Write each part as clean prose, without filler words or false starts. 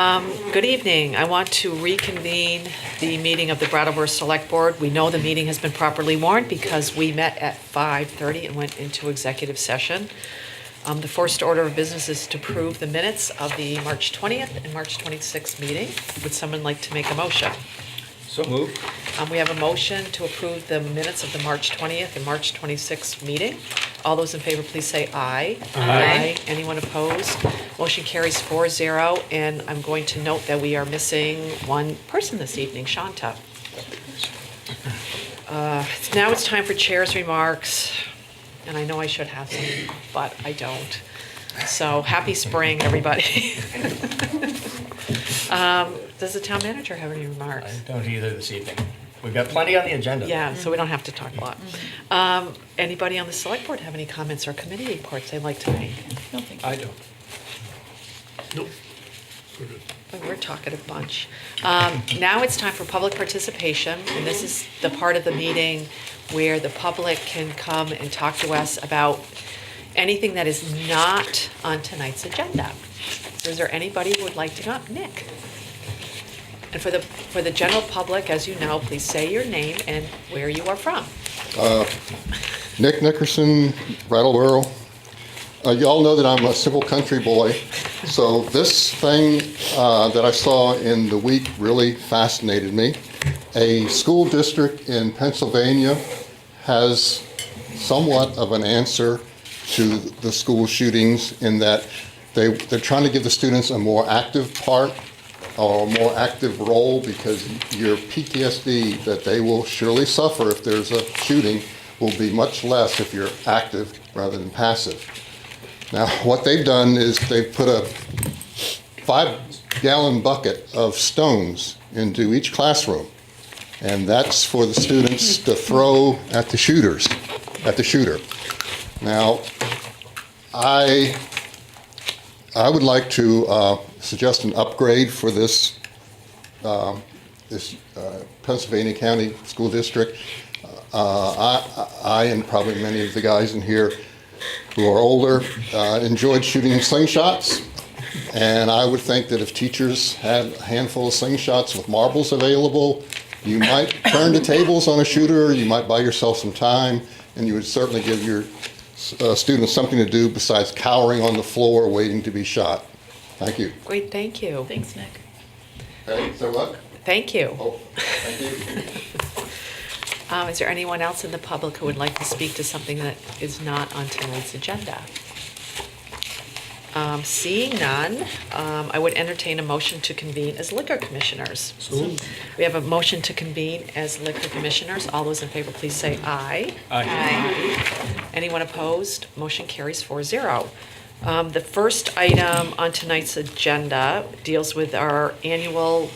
Good evening. I want to reconvene the meeting of the Brattleboro Selectboard. We know the meeting has been properly warned because we met at 5:30 and went into executive session. The first order of business is to approve the minutes of the March 20th and March 26th meeting. Would someone like to make a motion? So moved. We have a motion to approve the minutes of the March 20th and March 26th meeting. All those in favor, please say aye. Aye. Anyone opposed? Motion carries 4-0, and I'm going to note that we are missing one person this evening, Shanta. Now it's time for chair's remarks, and I know I should have some, but I don't. So happy spring, everybody. Does the town manager have any remarks? I don't either this evening. We've got plenty on the agenda. Yeah, so we don't have to talk a lot. Anybody on the select board have any comments or committee reports they'd like to make? I don't. Nope. Boy, we're talking a bunch. Now it's time for public participation, and this is the part of the meeting where the public can come and talk to us about anything that is not on tonight's agenda. So is there anybody who would like to come? Nick? And for the general public, as you know, please say your name and where you are from. Nick Nickerson, Brattleboro. You all know that I'm a simple country boy, so this thing that I saw in the week really fascinated me. A school district in Pennsylvania has somewhat of an answer to the school shootings in that they're trying to give the students a more active part or a more active role, because your PTSD that they will surely suffer if there's a shooting will be much less if you're active rather than passive. Now, what they've done is they've put a 5-gallon bucket of stones into each classroom, and that's for the students to throw at the shooter. Now, I would like to suggest an upgrade for this Pennsylvania County School District. I and probably many of the guys in here who are older enjoyed shooting slingshots, and I would think that if teachers had a handful of slingshots with marbles available, you might turn the tables on a shooter, you might buy yourself some time, and you would certainly give your students something to do besides cowering on the floor waiting to be shot. Thank you. Great, thank you. Thanks, Nick. Hey, so what? Thank you. Oh, thank you. Is there anyone else in the public who would like to speak to something that is not on tonight's agenda? Seeing none, I would entertain a motion to convene as liquor commissioners. We have a motion to convene as liquor commissioners. All those in favor, please say aye. Aye. Anyone opposed? Motion carries 4-0. The first item on tonight's agenda deals with our annual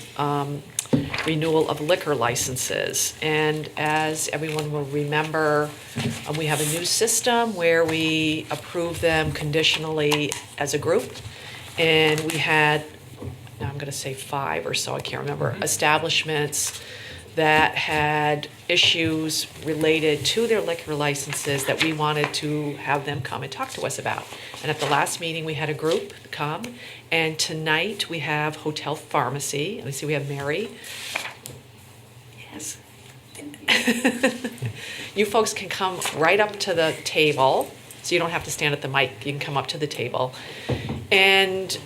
renewal of liquor licenses. And as everyone will remember, we have a new system where we approve them conditionally as a group. And we had, now I'm going to say 5 or so, I can't remember, establishments that had issues related to their liquor licenses that we wanted to have them come and talk to us about. And at the last meeting, we had a group come, and tonight we have Hotel Pharmacy. Let me see, we have Mary. Yes. You folks can come right up to the table, so you don't have to stand at the mic. You can come up to the table. And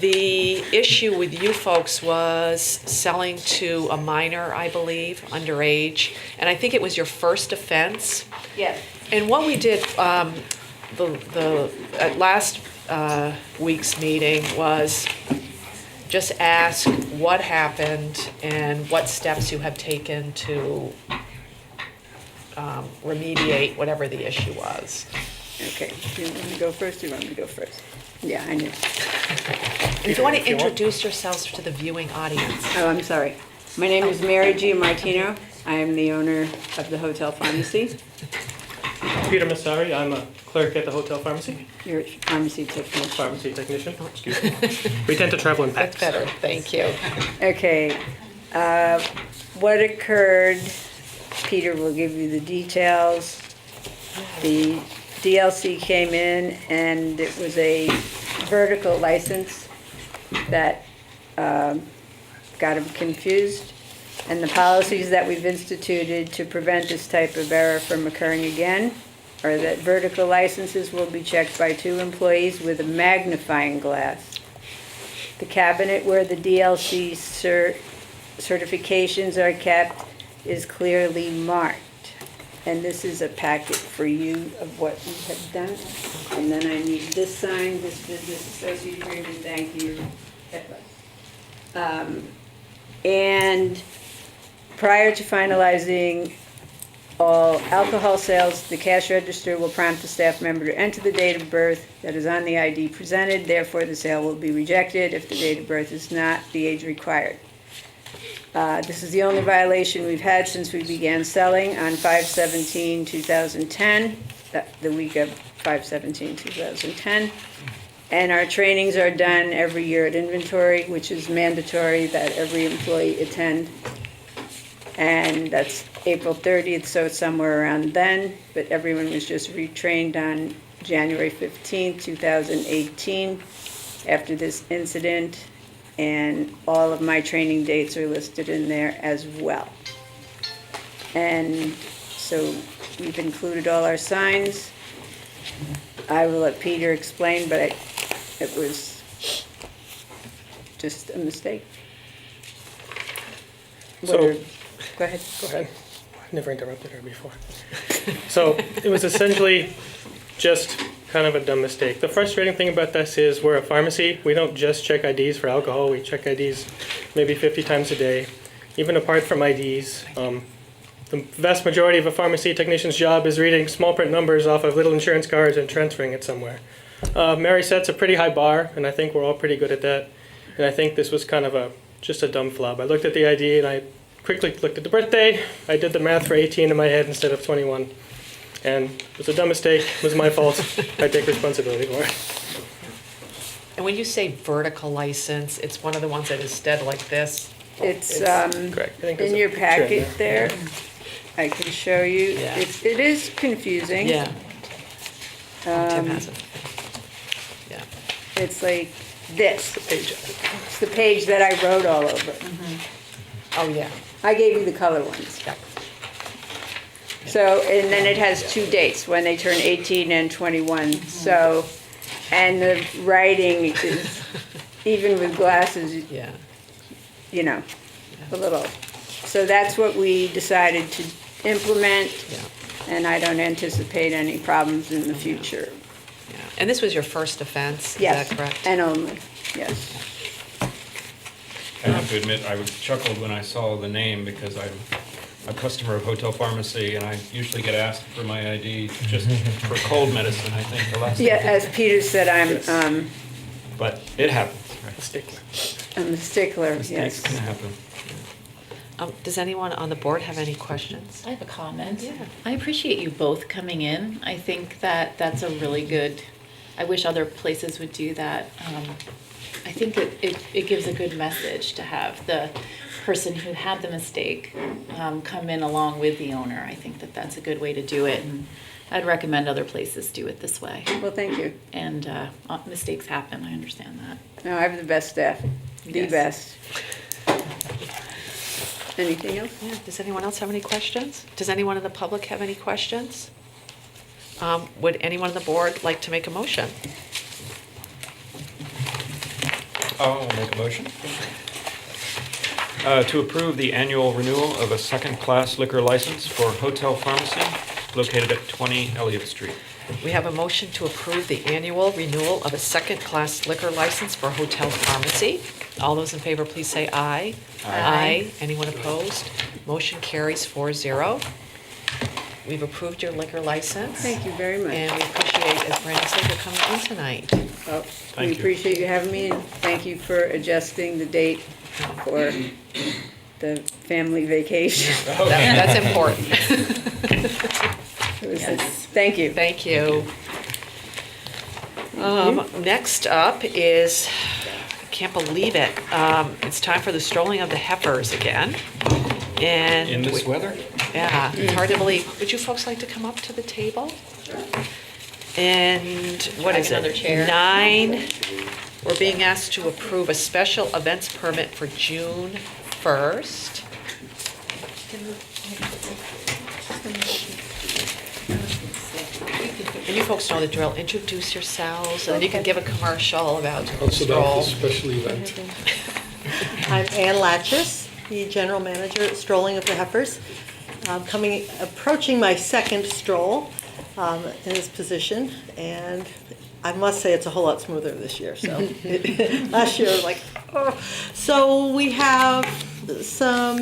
the issue with you folks was selling to a minor, I believe, underage. And I think it was your first offense. Yes. And what we did at last week's meeting was just ask what happened and what steps you have taken to remediate whatever the issue was. Okay, do you want me to go first or you want me to go first? Yeah, I knew. And if you want to introduce yourselves to the viewing audience. Oh, I'm sorry. My name is Mary G. Martino. I am the owner of the Hotel Pharmacy. Peter Massari, I'm a clerk at the Hotel Pharmacy. You're a pharmacy technician. Pharmacy technician, excuse me. We tend to travel in packs. That's better, thank you. Okay, what occurred, Peter will give you the details. The DLC came in and it was a vertical license that got them confused. And the policies that we've instituted to prevent this type of error from occurring again are that vertical licenses will be checked by 2 employees with a magnifying glass. The cabinet where the DLC certifications are kept is clearly marked. And this is a packet for you of what we have done. And then I need this signed, this business associate agreement, thank you. And prior to finalizing all alcohol sales, the cash register will prompt the staff member to enter the date of birth that is on the ID presented. Therefore, the sale will be rejected if the date of birth is not the age required. This is the only violation we've had since we began selling on 5/17/2010, the week of 5/17/2010. And our trainings are done every year at inventory, which is mandatory that every employee attend. And that's April 30th, so it's somewhere around then. But everyone was just retrained on January 15th, 2018, after this incident. And all of my training dates are listed in there as well. And so we've included all our signs. I will let Peter explain, but it was just a mistake. So- Go ahead. Go ahead. I've never interrupted her before. So it was essentially just kind of a dumb mistake. The frustrating thing about this is we're a pharmacy. We don't just check IDs for alcohol. We check IDs maybe 50 times a day. Even apart from IDs, the vast majority of a pharmacy technician's job is reading small print numbers off of little insurance cards and transferring it somewhere. Mary sets a pretty high bar, and I think we're all pretty good at that. And I think this was kind of just a dumb flub. I looked at the ID and I quickly looked at the birthday. I did the math for 18 in my head instead of 21. And it was a dumb mistake. It was my fault. I take responsibility for it. And when you say vertical license, it's one of the ones that is dead like this? It's Correct. I think there's in a your picture in packet there. I can show you. Yeah. It is confusing. Yeah. Tim has it. Yeah. It's like this. Page. It's the page that I wrote all over. Oh, yeah. I gave you the color ones. Yep. So, and then it has 2 dates, when they turn 18 and 21. So, and the writing is, even with glasses, Yeah. you know, a little. So that's what we decided to implement, Yeah. and I don't anticipate any problems in the future. Yeah. And this was your first offense, is Yes, that correct? and only, yes. I have to admit, I was chuckled when I saw the name because I'm a customer of Hotel Pharmacy and I usually get asked for my ID just for cold medicine, I think, the last Yeah, time. as Peter said, But it happens, right? A stickler. I'm a stickler, Mistakes yes. can happen. Does anyone on the board have any questions? I have a comment. Yeah. I appreciate you both coming in. I think that that's a really good, I wish other places would do that. I think it gives a good message to have the person who had the mistake come in along with the owner. I think that that's a good way to do it, and I'd recommend other places do it this way. Well, thank you. And mistakes happen, I understand that. No, I have the best staff, the Yes. best. Anything else? Yeah. Does anyone else have any questions? Does anyone in the public have any questions? Would anyone on the board like to make a motion? I'll make a motion. To approve the annual renewal of a second-class liquor license for Hotel Pharmacy located at 20 Elliott Street. We have a motion to approve the annual renewal of a second-class liquor license for Hotel Pharmacy. All those in favor, please say aye. Aye. Anyone opposed? Motion carries 4-0. We've approved your liquor license. Thank you very much. And we appreciate, as Brandon said, you coming in tonight. Well, Thank we you. appreciate you having me, and thank you for adjusting the date for the family vacation. That's important. It was- Yes. Thank you. Thank you. Next up is, I can't believe it, it's time for the strolling of the Heifers again. And In this weather? yeah, it's hard to believe. Would you folks like to come up to the table? And what Drag is another it? chair. We're being asked to approve a special events permit for June 1st. And you folks know the drill. Introduce yourselves, and then you can give a commercial about It's about Stroll. the special event. I'm Ann Latches, the general manager at Strolling of the Heifers. I'm approaching my second stroll in this position, and I must say it's a whole lot smoother this year. So last year, I was like, oh. So we have some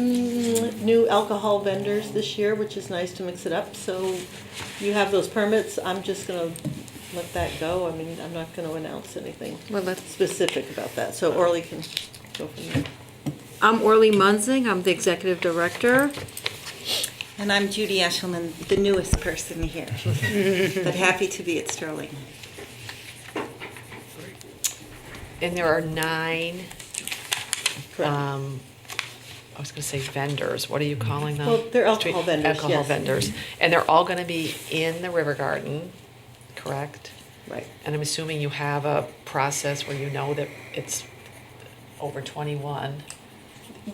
new alcohol vendors this year, which is nice to mix it up. So you have those permits. I'm just going to let that go. I mean, I'm not going to announce anything specific about that. So Orly can go from there. I'm Orly Munzing, I'm the executive director. And I'm Judy Eshelman, the newest person here, but happy to be at Strolling. And there are 9, Correct. I was going to say vendors. What are you calling them? Well, they're alcohol Street- vendors, Alcohol yes. vendors. And they're all going to be in the River Garden, correct? Right. And I'm assuming you have a process where you know that it's over 21.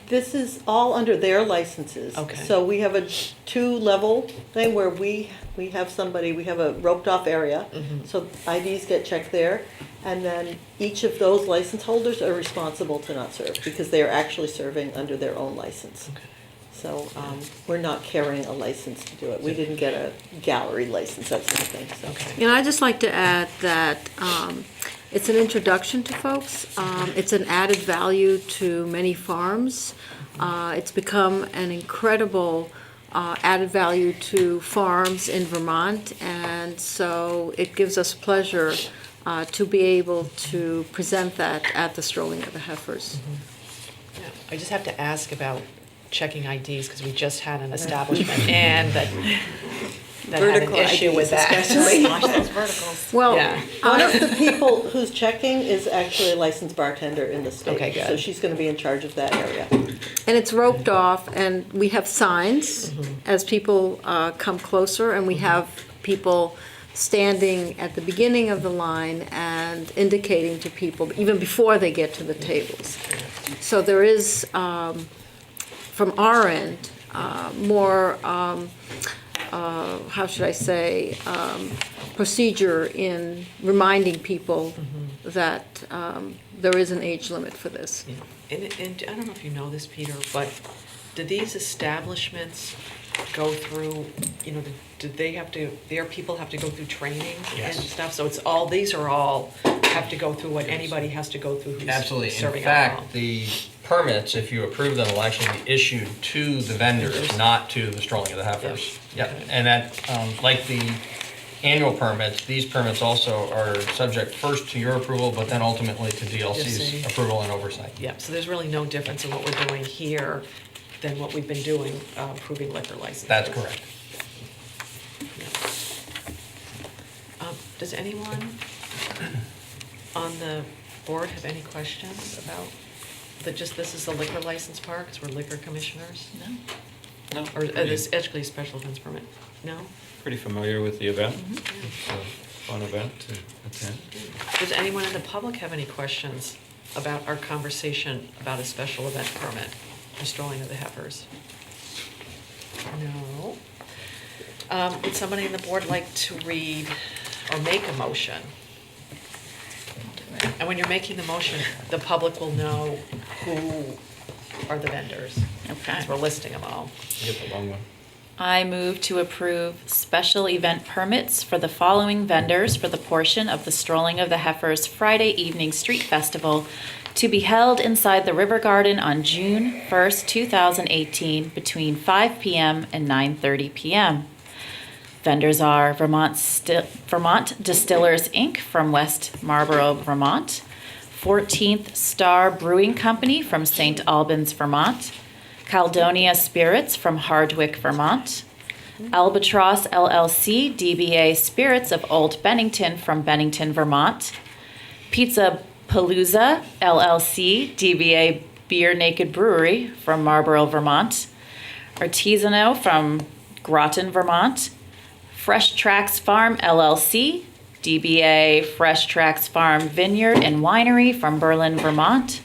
This is all under their licenses. Okay. So we have a 2-level thing where we have somebody, we have a roped off area. Mhm. So IDs get checked there. And then each of those license holders are responsible to not serve because they are actually serving under their own license. Okay. So we're not carrying a license to do it. We didn't get a gallery license, that sort of thing. So. Okay. And I'd just like to add that it's an introduction to folks. It's an added value to many farms. It's become an incredible added value to farms in Vermont, and so it gives us pleasure to be able to present that at the Strolling of the Heifers. Yeah. I just have to ask about checking IDs because we just had an establishment and that had an Vertical issue with IDs that. especially. Watch those verticals. Well, Yeah. One of the people who's checking is actually a licensed bartender in the state. Okay, good. So she's going to be in charge of that area. and it's roped off, and we have signs as people come closer, and we have people standing at the beginning of the line and indicating to people, even before they get to the tables. So there is, from our end, more, how should I say, procedure in reminding people that there is an age limit for this. Yeah. And I don't know if you know this, Peter, but do these establishments go through, do they have to, their people have to go through training and Yes. stuff? So it's all, these are all, have to go through what anybody has to go through who's Absolutely. In serving alcohol. fact, the permits, if you approve them, will actually be issued to the vendors, not to the Strolling of the Heifers. Yeah. Yep. And that, like the annual permits, these permits also are subject first to your approval, but then ultimately to DLC's DLC. approval and oversight. Yeah, so there's really no difference in what we're doing here than what we've been doing, approving liquor licenses. That's correct. Does anyone on the board have any questions about this is the liquor license part, because we're liquor commissioners? No, Or this actually a special events permit? No? pretty familiar with the event. It's a fun event to attend. Does anyone in the public have any questions about our conversation about a special event permit for Strolling of the Heifers? No. Would somebody in the board like to read or make a motion? And when you're making the motion, the public will know who are the vendors. Okay. Because we're listing them all. You get the long one. I move to approve special event permits for the following vendors for the portion of the Strolling of the Heifers Friday Evening Street Festival to be held inside the River Garden on June 1st, 2018, between 5 p.m. and 9:30 p.m. Vendors are Vermont Distillers, Inc. from West Marlborough, Vermont, 14th Star Brewing Company from St. Albans, Vermont, Caledonia Spirits from Hardwick, Vermont, Albatross LLC DBA Spirits of Old Bennington from Bennington, Vermont, Pizzapalooza LLC DBA Beer Naked Brewery from Marlborough, Vermont, Artesano from Groton, Vermont, Fresh Tracks Farm LLC, DBA Fresh Tracks Farm Vineyard and Winery from Berlin, Vermont.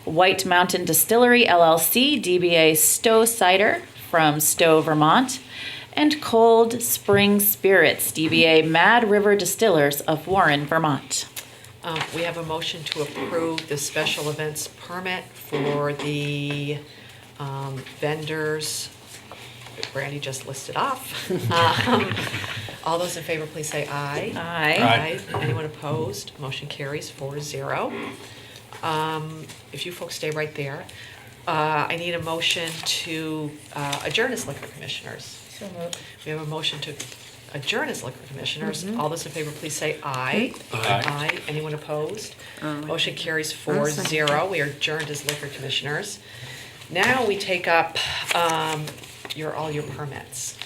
White Mountain Distillery LLC, DBA Stowe Cider from Stowe, Vermont. And Cold Spring Spirits, DBA Mad River Distillers of Warren, Vermont. We have a motion to approve the special events permit for the vendors Brandy just listed off. All those in favor, please say aye. Aye. Anyone opposed? Motion carries 4-0. If you folks stay right there, I need a motion to adjourn as liquor commissioners. So moved. We have a motion to adjourn as liquor commissioners. All those in favor, please say aye. Aye. Anyone opposed? Motion carries 4-0. We are adjourned as liquor commissioners. Now we take up all your permits.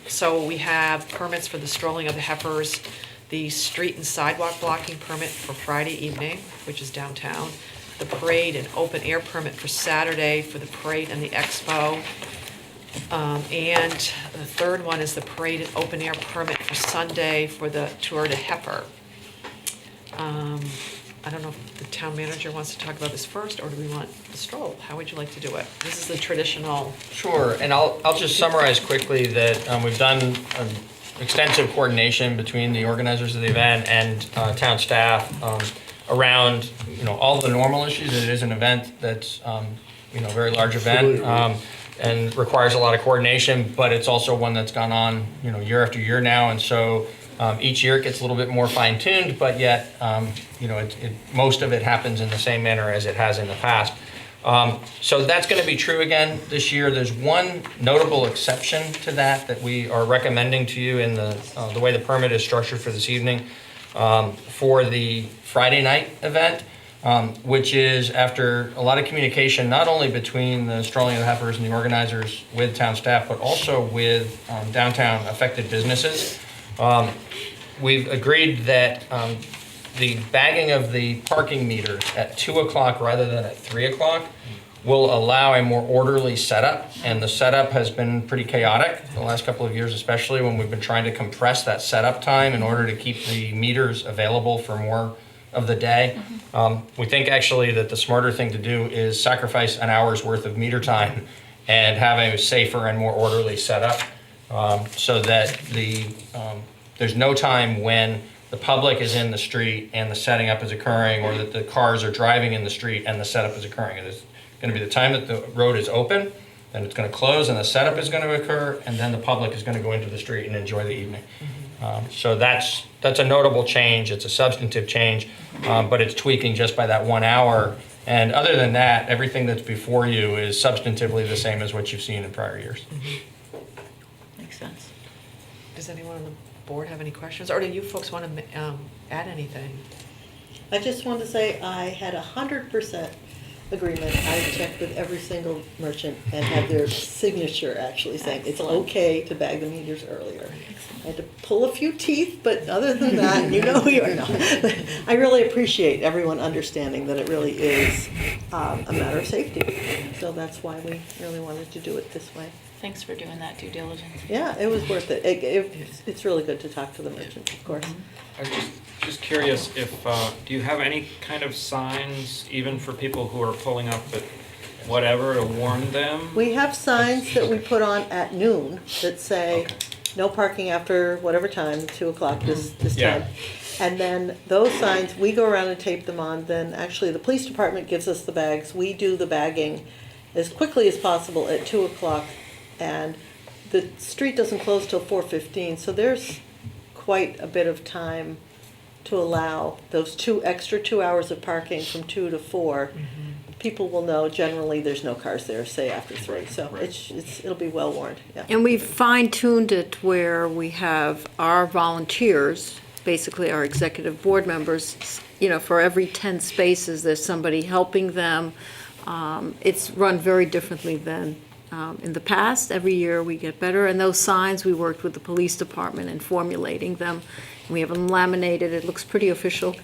So we have permits for the Strolling of the Heifers, the street and sidewalk blocking permit for Friday evening, which is downtown, the parade and open air permit for Saturday for the parade and the expo. And the third one is the parade and open air permit for Sunday for the Tour de Heifer. I don't know if the town manager wants to talk about this first, or do we want the stroll? How would you like to do it? This is the traditional. Sure, and I'll just summarize quickly that we've done extensive coordination between the organizers of the event and town staff around all the normal issues. It is an event that's a very large event and requires a lot of coordination, but it's also one that's gone on year after year now, and so each year it gets a little bit more fine-tuned, but yet most of it happens in the same manner as it has in the past. So that's going to be true again this year. There's one notable exception to that we are recommending to you in the way the permit is structured for this evening for the Friday night event, which is after a lot of communication, not only between the Strolling of the Heifers and the organizers with town staff, but also with downtown affected businesses. We've agreed that the bagging of the parking meters at 2 o'clock rather than at 3 o'clock will allow a more orderly setup, and the setup has been pretty chaotic the last couple of years, especially when we've been trying to compress that setup time in order to keep the meters available for more of the day. We think actually that the smarter thing to do is sacrifice an hour's worth of meter time and have a safer and more orderly setup so that there's no time when the public is in the street and the setting up is occurring, or that the cars are driving in the street and the setup is occurring. It is going to be the time that the road is open, then it's going to close and the setup is going to occur, and then the public is going to go into the street and enjoy the evening. So that's a notable change. It's a substantive change, but it's tweaking just by that 1 hour. And other than that, everything that's before you is substantively the same as what you've seen in prior years. Makes sense. Does anyone on the board have any questions, or do you folks want to add anything? I just want to say I had 100% agreement. I checked with every single merchant and had their signature actually saying it's okay to bag the meters earlier. I had to pull a few teeth, but other than that, we are not. I really appreciate everyone understanding that it really is a matter of safety. So that's why we really wanted to do it this way. Thanks for doing that due diligence. Yeah, it was worth it. It's really good to talk to the merchants, of course. I was just curious if, do you have any kind of signs, even for people who are pulling up at whatever, to warn them? We have signs that we put on at noon that say, no parking after whatever time, 2 o'clock this Yeah. time. And then those signs, we go around and tape them on, then actually the police department gives us the bags. We do the bagging as quickly as possible at 2 o'clock. And the street doesn't close till 4:15, so there's quite a bit of time to allow those extra 2 hours of parking from 2 to 4. People will know generally there's no cars there, say after 3, so it'll be well warned, yeah. And we've fine-tuned it where we have our volunteers, basically our executive board members, for every 10 spaces, there's somebody helping them. It's run very differently than in the past. Every year we get better, and those signs, we worked with the police department in formulating them. We have them laminated, it looks pretty official.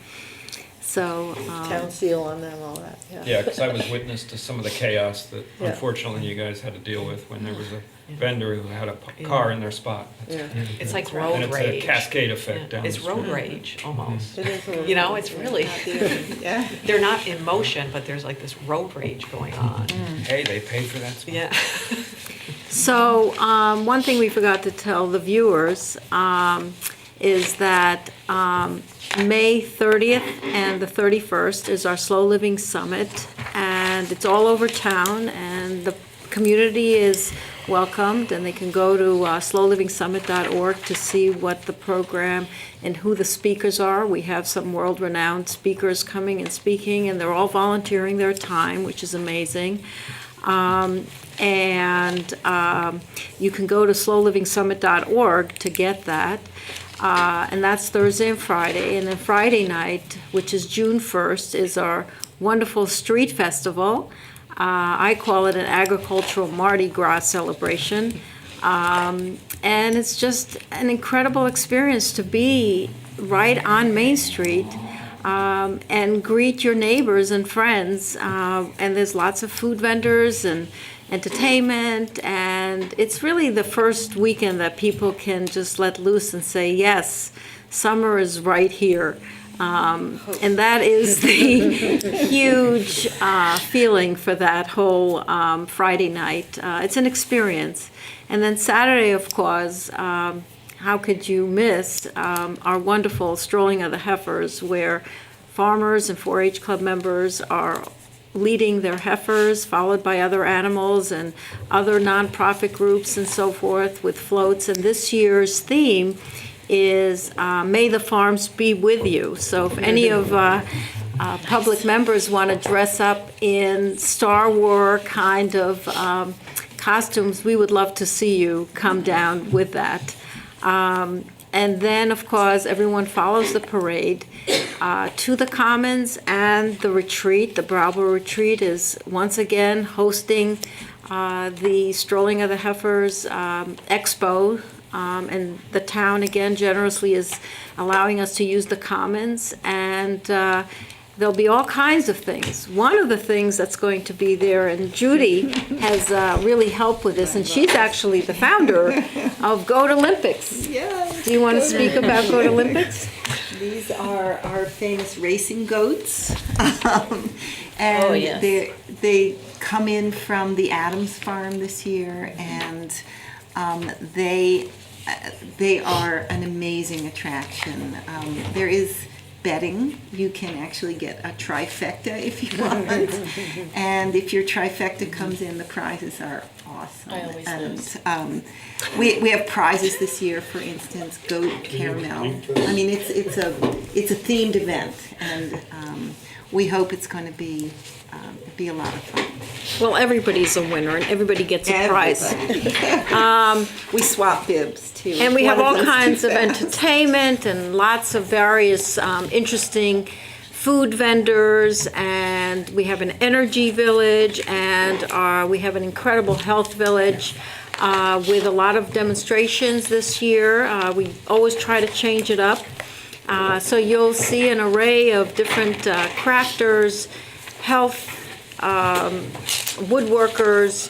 So, Town seal on them, all that, yeah. Yeah, because I was witness to some of the chaos that Yeah. unfortunately you guys had to deal with when there was vendor who had a car in their spot. It's like And road it's a rage. cascade effect down the It's street. road rage, almost. It is a little- You know, it's really, Yeah. they're not in motion, but there's like this road rage going on. Hey, they paid for that spot. Yeah. So, one thing we forgot to tell the viewers is that May 30th and the 31st is our Slow Living Summit, and it's all over town, and the community is welcomed, and they can go to slowlivingsummit.org to see what the program and who the speakers are. We have some world-renowned speakers coming and speaking, and they're all volunteering their time, which is amazing. You can go to slowlivingsummit.org to get that. And that's Thursday and Friday. And then Friday night, which is June 1st, is our wonderful street festival. I call it an agricultural Mardi Gras celebration. And it's just an incredible experience to be right on Main Street and greet your neighbors and friends. And there's lots of food vendors and entertainment, and it's really the first weekend that people can just let loose and say, yes, summer is right here. And that is the huge feeling for that whole Friday night. It's an experience. And then Saturday, of course, how could you miss our wonderful Strolling of the Heifers, where farmers and 4-H club members are leading their heifers, followed by other animals and other nonprofit groups and so forth with floats. And this year's theme is May the Farms Be With You. So if any of public members want to dress up in Star Wars kind of costumes, we would love to see you come down with that. And then, of course, everyone follows the parade to the Commons and the retreat. The Brattleboro retreat is once again hosting the Strolling of the Heifers Expo. And the town, again, generously is allowing us to use the Commons. And there'll be all kinds of things. One of the things that's going to be there, and Judy has really helped with this, and she's actually the founder of Goat Olympics. Yes. Do you want to speak about Goat Olympics? These are our famous racing goats. And Oh, yes. they come in from the Adams Farm this year, and they are an amazing attraction. There is betting. You can actually get a trifecta if you want. And if your trifecta comes in, the prizes are awesome. I always lose. And we have prizes this year, for instance, goat caramel. I mean, it's a themed event, and we hope it's going to be a lot of fun. Well, everybody's a winner, and everybody gets a prize. We swap bibs too. And we have One all them's kinds too of fast. entertainment and lots of various interesting food vendors, and we have an energy village, and we have an incredible health village with a lot of demonstrations this year. We always try to change it up. So you'll see an array of different crafters, health, woodworkers,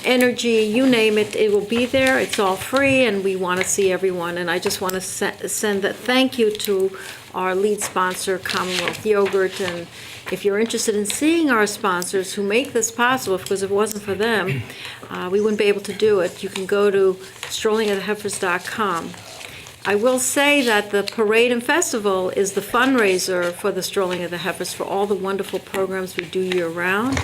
energy, you name it, it will be there. It's all free, and we want to see everyone. And I just want to send a thank you to our lead sponsor, Commonwealth Yogurt. And if you're interested in seeing our sponsors who make this possible, because if it wasn't for them, we wouldn't be able to do it, you can go to strollingoftheheifers.com. I will say that the parade and festival is the fundraiser for the Strolling of the Heifers for all the wonderful programs we do year-round,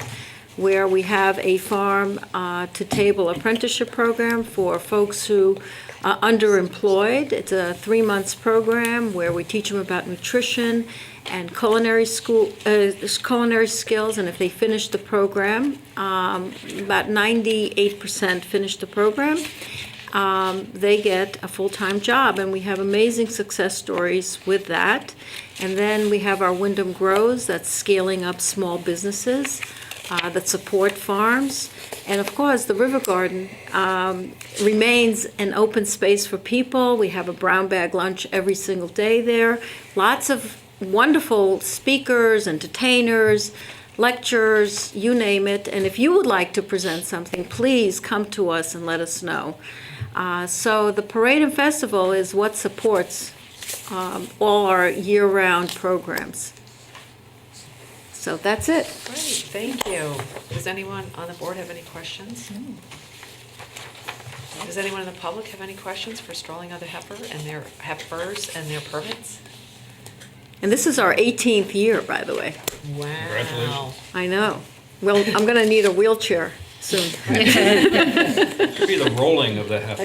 where we have a farm-to-table apprenticeship program for folks who are underemployed. It's a 3-month program where we teach them about nutrition and culinary skills, and if they finish the program, about 98% finish the program. They get a full-time job, and we have amazing success stories with that. And then we have our Windham Grows, that's scaling up small businesses that support farms. And of course, the River Garden remains an open space for people. We have a brown bag lunch every single day there. Lots of wonderful speakers, entertainers, lectures, you name it. And if you would like to present something, please come to us and let us know. So the Parade and Festival is what supports all our year-round programs. So that's it. Great, thank you. Does anyone on the board have any questions? Does anyone in the public have any questions for Strolling of the Heifers and their permits? And this is our 18th year, by the way. Wow. Congratulations. I know. Well, I'm going to need a wheelchair soon. Could be the rolling of the heifer.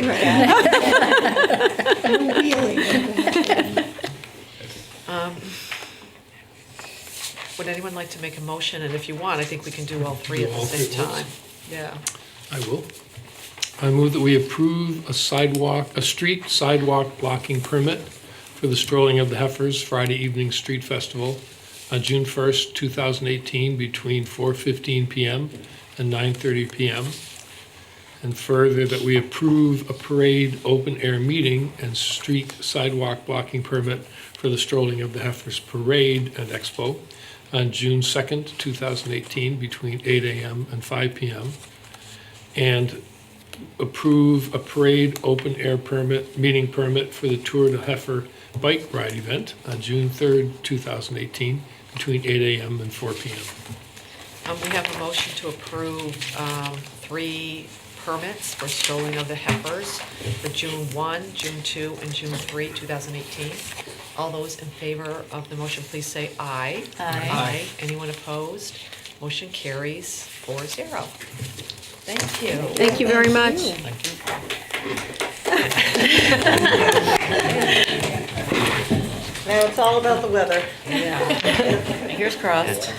Would anyone like to make a motion? And if you want, I think we can do all three at the same time. Yeah. I will. I move that we approve a street sidewalk blocking permit for the Strolling of the Heifers Friday Evening Street Festival on June 1st, 2018, between 4:15 p.m. and 9:30 p.m. And further, that we approve a parade open-air meeting and street sidewalk blocking permit for the Strolling of the Heifers Parade and Expo on June 2nd, 2018, between 8 a.m. and 5 p.m. And approve a parade open-air meeting permit for the Tour de Heifer bike ride event on June 3rd, 2018, between 8 a.m. and 4 p.m. We have a motion to approve 3 permits for Strolling of the Heifers for June 1, June 2, and June 3, 2018. All those in favor of the motion, please say aye. Aye. Anyone opposed? Motion carries 4-0. Thank you. Thank you very much. Now it's all about the weather. Fingers crossed.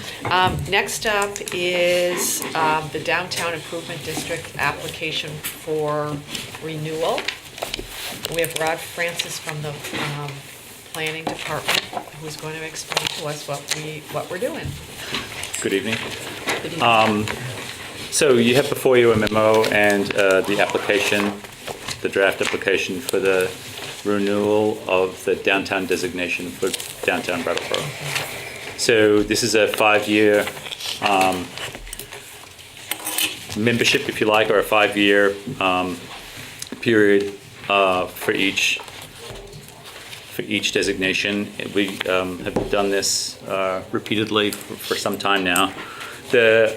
Next up is the Downtown Improvement District application for renewal. We have Rod Francis from the Planning Department who's going to explain to us what we're doing. Good evening. So you have before you a memo and the application, the draft application for the renewal of the downtown designation for downtown Brattleboro. So this is a 5-year membership, if you like, or a 5-year period for each designation. We have done this repeatedly for some time now. The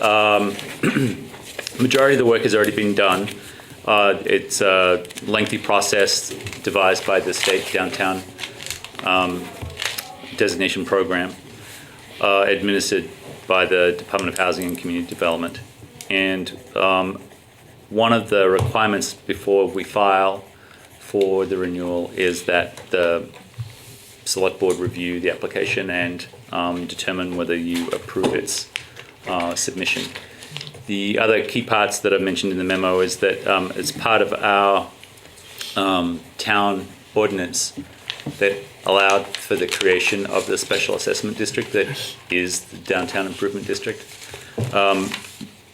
majority of the work has already been done. It's a lengthy process devised by the state downtown designation program, administered by the Department of Housing and Community Development. And one of the requirements before we file for the renewal is that the select board review the application and determine whether you approve its submission. The other key parts that I've mentioned in the memo is that as part of our town ordinance that allowed for the creation of the special assessment district that is the downtown improvement district,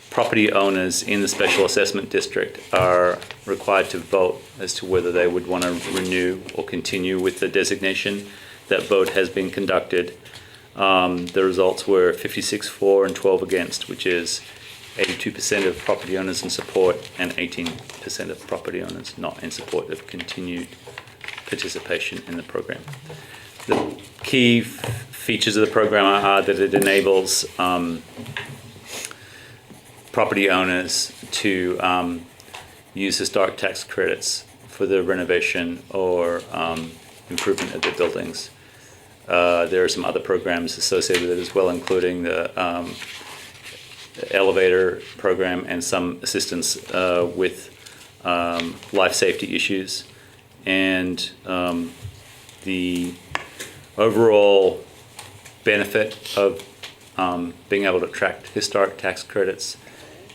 property owners in the special assessment district are required to vote as to whether they would want to renew or continue with the designation. That vote has been conducted. The results were 56 for and 12 against, which is 82% of property owners in support and 18% of property owners not in support of continued participation in the program. The key features of the program are that it enables property owners to use historic tax credits for the renovation or improvement of their buildings. There are some other programs associated with it as well, including the elevator program and some assistance with life safety issues. And the overall benefit of being able to attract historic tax credits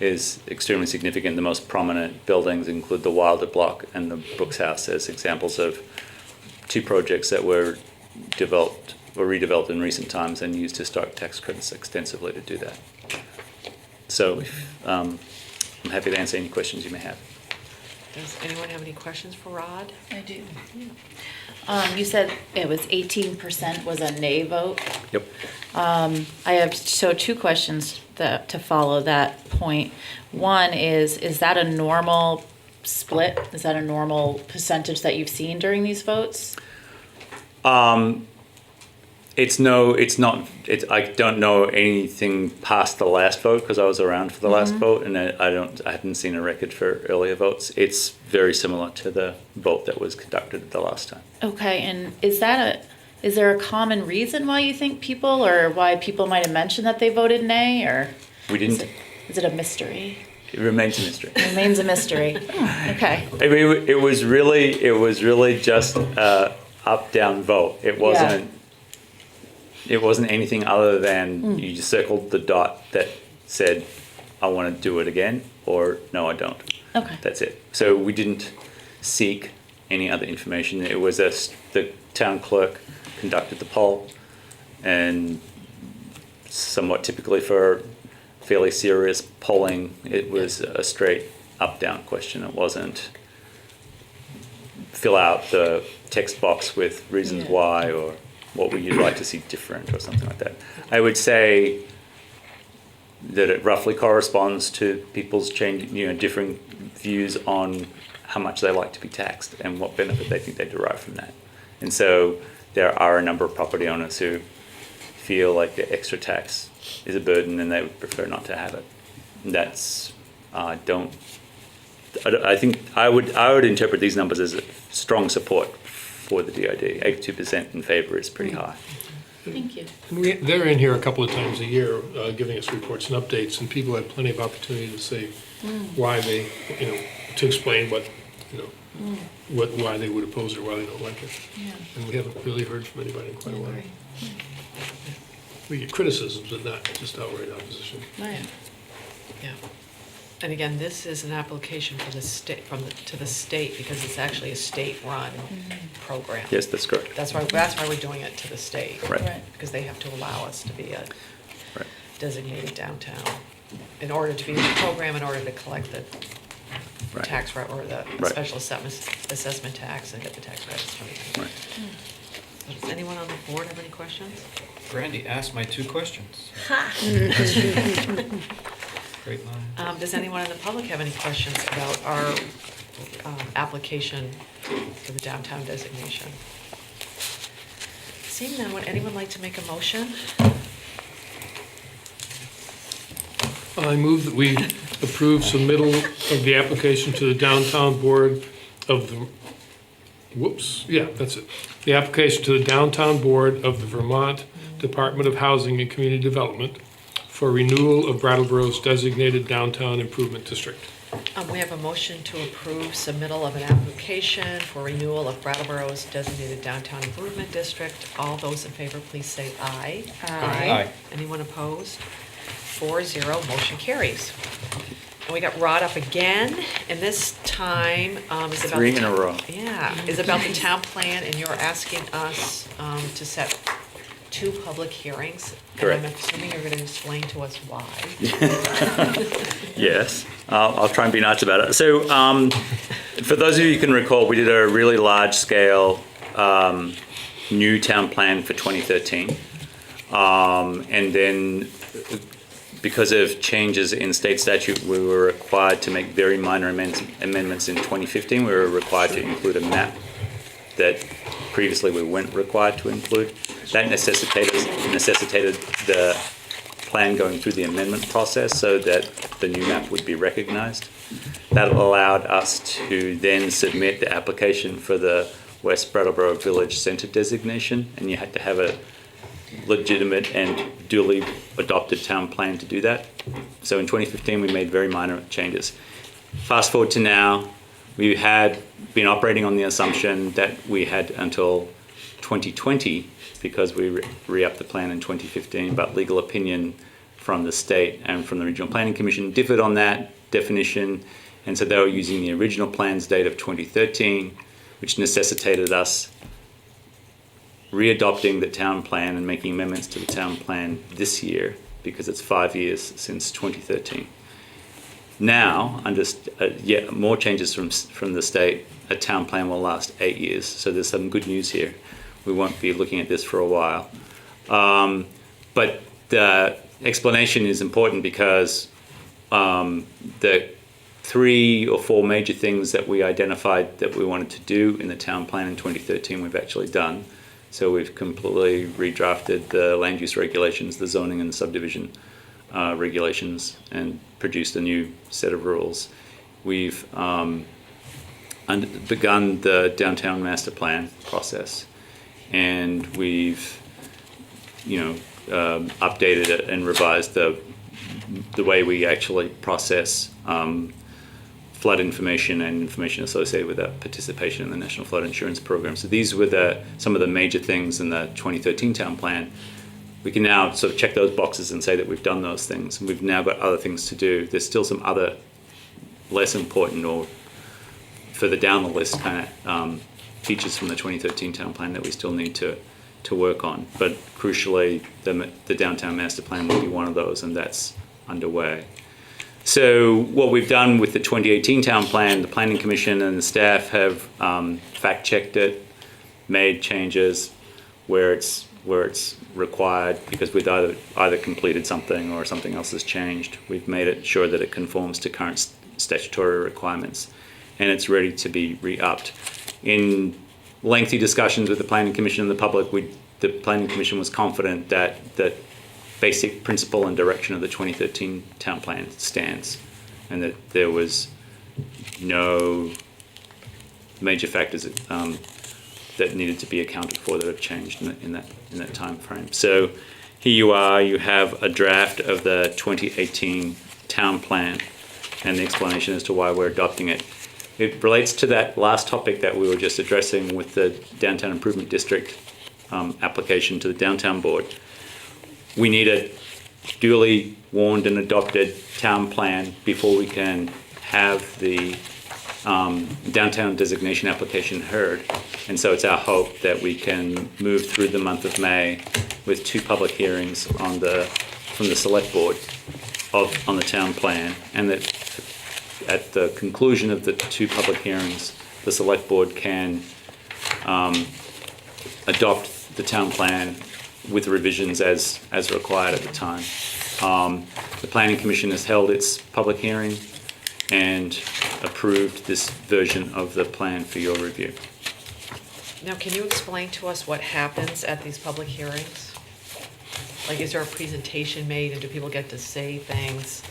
is extremely significant. The most prominent buildings include the Wilder Block and the Brooks House as examples of 2 projects that were developed or redeveloped in recent times and used historic tax credits extensively to do that. So I'm happy to answer any questions you may have. Does anyone have any questions for Rod? I do. You said it was 18% was a nay vote. Yep. I have, so two questions to follow that point. One is that a normal split? Is that a normal percentage that you've seen during these votes? It's not. I don't know anything past the last vote because I was around for the last vote, and I hadn't seen a record for earlier votes. It's very similar to the vote that was conducted the last time. Okay, and is there a common reason why you think people, or why people might have mentioned that they voted nay, or? We didn't. Is it a mystery? It remains a mystery. It remains a mystery. Okay. I mean, it was really just a up-down vote. It wasn't. Yeah. It wasn't anything other than you just circled the dot that said, "I want to do it again," or "No, I don't." Okay. That's it. So we didn't seek any other information. It was the town clerk conducted the poll, and somewhat typically for fairly serious polling, it was a straight up-down question. It wasn't fill out the text box with reasons why or what would you like to see different or something like that. I would say that it roughly corresponds to people's differing views on how much they like to be taxed and what benefit they think they derive from that. And so there are a number of property owners who feel like the extra tax is a burden and they would prefer not to have it. And that's I think I would interpret these numbers as a strong support for the DID. 82% in favor is pretty high. Thank you. And they're in here a couple of times a year giving us reports and updates, and people have plenty of opportunity to say why they, to explain what, why they would oppose it or why they don't like it. Yeah. And we haven't really heard from anybody in quite a while. Right. We get criticisms, but not just outright opposition. Right. Yeah. And again, this is an application for the state, to the state, because it's actually a state-run program. Yes, that's correct. That's why we're doing it to the state. Right. Because they have to allow us to be a Right. designated downtown in order to be in the program, in order to collect the Right. tax or the Right. special assessment tax and get the tax credits from it. Right. So does anyone on the board have any questions? Brandy asked my two questions. Great line. Does anyone in the public have any questions about our application for the downtown designation? Seeing none, would anyone like to make a motion? I move that we approve submittal of the application to the Downtown Board of the, the application to the Downtown Board of the Vermont Department of Housing and Community Development for renewal of Brattleboro's designated downtown improvement district. We have a motion to approve submittal of an application for renewal of Brattleboro's designated downtown improvement district. All those in favor, please say aye. Aye. Anyone opposed? 4-0, motion carries. And we got Rod up again, and this time is about... 3 in a row. Yeah, is about the town plan, and you're asking us to set 2 public hearings. Correct. And I'm assuming you're going to explain to us why. Yes, I'll try and be nice about it. So, for those of you who can recall, we did a really large-scale new town plan for 2013, and then because of changes in state statute, we were required to make very minor amendments in 2015. We were required to include a map that previously we weren't required to include. That necessitated the plan going through the amendment process so that the new map would be recognized. That allowed us to then submit the application for the West Brattleboro Village Centre designation, and you had to have a legitimate and duly adopted town plan to do that. So in 2015, we made very minor changes. Fast forward to now, we had been operating on the assumption that we had until 2020 because we re-upped the plan in 2015, but legal opinion from the state and from the Regional Planning Commission differed on that definition, and so they were using the original plan's date of 2013, which necessitated us readopting the town plan and making amendments to the town plan this year because it's 5 years since 2013. now, under yet more changes from the state, a town plan will last 8 years. So there's some good news here. We won't be looking at this for a while. But the explanation is important because the 3 or 4 major things that we identified that we wanted to do in the town plan in 2013, we've actually done. So we've completely redrafted the land use regulations, the zoning and subdivision regulations, and produced a new set of rules. We've begun the downtown master plan process, and we've, updated it and revised the way we actually process flood information and information associated with that participation in the National Flood Insurance Program. So these were some of the major things in the 2013 town plan. We can now sort of check those boxes and say that we've done those things. And we've now got other things to do. There's still some other less important or further down the list kind of features from the 2013 town plan that we still need to work on. But crucially, the downtown master plan will be one of those, and that's underway. So what we've done with the 2018 town plan, the Planning Commission and the staff have fact-checked it, made changes where it's required because we've either completed something or something else has changed. We've made it sure that it conforms to current statutory requirements, and it's ready to be re-upped. In lengthy discussions with the Planning Commission and the public, the Planning Commission was confident that the basic principle and direction of the 2013 town plan stands, and that there was no major factors that needed to be accounted for that have changed in that time frame. So here you are, you have a draft of the 2018 town plan and the explanation as to why we're adopting it. It relates to that last topic that we were just addressing with the Downtown Improvement District application to the Downtown Board. We need a duly warned and adopted town plan before we can have the downtown designation application heard. And so it's our hope that we can move through the month of May with 2 public hearings from the select board on the town plan, and that at the conclusion of the 2 public hearings, the select board can adopt the town plan with revisions as required at the time. The Planning Commission has held its public hearing and approved this version of the plan for your review. Now, can you explain to us what happens at these public hearings? Like, is there a presentation made, and do people get to say things?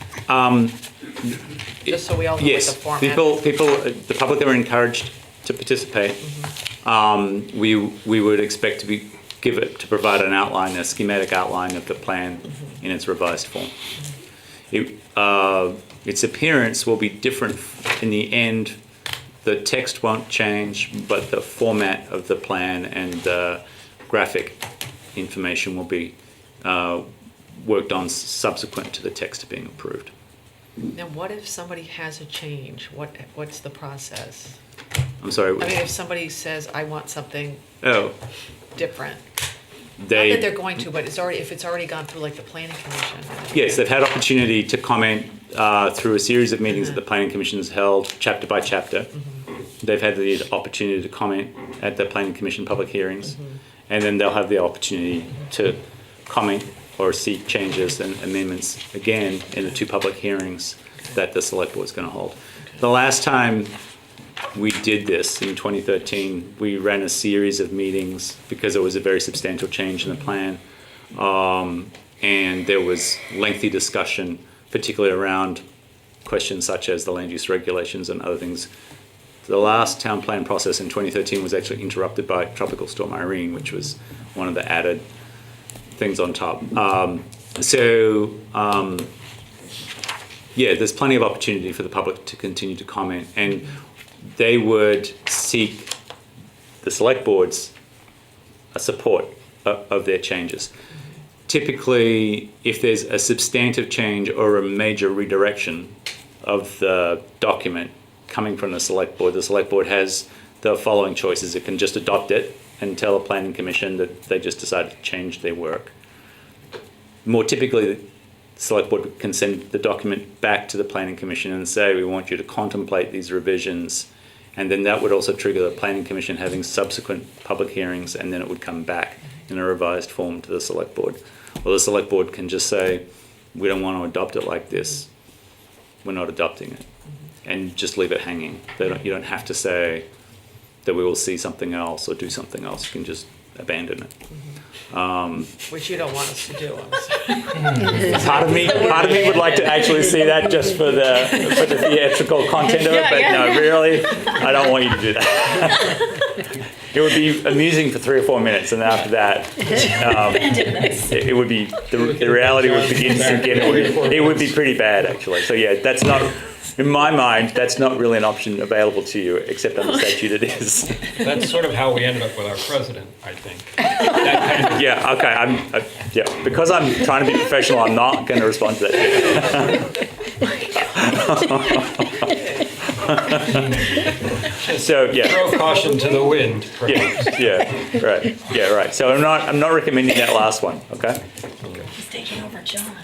Just so we all know what the format is. Yes, the public are encouraged to participate. Mm-hmm. We would expect to provide an outline, a schematic outline of the plan in its revised form. Its appearance will be different in the end. The text won't change, but the format of the plan and the graphic information will be worked on subsequent to the text being approved. Now, what if somebody has a change? What's the process? I'm sorry. I mean, if somebody says, I want something different. Not They, that they're going to, but if it's already gone through like the planning commission. yes, they've had opportunity to comment through a series of meetings that the Planning Commission has held, chapter by chapter. They've had the opportunity to comment at the Planning Commission public hearings, and then they'll have the opportunity to comment or seek changes and amendments again in the 2 public hearings that the Select Board is going to hold. The last time we did this in 2013, we ran a series of meetings because it was a very substantial change in the plan, and there was lengthy discussion, particularly around questions such as the land use regulations and other things. The last town plan process in 2013 was actually interrupted by Tropical Storm Irene, which was one of the added things on top. There's plenty of opportunity for the public to continue to comment, and they would seek the select board's support of their changes. Typically, if there's a substantive change or a major redirection of the document coming from the select board has the following choices. It can just adopt it and tell the planning commission that they just decided to change their work. More typically, select board can send the document back to the planning commission and say, we want you to contemplate these revisions. And then that would also trigger the planning commission having subsequent public hearings, and then it would come back in a revised form to the select board. Or the select board can just say, we don't want to adopt it like this. We're not adopting it. And just leave it hanging. You don't have to say that we will see something else or do something else. You can just abandon it. Which you don't want us to do. I'm sorry. Part of me would like to actually see that just for the theatrical content of it, but no, really, I don't want you to do that. It would be amusing for 3 or 4 minutes, and after that, it would be the reality would begin to sink in. It would be pretty bad, actually. So yeah, that's not. In my mind, that's not really an option available to you, except under statute it is. That's sort of how we ended up with our president, I think. That kind of- Yeah, okay, because I'm trying to be professional, I'm not going to respond to that. So, yeah. Throw caution to the wind, perhaps. Yeah, right. So I'm not recommending that last one, okay? He's taking over John.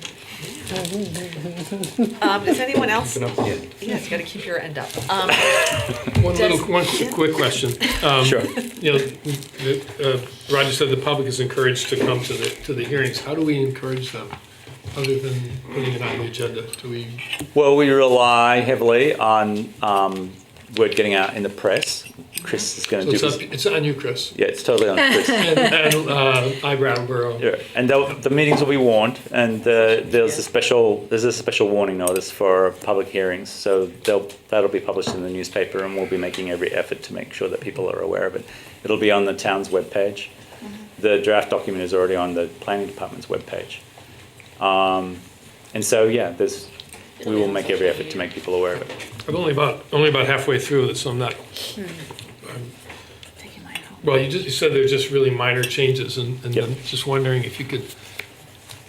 Does anyone else? Yeah, you got to keep your end up. One quick question. Sure. You know, Roger said the public is encouraged to come to the hearings. How do we encourage them, other than putting it on the agenda? Well, we rely heavily on word getting out in the press. Chris is going to do It's on you, Chris. Yeah, it's totally on Chris. I, Brattleboro. Yeah, and the meetings will be warned, and there's a special warning notice for public hearings. So that'll be published in the newspaper, and we'll be making every effort to make sure that people are aware of it. It'll be on the town's webpage. The draft document is already on the planning department's webpage. And so yeah, we will make every effort to make people aware of it. I'm only about halfway through it, so I'm not. Taking mine home. Well, you said they're just really minor changes, and Yep. I'm just wondering if you could.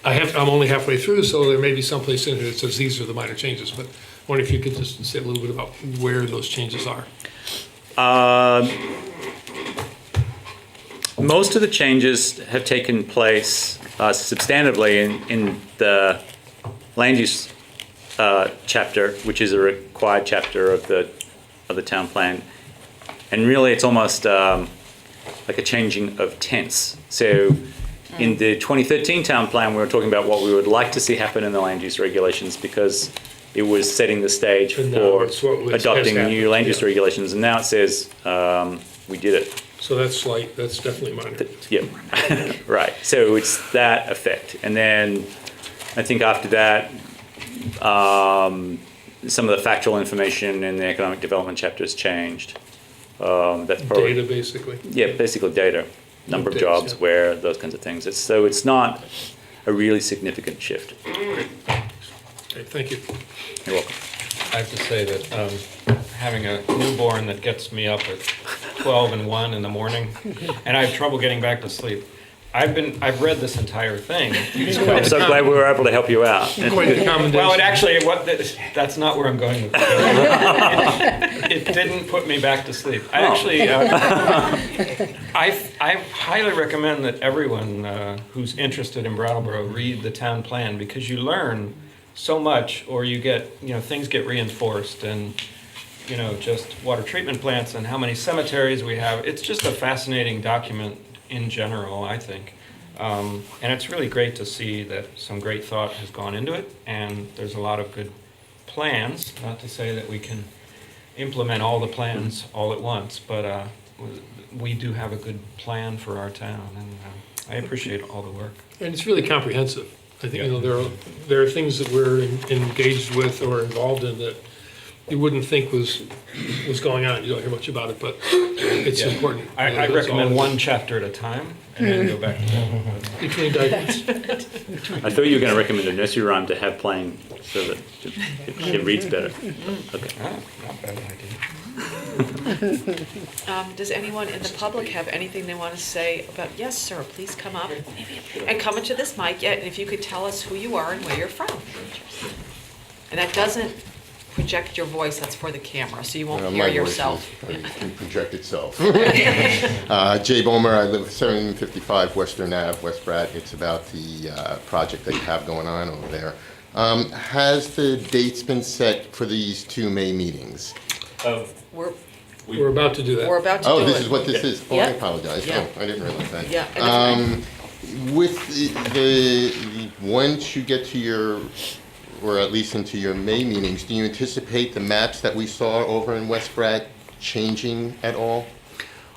I'm only halfway through, so there may be someplace in here that says these are the minor changes. But I wonder if you could just say a little bit about where those changes are. Most of the changes have taken place substantively in the land use chapter, which is a required chapter of the town plan, and really it's almost like a changing of tense. So in the 2013 town plan, we were talking about what we would like to see happen in the land use regulations, because it was setting the stage And now for it's what has adopting happened, new land use yeah. regulations, and now it says we did it. So that's definitely minor. Yeah, right. So it's that effect. And then I think after that, some of the factual information in the economic development chapter has changed. That's probably Data, basically. Yeah, basically data, number of Updates, jobs, yeah. where, those kinds of things. So it's not a really significant shift. Okay, thank you. You're welcome. I have to say that having a newborn that gets me up at 12 and 1 in the morning, and I have trouble getting back to sleep. I've read this entire thing. I'm so glad we were able to help you out. Quite a commendation. Well, that's not where I'm going with it. It didn't put me back to sleep. I actually, I highly recommend that everyone who's interested in Brattleboro read the town plan, because you learn so much, or you get, things get reinforced, and, just water treatment plants and how many cemeteries we have. It's just a fascinating document in general, I think. And it's really great to see that some great thought has gone into it, and there's a lot of good plans. Not to say that we can implement all the plans all at once, but we do have a good plan for our town, and I appreciate all the work. And it's really comprehensive. I think there are things that we're engaged with or involved in that you wouldn't think was going on. You don't hear much about it, but it's Yeah. important. I That's recommend all. one chapter at a time and then go back to that. Between diapers. I thought you were going to recommend a nursery rhyme to have playing so that it reads better. Okay. Not bad idea. Does anyone in the public have anything they want to say about, yes, sir, please come up and come into this mic, and if you could tell us who you are and where you're from. And that doesn't project your voice, that's for the camera, so you won't hear My voice yourself. can project itself. Jay Bomer, I live at 755 Western Ave, West Pratt. It's about the project that you have going on over there. Has the dates been set for these 2 May meetings? We're, We're about to do that. we're about to do it. Oh, this is what this is. Oh, I Yeah. apologize. Yeah. Oh, I didn't realize that. Yeah, and it's With once you get to your, or at least into your May meetings, do you anticipate the maps that we saw over in West Pratt changing at all?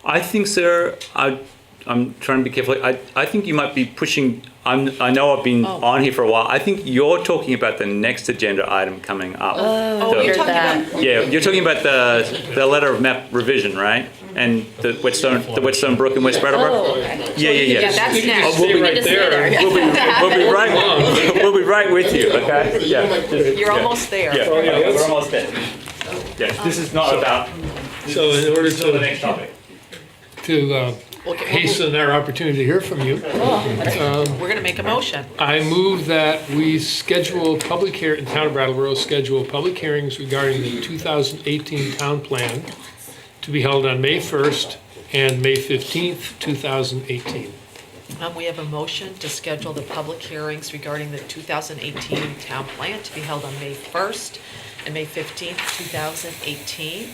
I think, sir, I'm trying to be careful. I think you might be pushing. I know I've been on here for a while. I think you're talking about the next agenda item coming up. Oh, you're talking about, Yeah, you're talking about the letter of map revision, right? And the Whetsone Brook and West Brattleboro. oh, okay. Yeah. Yeah, that's next. We'll be right just there. stay there. We'll be right with you. Okay. Yeah. You're almost there. Yeah. Okay, we're almost there. Yeah. This is not about. So in order This is the to, next topic. hasten our opportunity to hear from you, We're gonna make a motion. I move that we schedule public the town of Brattleboro schedule public hearings regarding the 2018 town plan to be held on May 1st and May 15th, 2018. We have a motion to schedule the public hearings regarding the 2018 town plan to be held on May 1st and May 15th, 2018.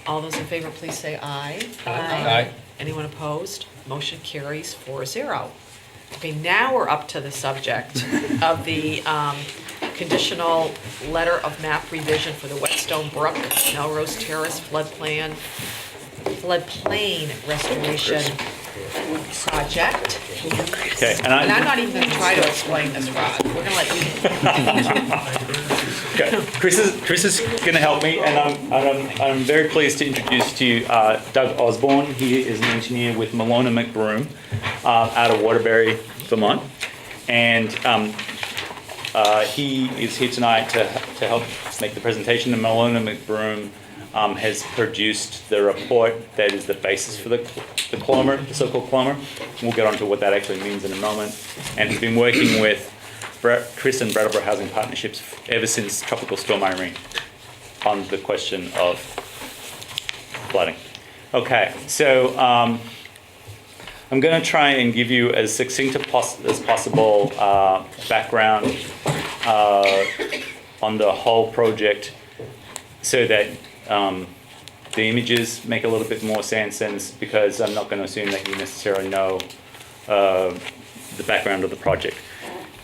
All those in favor, please say aye. Aye. Anyone opposed? Motion carries 4-0. Okay, now we're up to the subject of the conditional letter of map revision for the Whetstone Brook, Melrose Terrace floodplain restoration project. Okay. And I'm not even gonna try to explain this, Rod. We're gonna let you. Okay. Chris is going to help me, and I'm very pleased to introduce to you Doug Osborne. He is an engineer with Malona McBroom out of Waterbury, Vermont, and he is here tonight to help make the presentation. And Malona McBroom has produced the report that is the basis for the CLOMR, the so-called CLOMR. We'll get onto what that actually means in a moment, and he's been working with Chris and Brattleboro Housing Partnerships ever since Tropical Storm Irene on the question of flooding. Okay, so I'm going to try and give you as succinct as possible background on the whole project so that the images make a little bit more sense, because I'm not going to assume that you necessarily know the background of the project.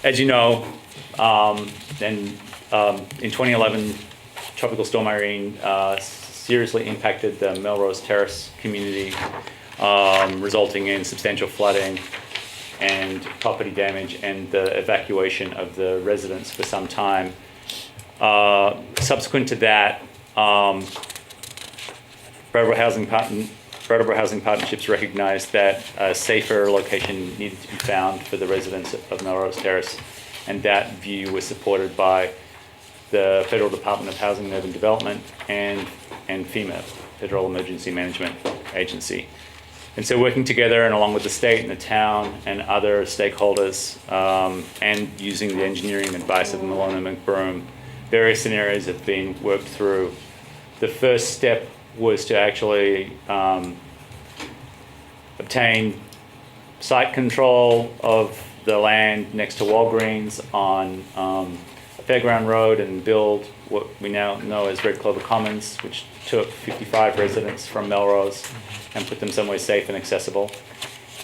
As you know, in 2011, Tropical Storm Irene seriously impacted the Melrose Terrace community, resulting in substantial flooding and property damage and the evacuation of the residents for some time. Subsequent to that, Brattleboro Housing Partnerships recognized that a safer location needed to be found for the residents of Melrose Terrace, and that view was supported by the Federal Department of Housing and Urban Development and FEMA, Federal Emergency Management Agency. And so working together and along with the state and the town and other stakeholders, and using the engineering advice of Malona McBroom, various scenarios have been worked through. The first step was to actually obtain site control of the land next to Walgreens on Fairground Road and build what we now know as Red Clover Commons, which took 55 residents from Melrose and put them somewhere safe and accessible.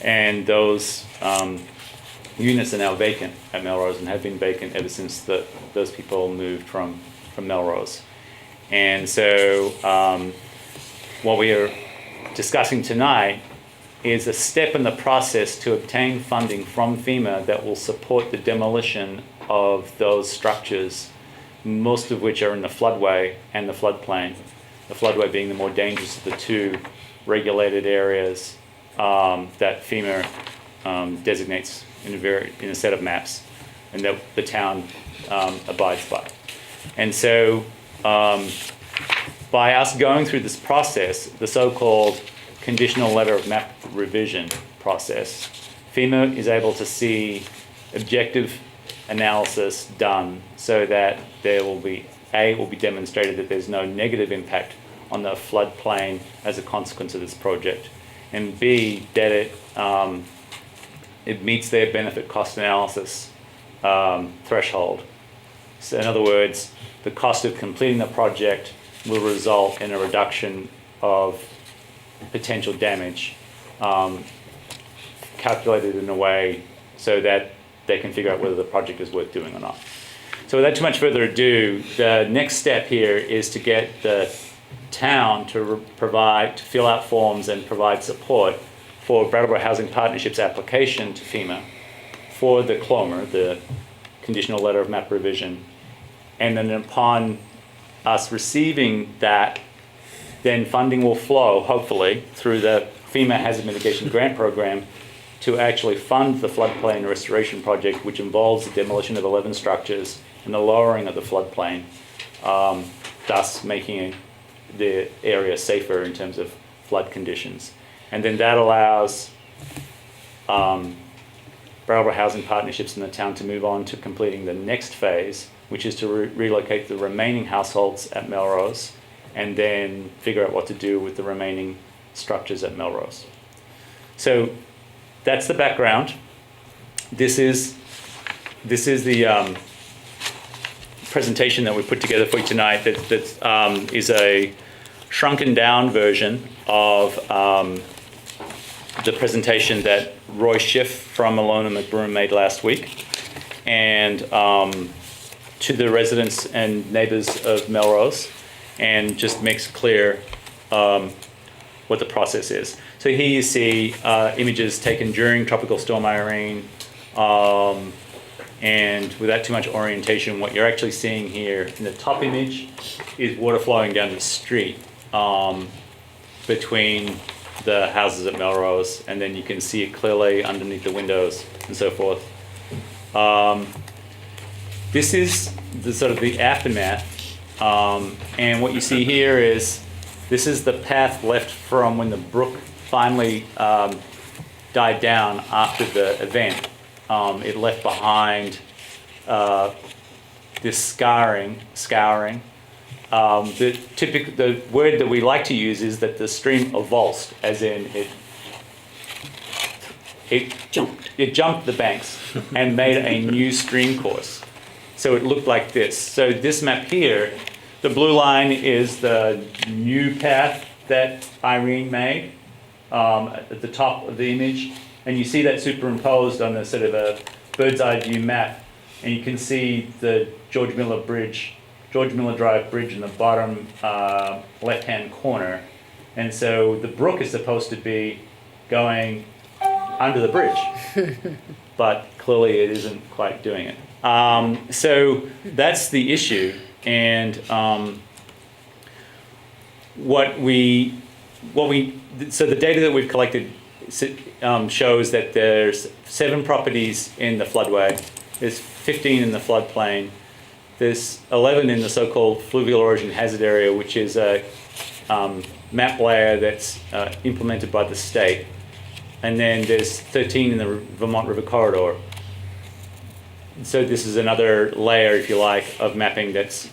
And those units are now vacant at Melrose and have been vacant ever since those people moved from Melrose. And so what we are discussing tonight is a step in the process to obtain funding from FEMA that will support the demolition of those structures, most of which are in the floodway and the floodplain. The floodway being the more dangerous of the two regulated areas that FEMA designates in a set of maps, and that the town abides by. And so by us going through this process, the so-called conditional letter of map revision process, FEMA is able to see objective analysis done so that there will be, A, it will be demonstrated that there's no negative impact on the floodplain as a consequence of this project, and B, that it meets their benefit cost analysis threshold. So in other words, the cost of completing the project will result in a reduction of potential damage, calculated in a way so that they can figure out whether the project is worth doing or not. So without too much further ado, the next step here is to get the town to fill out forms and provide support for Brattleboro Housing Partnership's application to FEMA for the CLOMR, the Conditional Letter of Map Revision. And then upon us receiving that, then funding will flow, hopefully, through the FEMA Hazard Mitigation Grant Program to actually fund the floodplain restoration project, which involves the demolition of 11 structures and the lowering of the floodplain, thus making the area safer in terms of flood conditions. And then that allows Brattleboro Housing Partnerships in the town to move on to completing the next phase, which is to relocate the remaining households at Melrose and then figure out what to do with the remaining structures at Melrose. So that's the background. This is the presentation that we put together for you tonight. That is a shrunken down version of the presentation that Roy Schiff from Malone and McBroom made last week, and to the residents and neighbors of Melrose, and just makes clear what the process is. So here you see images taken during Tropical Storm Irene, and without too much orientation, what you're actually seeing here in the top image is water flowing down the street between the houses at Melrose, and then you can see it clearly underneath the windows and so forth. This is the sort of the aftermath, and what you see here is this is the path left from when the brook finally died down after the event. It left behind this scouring. The word that we like to use is that the stream avulsed, as in it jumped the banks and made a new stream course. So it looked like this. So this map here, the blue line is the new path that Irene made at the top of the image. And you see that superimposed on a sort of a bird's eye view map. And you can see the George Miller Drive bridge in the bottom left-hand corner. And so the brook is supposed to be going under the bridge, but clearly it isn't quite doing it. So that's the issue. And so the data that we've collected shows that there's 7 properties in the floodway, there's 15 in the floodplain, there's 11 in the so-called fluvial erosion hazard area, which is a map layer that's implemented by the state, and then there's 13 in the Vermont River Corridor. So this is another layer, if you like, of mapping that's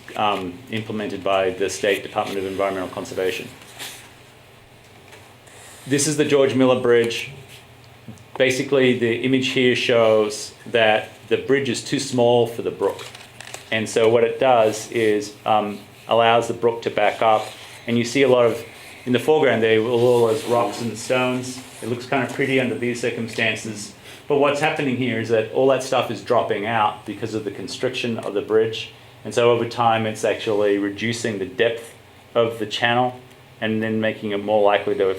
implemented by the State Department of Environmental Conservation. This is the George Miller Bridge. Basically, the image here shows that the bridge is too small for the brook. And so what it does is allows the brook to back up. And you see a lot of, in the foreground there, all those rocks and stones. It looks kind of pretty under these circumstances. But what's happening here is that all that stuff is dropping out because of the constriction of the bridge. And so over time, it's actually reducing the depth of the channel and then making it more likely to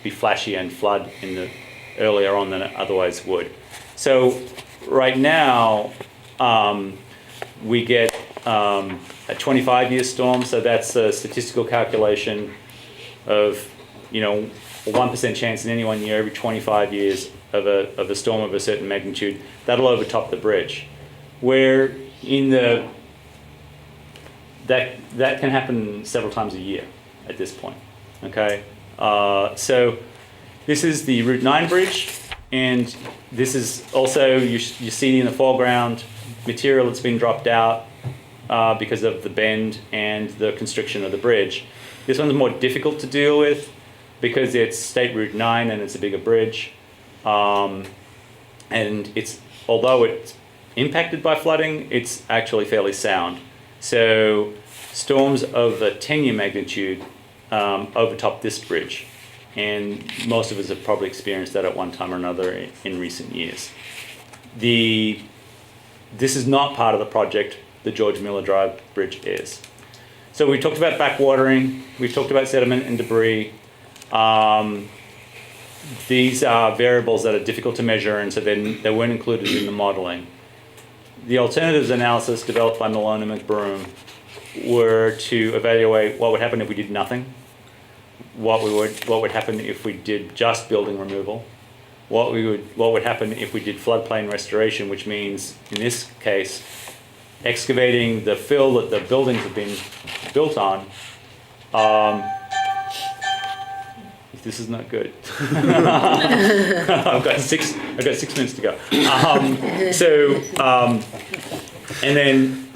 be flashy and flood earlier on than it otherwise would. So right now, we get a 25-year storm, so that's a statistical calculation of, a 1% chance in any one year every 25 years of a storm of a certain magnitude. That'll overtop the bridge. Where that can happen several times a year at this point. Okay, so this is the Route 9 bridge, and this is also you see in the foreground material that's been dropped out because of the bend and the constriction of the bridge. This one's more difficult to deal with because it's State Route 9 and it's a bigger bridge, and although it's impacted by flooding, it's actually fairly sound. So storms of a 10-year magnitude overtopped this bridge, and most of us have probably experienced that at one time or another in recent years. This is not part of the project. The George Miller Drive Bridge is. So we talked about backwatering, we've talked about sediment and debris. These are variables that are difficult to measure, and so they weren't included in the modeling. The alternatives analysis developed by Malone and McBroom were to evaluate what would happen if we did nothing, what would happen if we did just building removal, what would happen if we did floodplain restoration, which means in this case excavating the fill that the buildings have been built on. This is not good. I've got 6 minutes to go. And then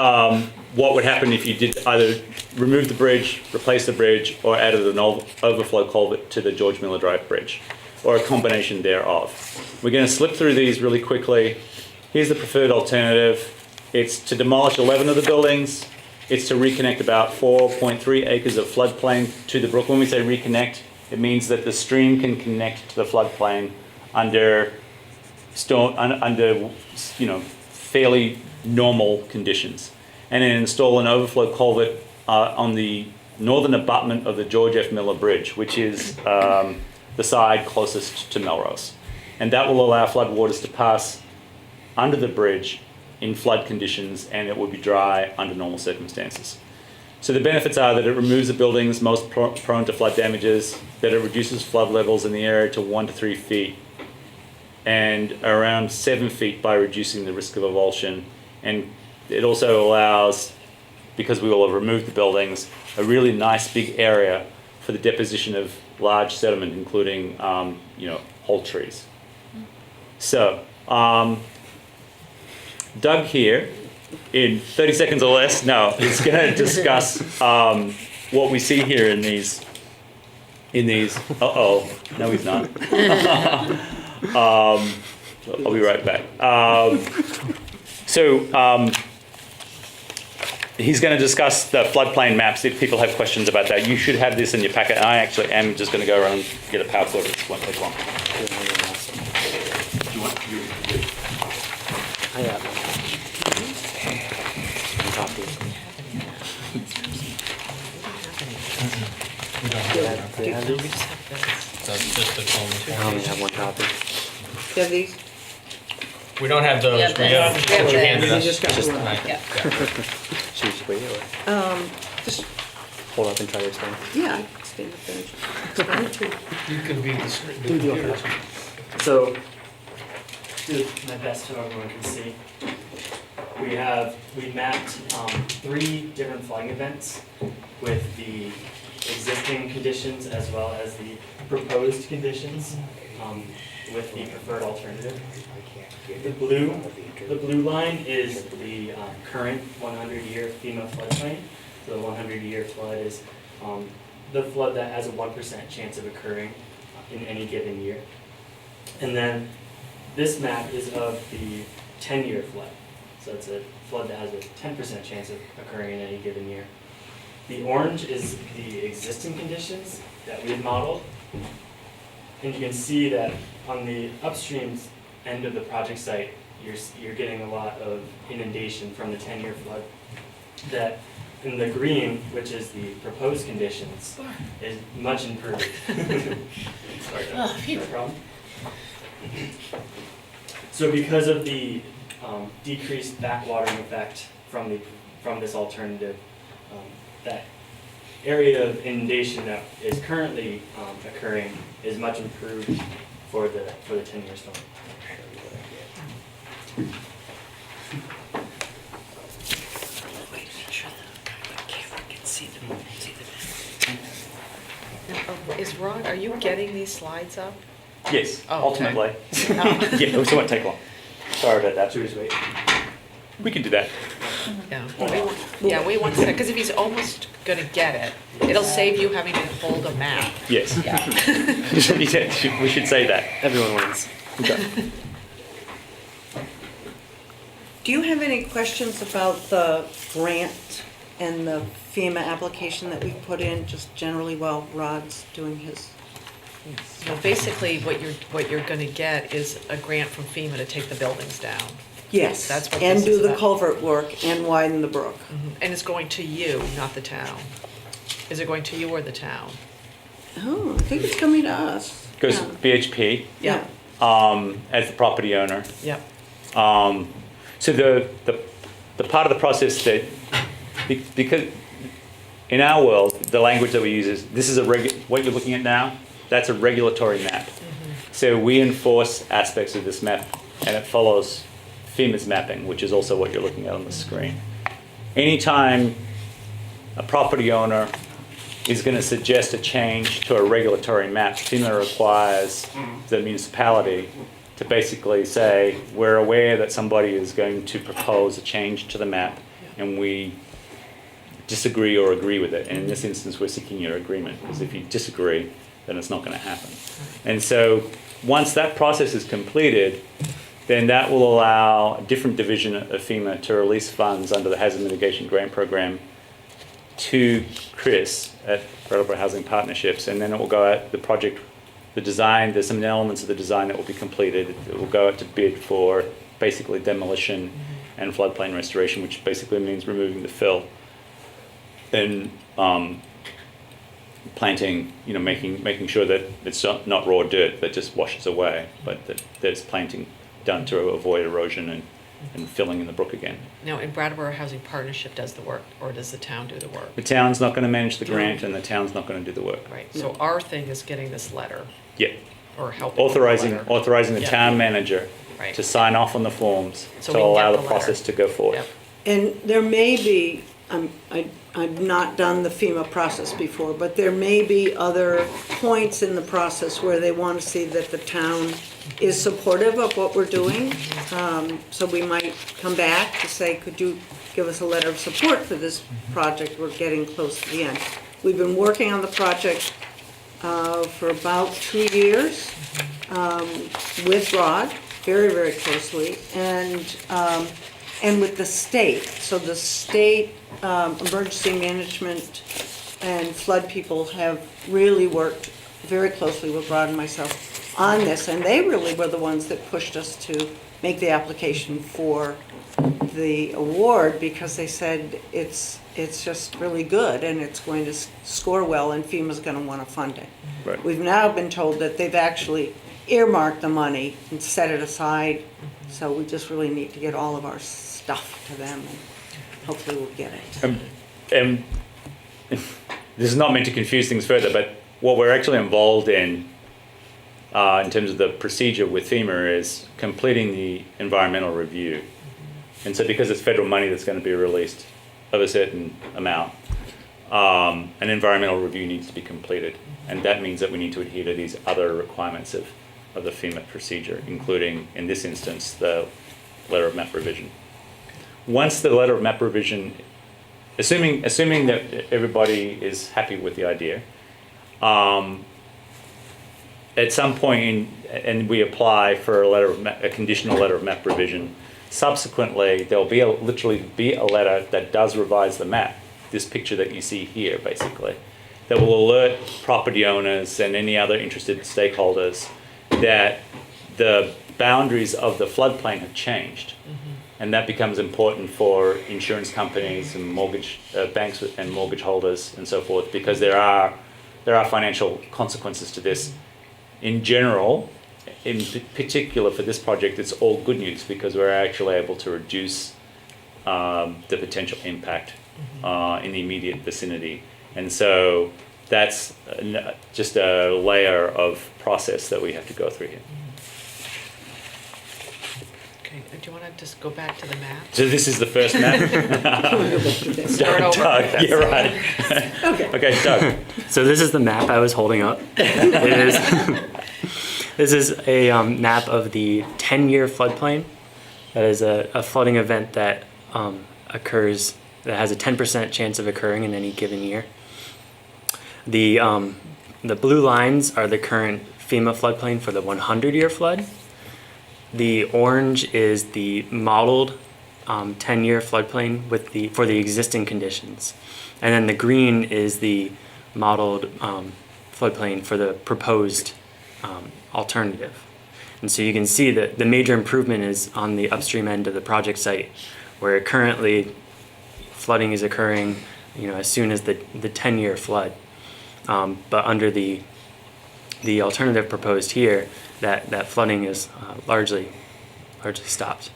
what would happen if you did either remove the bridge, replace the bridge, or added an overflow culvert to the George Miller Drive Bridge, or a combination thereof. We're going to slip through these really quickly. Here's the preferred alternative. It's to demolish 11 of the buildings. It's to reconnect about 4.3 acres of floodplain to the Brook. When we say reconnect, it means that the stream can connect to the floodplain under fairly normal conditions, and then install an overflow culvert on the northern abutment of the George F. Miller Bridge, which is the side closest to Melrose, and that will allow floodwaters to pass under the bridge in flood conditions, and it will be dry under normal circumstances. So the benefits are that it removes the buildings most prone to flood damages, that it reduces flood levels in the area to 1 to 3 feet, and around 7 feet by reducing the risk of avulsion. And it also allows, because we will have removed the buildings, a really nice big area for the deposition of large sediment, including whole trees. So, Doug here, in 30 seconds or less, is going to discuss what we see here in these. No, he's not. I'll be right back. He's going to discuss the floodplain maps. If people have questions about that, you should have this in your packet. And I actually am just going to go around and get a power cord. It won't take long. Do you want? I have copy. I only have one copy. You have these? We don't have those. Yeah, We have this. what you Yeah, handed us. just got Just one. tonight. Yeah. Should we just wait or Just, hold up and try to explain? yeah, I can stand up there. You can be the Do the computer. old-fashioned. So, do my best so everyone can see. We mapped 3 different flooding events with the existing conditions as well as the proposed conditions with the preferred alternative. The blue line is the current 100-year FEMA floodplain. So the 100-year flood is the flood that has a 1% chance of occurring in any given year. And then this map is of the 10-year flood. So it's a flood that has a 10% chance of occurring in any given year. The orange is the existing conditions that we've modeled. And you can see that on the upstream end of the project site, you're getting a lot of inundation from the 10-year flood. That in the green, which is the proposed conditions, is much improved. Sorry, no problem. So because of the decreased backwatering effect from this alternative, that area of inundation that is currently occurring is much improved for the 10-year storm. Is Rod, are you getting these slides up? Yes, Oh, okay. ultimately. Yeah, it won't take long. Sorry about that. Should we just wait? We can do that. Yeah, we want to, because if he's almost gonna get it, it'll save you having to hold a map. Yes. Yeah. We should say that. Everyone wins. Okay. Do you have any questions about the grant and the FEMA application that we've put in, just generally while Rod's doing his? So basically, what you're gonna get is a grant from FEMA to take the buildings down. Yes, That's what and this do is the about. culvert work and widen the brook. And it's going to you, not the town. Is it going to you or the town? Oh, I think it's coming to us. Goes Yeah. BHP Yeah, as the property owner. yeah. So the part of the process that, because in our world, the language that we use is, this is what you're looking at now, that's a regulatory map. So we enforce aspects of this map, and it follows FEMA's mapping, which is also what you're looking at on the screen. Anytime a property owner is going to suggest a change to a regulatory map, FEMA requires the municipality to basically say, we're aware that somebody is going to propose a change to the map, and we disagree or agree with it. And in this instance, we're seeking your agreement, because if you disagree, then it's not going to happen. And so once that process is completed, then that will allow a different division of FEMA to release funds under the Hazard Mitigation Grant Program to Chris at Brattleboro Housing Partnerships, and then it will go out, the project, the design, there's some elements of the design that will be completed. It will go out to bid for basically demolition and floodplain restoration, which basically means removing the fill and planting, making sure that it's not raw dirt that just washes away, but that there's planting done to avoid erosion and filling in the brook again. Now, in Brattleboro Housing Partnership does the work, or does the town do the work? The town's not going to manage the grant, and the town's not going to do the work. Right, so our thing is getting this letter, Yeah. or helping with the letter. Authorizing the Yeah. town manager Right. to sign off on the forms So to we can allow get the the process letter. to go forward. Yep. And there may be, I've not done the FEMA process before, but there may be other points in the process where they want to see that the town is supportive of what we're doing. So we might come back to say, could you give us a letter of support for this project? We're getting close to the end. We've been working on the project for about 2 years with Rod, very, very closely, and with the state. So the state emergency management and flood people have really worked very closely with Rod and myself on this, and they really were the ones that pushed us to make the application for the award, because they said it's just really good and it's going to score well, and FEMA's going to want to fund it. Right. We've now been told that they've actually earmarked the money and set it aside, so we just really need to get all of our stuff to them, and hopefully we'll get it. And this is not meant to confuse things further, but what we're actually involved in terms of the procedure with FEMA is completing the environmental review. And so because it's federal money that's going to be released of a certain amount, an environmental review needs to be completed. And that means that we need to adhere to these other requirements of the FEMA procedure, including, in this instance, the letter of map revision. Once the letter of map revision, assuming that everybody is happy with the idea, at some point, and we apply for a conditional letter of map revision, subsequently there'll be literally be a letter that does revise the map, this picture that you see here basically, that will alert property owners and any other interested stakeholders that the boundaries of the floodplain have changed. And that becomes important for insurance companies and mortgage banks and mortgage holders and so forth, because there are financial consequences to this. In general, in particular for this project, it's all good news because we're actually able to reduce the potential impact in the immediate vicinity. And so that's just a layer of process that we have to go through here. Okay, do you want to just go back to the map? So this is the first map? Start over. Doug, you're right. Okay, Doug. So this is the map I was holding up. This is a map of the 10-year floodplain. That is a flooding event that occurs, that has a 10% chance of occurring in any given year. The blue lines are the current FEMA floodplain for the 100-year flood. The orange is the modeled 10-year floodplain for the existing conditions. And then the green is the modeled floodplain for the proposed alternative. And so you can see that the major improvement is on the upstream end of the project site, where currently flooding is occurring, as soon as the 10-year flood. But under the alternative proposed here, that flooding is largely stopped.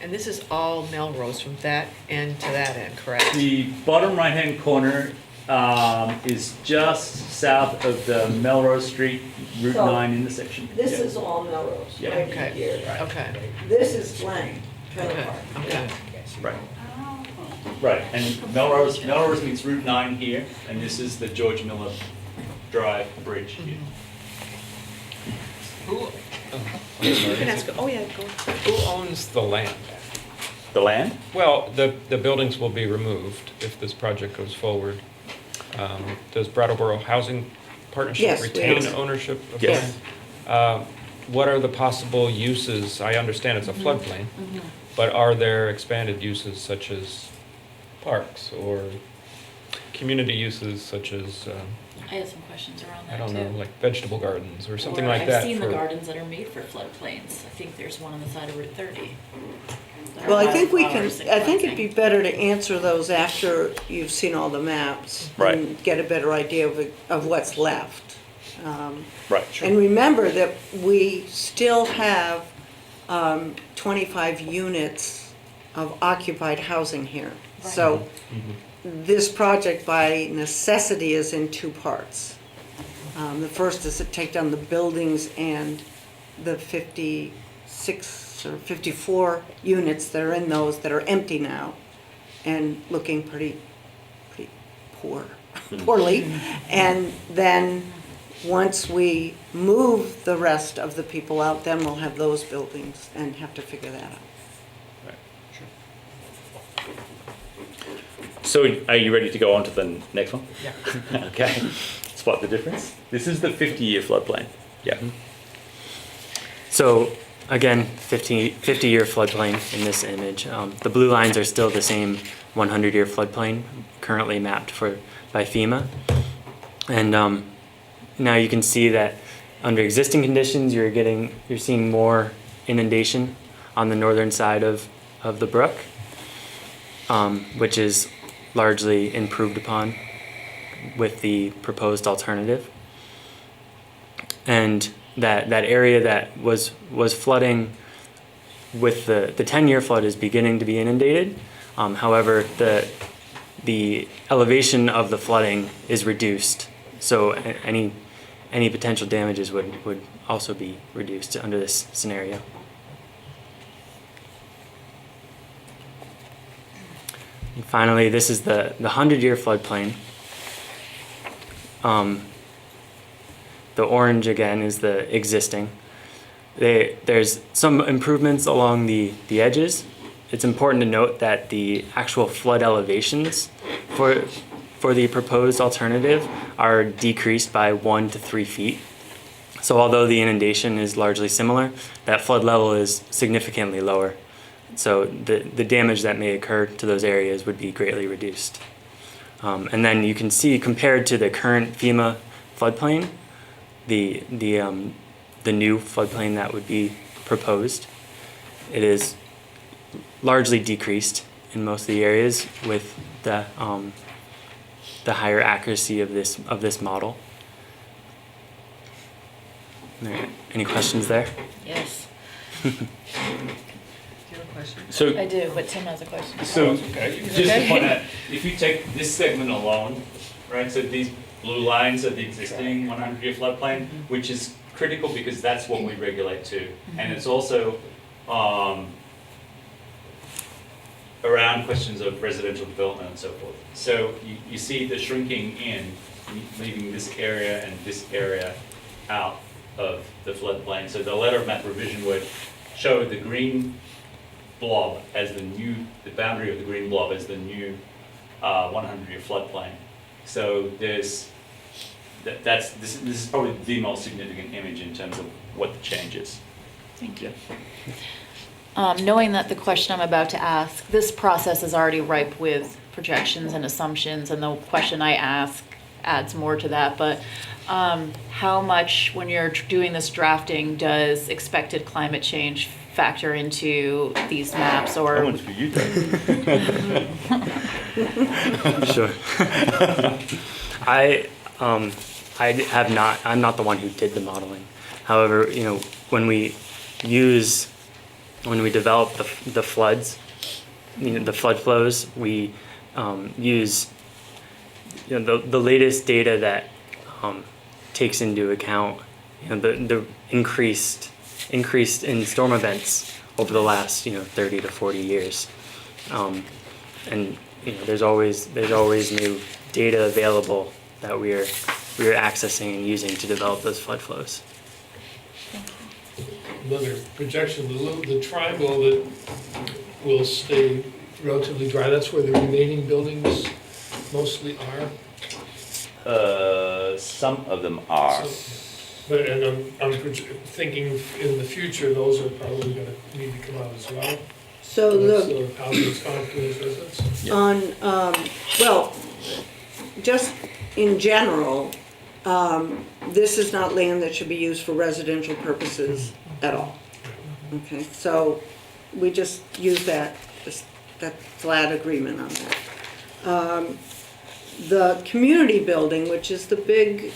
And this is all Melrose from that end to that end, correct? The bottom right-hand corner is just south of the Melrose Street Route So, 9 intersection. This Yeah. is all Melrose, Yeah. right Okay. here. Okay, This is Lang, Trailer okay, Park. okay. Right. Right, and Melrose meets Route 9 here, and this is the George Miller Drive Bridge here. You can ask, oh yeah, go. Who owns the land? The land? Well, the buildings will be removed if this project goes forward. Does Brattleboro Housing Partnership Yes, we retain have. ownership of Yes. land? What are the possible uses? I understand it's a floodplain, but are there expanded uses such as parks or community uses such as, I have some questions around I that too. don't know, like vegetable gardens or something Or like that? I've seen the for- gardens that are made for floodplains. I think there's one on the side of Route 30. There Well, are I think we can, flowers and I think it'd be planting. better to answer those after you've seen all the maps. Right. And get a better idea of what's left. Right, sure. And remember that we still have 25 units of occupied housing here. So this project by necessity is in two parts. The first is to take down the buildings and the 56 or 54 units that are in those that are empty now and looking pretty poorly. And then once we move the rest of the people out, then we'll have those buildings and have to figure that out. So are you ready to go on to the next one? Yeah. Okay. Spot the difference. This is the 50-year floodplain. Yeah. So again, 50-year floodplain in this image. The blue lines are still the same 100-year floodplain currently mapped by FEMA. And now you can see that under existing conditions, you're seeing more inundation on the northern side of the brook, which is largely improved upon with the proposed alternative. And that area that was flooding with the 10-year flood is beginning to be inundated. However, the elevation of the flooding is reduced, so any potential damages would also be reduced under this scenario. And finally, this is the 100-year floodplain. The orange again is the existing. There's some improvements along the edges. It's important to note that the actual flood elevations for the proposed alternative are decreased by 1 to 3 feet. So although the inundation is largely similar, that flood level is significantly lower. So the damage that may occur to those areas would be greatly reduced. And then you can see, compared to the current FEMA floodplain, the new floodplain that would be proposed, it is largely decreased in most of the areas with the higher accuracy of this model. All right. Any questions there? Yes, So I do, but Tim has a question. So, just to point out, if you take this segment alone, right, so these blue lines are the existing 100-year floodplain, which is critical because that's what we regulate too. And it's also around questions of residential development and so forth. So you see the shrinking in, leaving this area and this area out of the floodplain. So the letter of map revision would show the green blob as the boundary of the green blob as the new 100-year floodplain. So this is probably the most significant image in terms of what the change is. Thank you. knowing that the question I'm about to ask, this process is already ripe with projections and assumptions, and the question I ask adds more to that, but how much, when you're doing this drafting, does expected climate change factor into these maps, or? That one's for you, Dave. Sure. I have not, I'm not the one who did the modeling. However, you know, when we develop the floods, you know, the flood flows, we use, you know, the latest data that takes into account, you know, the increase in storm events over the last, you know, 30 to 40 years, and you know, there's always new data available that we're accessing and using to develop those flood flows. Another projection, the triangle that will stay relatively dry, that's where the remaining buildings mostly are. Some of them are. But, and I'm thinking in the future, those are probably gonna need to come out as well. So The housing stock for those residents. well, just in general, this is not land that should be used for residential purposes at all. Okay, so we just use that flat agreement on that. The community building, which is the big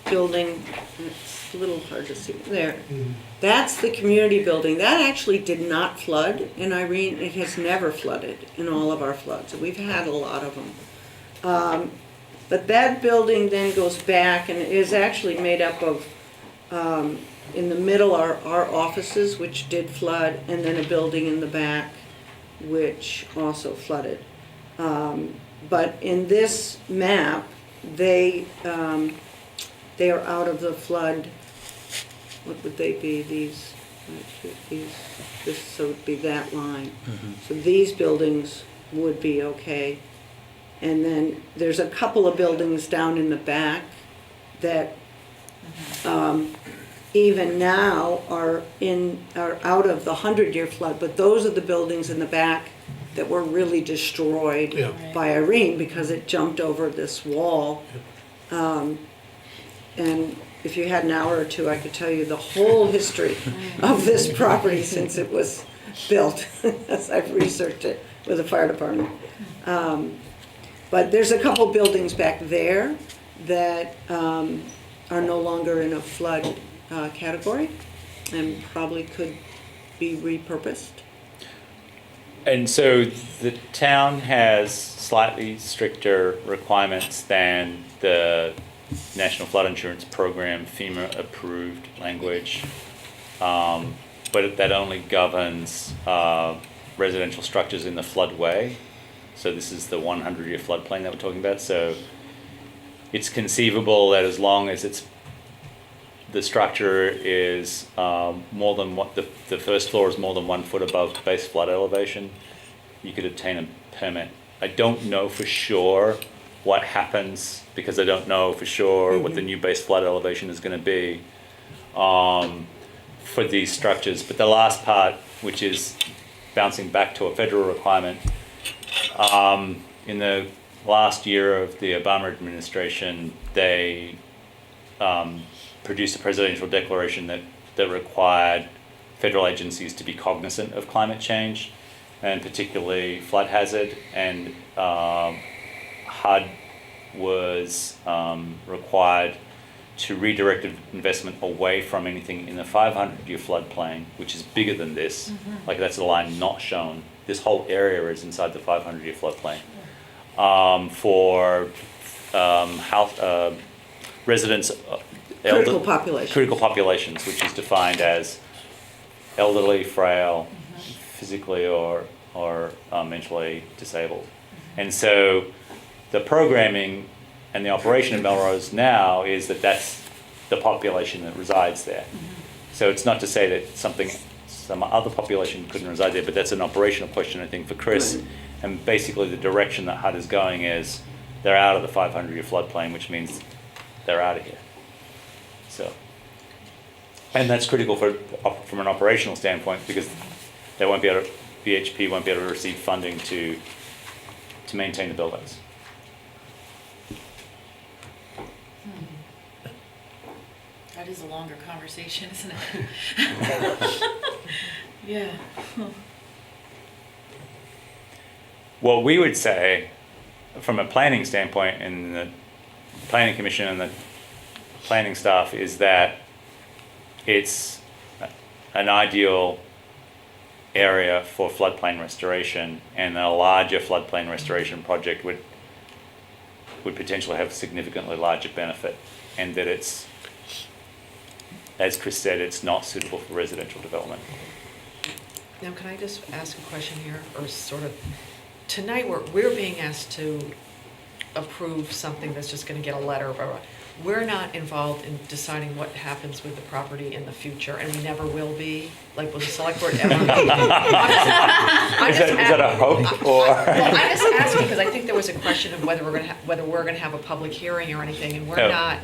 building, it's a little hard to see there. That's the community building. That actually did not flood in Irene. It has never flooded in all of our floods. We've had a lot of them. But that building then goes back and is actually made up of, in the middle are our offices, which did flood, and then a building in the back, which also flooded. But in this map, they are out of the flood. What would they be? These, so it would be that line. So these buildings would be okay. And then there's a couple of buildings down in the back that even now are out of the 100-year flood, but those are the buildings in the back that were really destroyed by Irene because it jumped over this wall. And if you had an hour or two, I could tell you the whole history of this property since it was built, as I've researched it with the fire department. But there's a couple buildings back there that are no longer in a flood category and probably could be repurposed. And so the town has slightly stricter requirements than the National Flood Insurance Program FEMA approved language, but that only governs residential structures in the floodway. So this is the 100-year floodplain that we're talking about. So it's conceivable that as long as the structure is more than what the first floor is more than 1 foot above base flood elevation, you could obtain a permit. I don't know for sure what happens because I don't know for sure what the new base flood elevation is going to be for these structures. But the last part, which is bouncing back to a federal requirement, in the last year of the Obama administration, they produced a presidential declaration that required federal agencies to be cognizant of climate change and particularly flood hazard, and HUD was required to redirect investment away from anything in the 500-year floodplain, which is bigger than this. Like that's the line not shown. This whole area is inside the 500-year floodplain. For health residents, Critical population. Critical populations, which is defined as elderly, frail, physically or mentally disabled. And so the programming and the operation of Melrose now is that that's the population that resides there. So it's not to say that some other population couldn't reside there, but that's an operational question, I think, for Chris. Right. And basically the direction that HUD is going is they're out of the 500-year floodplain, which means they're out of here. And that's critical from an operational standpoint because they won't be able to, BHP won't be able to receive funding to maintain the buildings. That is a longer conversation, isn't it? Yeah. What we would say, from a planning standpoint, and the planning commission and the planning staff, is that it's an ideal area for floodplain restoration, and a larger floodplain restoration project would potentially have significantly larger benefit, and that it's, as Chris said, it's not suitable for residential development. Now, can I just ask a question here, or sort of, tonight we're being asked to approve something that's just gonna get a letter, blah, blah. We're not involved in deciding what happens with the property in the future, and we never will be, like, will the select board ever? Is that a hope, or? Well, I'm just asking, because I think there was a question of whether we're gonna have a public hearing or anything, and we're Oh. not,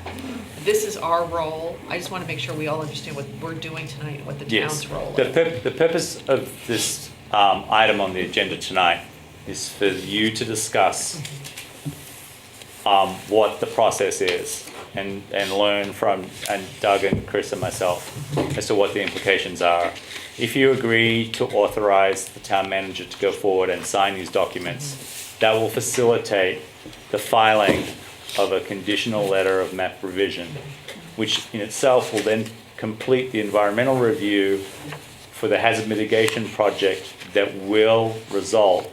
this is our role. I just wanna make sure we all understand what we're doing tonight, and what the Yes. town's role The is. the purpose of this item on the agenda tonight is for you to discuss what the process is and learn from Doug and Chris and myself as to what the implications are. If you agree to authorize the town manager to go forward and sign these documents, that will facilitate the filing of a conditional letter of map revision, which in itself will then complete the environmental review for the hazard mitigation project that will result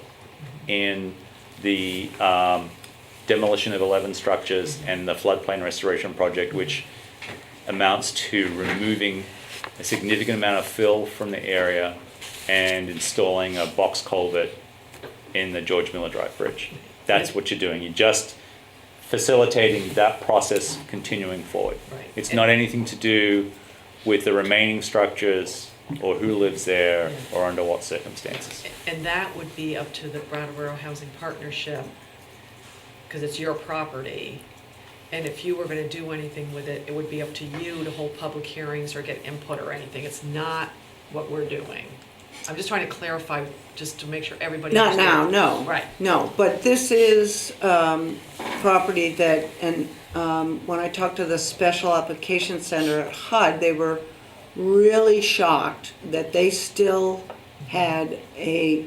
in the demolition of 11 structures and the floodplain restoration project, which amounts to removing a significant amount of fill from the area and installing a box culvert in the George Miller Drive Bridge. That's what you're doing. You're just facilitating that process continuing forward. Right. It's not anything to do with the remaining structures or who lives there or under what circumstances. And that would be up to the Brattleboro Housing Partnership, because it's your property. And if you were gonna do anything with it, it would be up to you to hold public hearings or get input or anything. It's not what we're doing. I'm just trying to clarify, just to make sure everybody Not now, understands. no. Right. No, but this is property that, and when I talked to the Special Application Center at HUD, they were really shocked that they still had a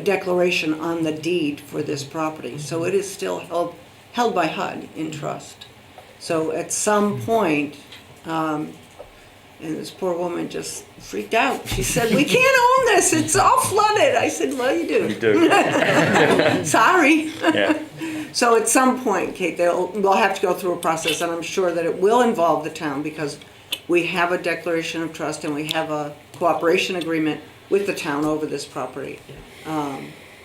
declaration on the deed for this property. So it is still held by HUD in trust. So at some point, and this poor woman just freaked out. She said, "We can't own this, it's all flooded." I said, "Well, you do." You do. Sorry. Yeah. So at some point, Kate, we'll have to go through a process, and I'm sure that it will involve the town, because we have a declaration of trust and we have a cooperation agreement with the town over this property.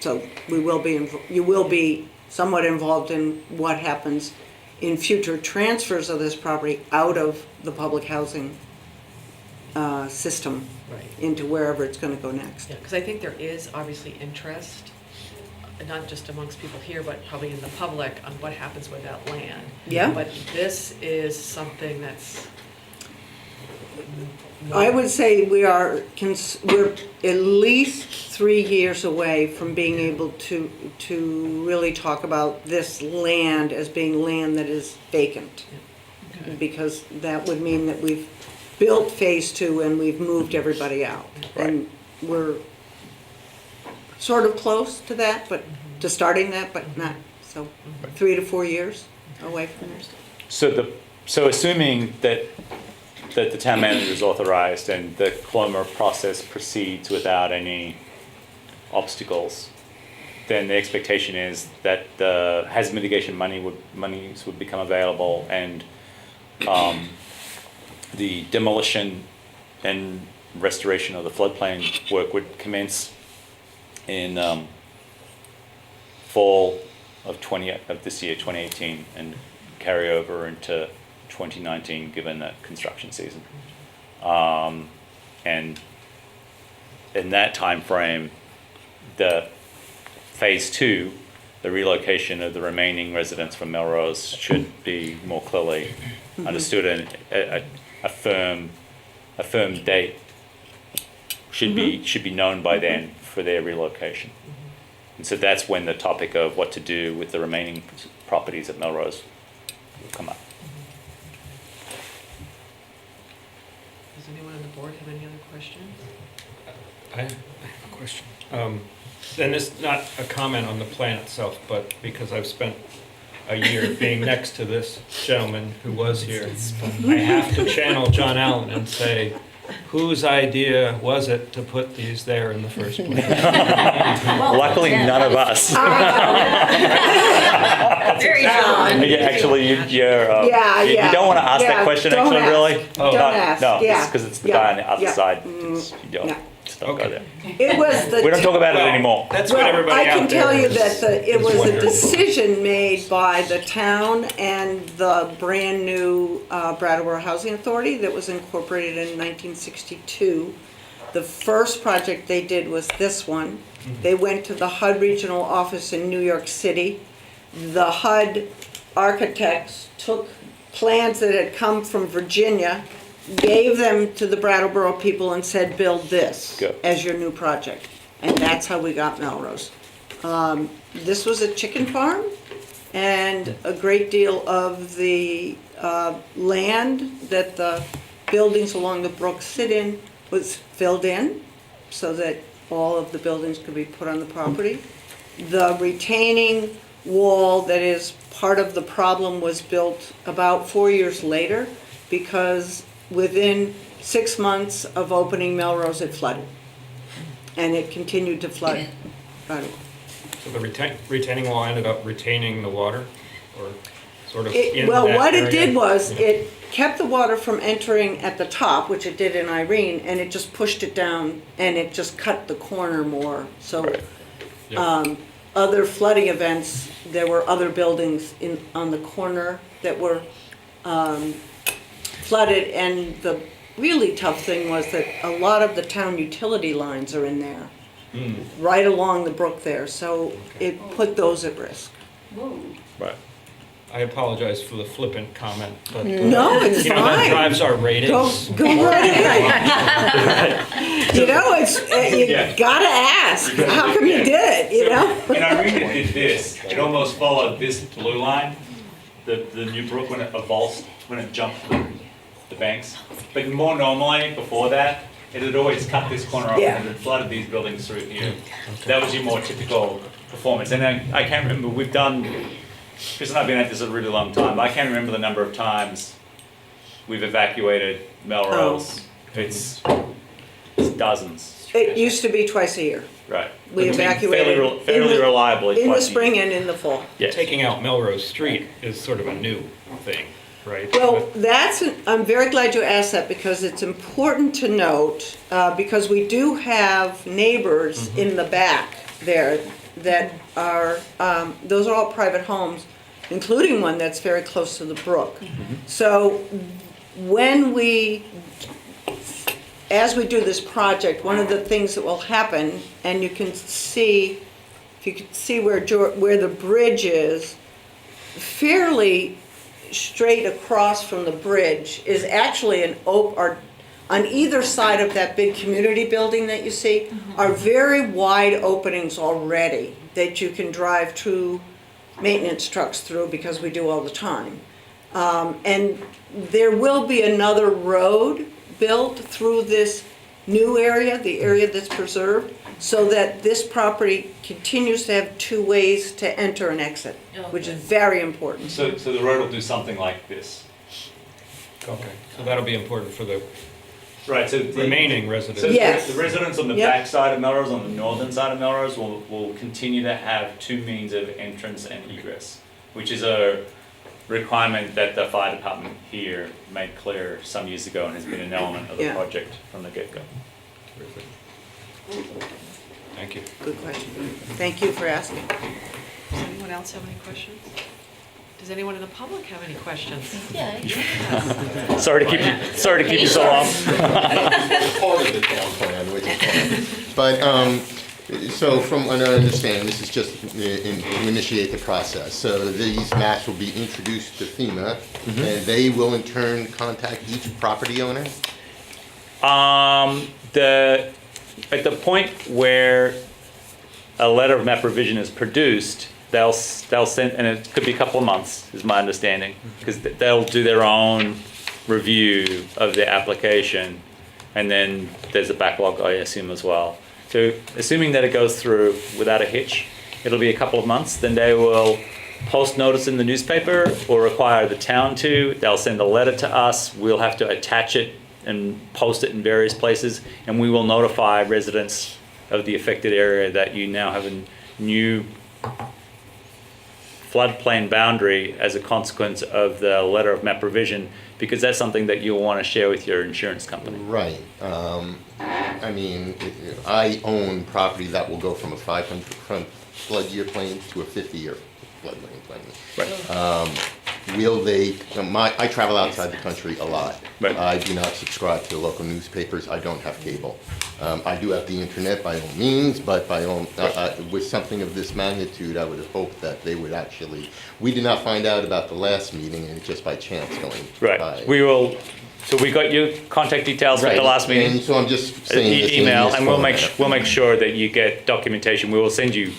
So you will be somewhat involved in what happens in future transfers of this property out of the public housing system Right. into wherever it's gonna go next. Yeah, because I think there is obviously interest, not just amongst people here, but probably in the public, on what happens with that land. Yeah. But this is something that's. I would say we're at least 3 years away from being able to really talk about this land as being land that is vacant. Because that would mean that we've built phase 2 and we've moved everybody out. Right. And we're sort of close to that, but to starting that, but not, so 3 to 4 years away from there. So assuming that the town manager is authorized and the CLOMR process proceeds without any obstacles, then the expectation is that the hazard mitigation monies would become available, and the demolition and restoration of the floodplain work would commence in fall of this year, 2018, and carry over into 2019, given the construction season. And in that time frame, the phase 2, the relocation of the remaining residents from Melrose, should be more clearly understood. And a firm date should be known by then for their relocation. And so that's when the topic of what to do with the remaining properties at Melrose will come up. Does anyone on the board have any other questions? I have a question. And it's not a comment on the plan itself, but because I've spent a year being next to this gentleman who was here, I have to channel John Allen and say, whose idea was it to put these there in the first place? Luckily, none of us. Very John. Actually, you Yeah. don't want to ask Yeah, that question, don't actually, ask. really? Don't No, ask, no, yeah. because it's the Yeah. guy on the other Yeah. side. You don't, Yeah. just don't go there. It was the. We don't talk about it anymore. That's what Well, everybody I can out there tell you is- that it is was a wondering. decision made by the town and the brand-new Brattleboro Housing Authority that was incorporated in 1962. The first project they did was this one. They went to the HUD regional office in New York City. The HUD architects took plans that had come from Virginia, gave them to the Brattleboro people and said, build this Good. as your new project. And that's how we got Melrose. This was a chicken farm, and a great deal of the land that the buildings along the brook sit in was filled in so that all of the buildings could be put on the property. The retaining wall that is part of the problem was built about 4 years later because within 6 months of opening Melrose, it flooded. And it continued to flood. Right. So the retaining wall ended up retaining the water, or sort of in Well, that what it area? did was, it kept the water from entering at the top, which it did in Irene, and it just pushed it down, and it just cut the corner more. So, other flooding events, there were other buildings on the corner that were flooded, and the really tough thing was that a lot of the town utility lines are in there, right along the brook there, so it put those at risk. Right. I apologize for the flippant comment, but No, it's you know, that fine. drives our ratings. Go right ahead. You know, you gotta ask, how come you did it, you know? In Irene, it did this. It almost followed this blue line, the new brook when it avulsed, when it jumped the banks. But more normally, before that, it had always cut this corner off Yeah. and it flooded these buildings through here. That was your more typical performance. And I can't remember, we've done, Chris and I have been at this a really long time, I can't remember the number of times we've evacuated Melrose. It's dozens. It used to be twice a year. Right. We evacuated Fairly reliably. in the twice a year. spring and in the fall. Yeah. Taking out Melrose Street is sort of a new thing, right? Well, I'm very glad you asked that because it's important to note, because we do have neighbors in the back there that are, those are all private homes, including one that's very close to the brook. So as we do this project, one of the things that will happen, and you can see, if you can see where the bridge is, fairly straight across from the bridge is actually on either side of that big community building that you see are very wide openings already that you can drive two maintenance trucks through because we do all the time. And there will be another road built through this new area, the area that's preserved, so that this property continues to have two ways to enter and exit, which is very important. So the road will do something like this. Okay, so that'll be important for the Right, so remaining residents. So Yes. the residents on the Yep. back side of Melrose, on the northern side of Melrose, will continue to have two means of entrance and egress, which is a requirement that the fire department here made clear some years ago and has been an element of the Yeah. project from the get-go. Thank you. Good question. Thank you for asking. Does anyone else have any questions? Does anyone in the public have any questions? Yeah. Sorry to keep you so long. Part of the town plan, which is fine. But So from what I understand, this is just to initiate the process. So these maps will be introduced to FEMA, and they will in turn contact each property owner? At the point where a letter of map revision is produced, they'll send, and it could be a couple of months, is my understanding, because they'll do their own review of the application, and then there's a backlog, I assume, as well. So assuming that it goes through without a hitch, it'll be a couple of months, then they will post notice in the newspaper or require the town to. They'll send a letter to us, we'll have to attach it and post it in various places, and we will notify residents of the affected area that you now have a new floodplain boundary as a consequence of the letter of map revision, because that's something that you'll want to share with your insurance company. Right. I mean, I own property that will go from a 500 flood year plain to a 50-year floodplain plain. Right. Will they, I travel outside the country a lot. Right. I do not subscribe to the local newspapers. I don't have cable. I do have the internet by all means, but with something of this magnitude, I would have hoped that they would actually, we did not find out about the last meeting, and just by chance going by. Right. We will. So we got your contact details for the last meeting. And so I'm just saying this in email, this and we'll format. make sure that you get documentation. We will send you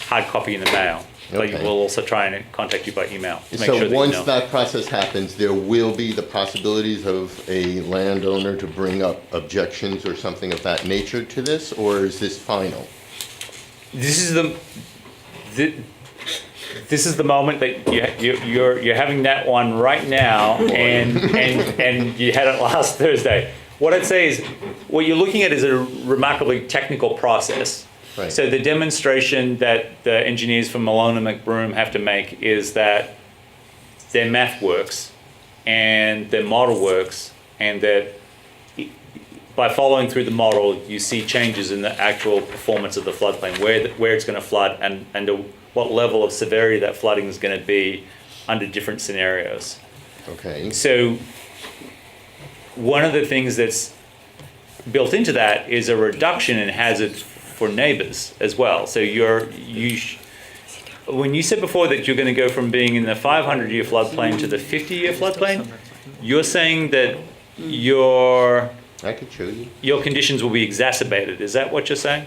hard copy in the mail. But Okay. we'll also try and contact you by email to make So sure that once you know. that process happens, there will be the possibilities of a landowner to bring up objections or something of that nature to this, or is this final? This is the moment that you're having that one right now, and you had it last Thursday. What I'd say is, what you're looking at is a remarkably technical process. Right. So the demonstration that the engineers from Malone and McBroom have to make is that their math works and their model works, and that by following through the model, you see changes in the actual performance of the floodplain, where it's going to flood, and what level of severity that flooding is going to be under different scenarios. Okay. So one of the things that's built into that is a reduction in hazard for neighbors as well. So when you said before that you're going to go from being in the 500-year floodplain to the 50-year floodplain, you're saying that I could show you. your conditions will be exacerbated. Is that what you're saying?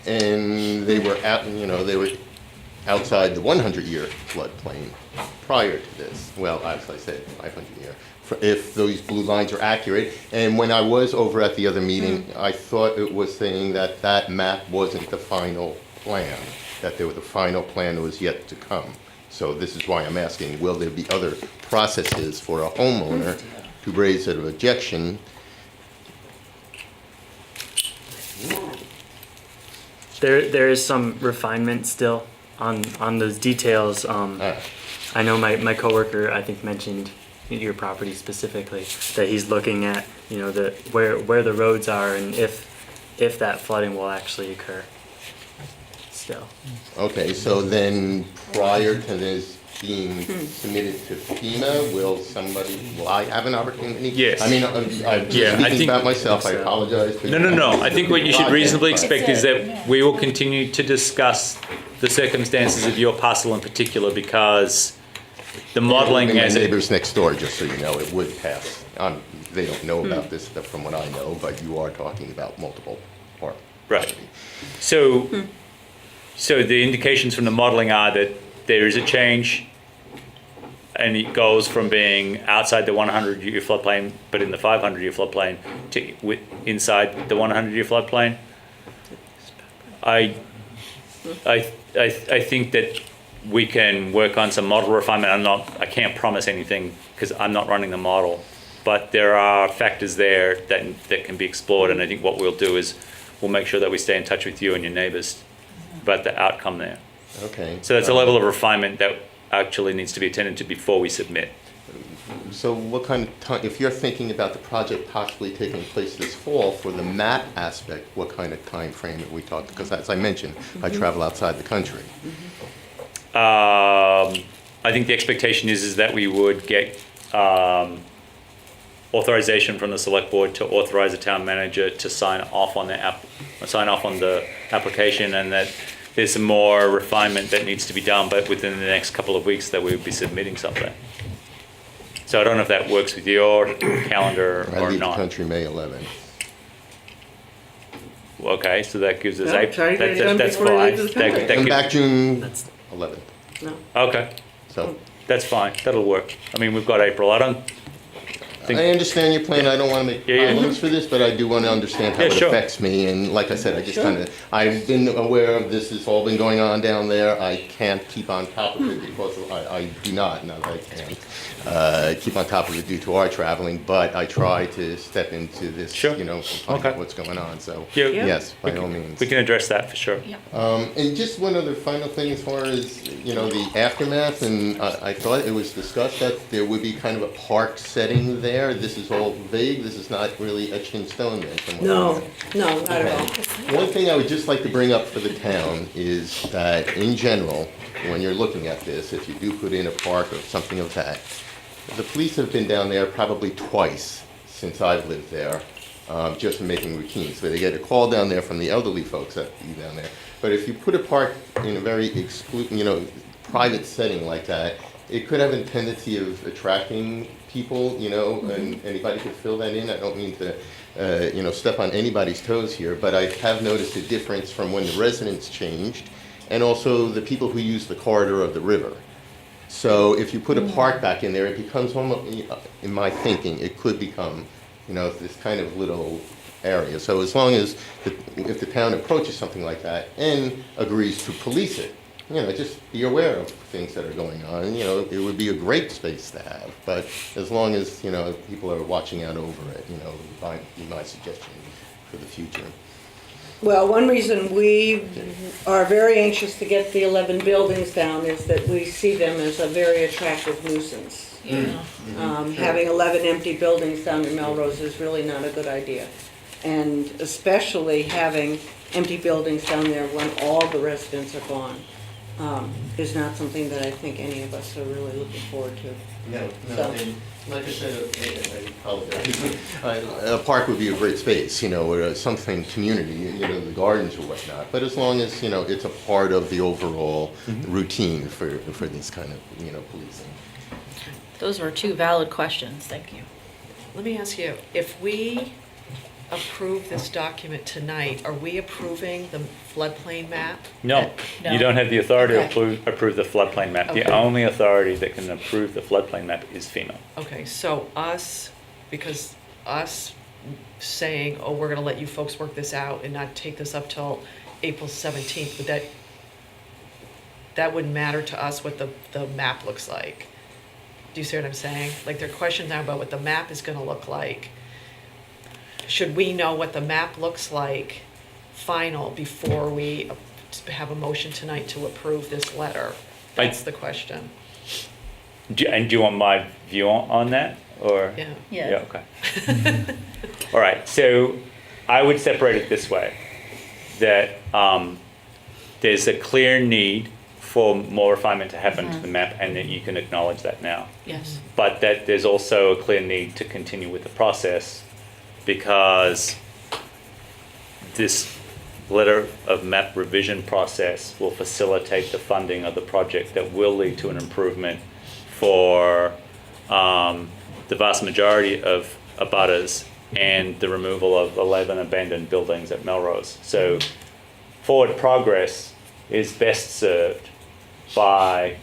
And they were outside the 100-year floodplain prior to this. Well, as I said, 500-year. If those blue lines are accurate. And when I was over at the other meeting, I thought it was saying that that map wasn't the final plan, that there was a final plan that was yet to come. So this is why I'm asking, will there be other processes for a homeowner to raise an objection? There is some refinement still on those details. I know my coworker, I think, mentioned your property specifically, that he's looking at, where the roads are and if that flooding will actually occur still. Okay, so then prior to this being submitted to FEMA, will I have an opportunity? Yes. I mean, I'm just speaking about myself, I apologize. but- No. I think what you should reasonably expect is that we will continue to discuss the circumstances of your parcel in particular, because the modeling My as it... neighbors next door, just so you know, it would pass. They don't know about this stuff from what I know, but you are talking about multiple parts. Right. So the indications from the modeling are that there is a change, and it goes from being outside the 100-year floodplain, but in the 500-year floodplain, to inside the 100-year floodplain. I think that we can work on some model refinement. I can't promise anything because I'm not running the model, but there are factors there that can be explored, and I think what we'll do is we'll make sure that we stay in touch with you and your neighbors about the outcome there. Okay. So that's a level of refinement that actually needs to be attended to before we submit. So what kind of time, if you're thinking about the project possibly taking place this fall, for the map aspect, what kind of time frame are we talking? Because as I mentioned, I travel outside the country. I think the expectation is that we would get authorization from the select board to authorize the town manager to sign off on the sign off on the application, and that there's some more refinement that needs to be done, but within the next couple of weeks that we would be submitting something. So I don't know if that works with your calendar I or leave the not. country May 11th. Okay, so that gives us No, April. try to get it done That's before you fine. leave the That- country. that I'm could- back June That's, 11th. no. Okay, So that's fine. That'll work. I mean, we've got April. I don't think. I understand your plan. I don't want to make Yeah. problems for this, but I do want to understand how Yeah, it sure. affects me. And like I said, I just Sure. kind of, I've been aware of this. It's all been going on down there. I can't keep on top of it because I do not, not that I can, keep on top of it due to our traveling, but I try to step into this, Sure. you know, find Okay. out what's going on. So, Yeah. yes, by all means. We can address that for sure. And just one other final thing as far as, you know, the aftermath, and I thought it was discussed that there would be kind of a park setting there. This is all vague, this is not really etched in stone then from what I No, know. no, not at all. One thing I would just like to bring up for the town is that in general, when you're looking at this, if you do put in a park or something of that, the police have been down there probably twice since I've lived there, just making routines. So they get a call down there from the elderly folks that be down there. But if you put a park in a very private setting like that, it could have a tendency of attracting people, you know, and anybody could fill that in. I don't mean to, step on anybody's toes here, but I have noticed a difference from when the residents changed and also the people who use the corridor of the river. So if you put a park back in there, it becomes almost, in my thinking, it could become, this kind of little area. So as long as, if the town approaches something like that and agrees to police it, just be aware of things that are going on. It would be a great space to have, but as long as, people are watching out over it, would be my suggestion for the future. Well, one reason we are very anxious to get the 11 buildings down is that we see them as a very attractive nuisance. Having 11 empty buildings down in Melrose is really not a good idea. And especially having empty buildings down there when all the residents are gone is not something that I think any of us are really looking forward to. No, So- and like I said, I apologize. A park would be a great space, or something community, the gardens or whatnot. But as long as, it's a part of the overall routine for this kind of, policing. Those were two valid questions, thank you. Let me ask you, if we approve this document tonight, are we approving the floodplain map? No, No. you don't have the authority to Okay. approve the floodplain map. Okay. The only authority that can approve the floodplain map is FEMA. Okay, so because us saying, oh, we're gonna let you folks work this out and not take this up till April 17th, would that wouldn't matter to us what the map looks like? Do you see what I'm saying? Like, there are questions now about what the map is gonna look like. Should we know what the map looks like final before we have a motion tonight to approve this letter? That's the question. And do you want my view on that, or? Yeah. Yeah, okay. All right, so I would separate it this way, that there's a clear need for more refinement to happen to the map, and that you can acknowledge that now. Yes. But that there's also a clear need to continue with the process, because this letter of map revision process will facilitate the funding of the project that will lead to an improvement for the vast majority of abutters and the removal of 11 abandoned buildings at Melrose. So forward progress is best served by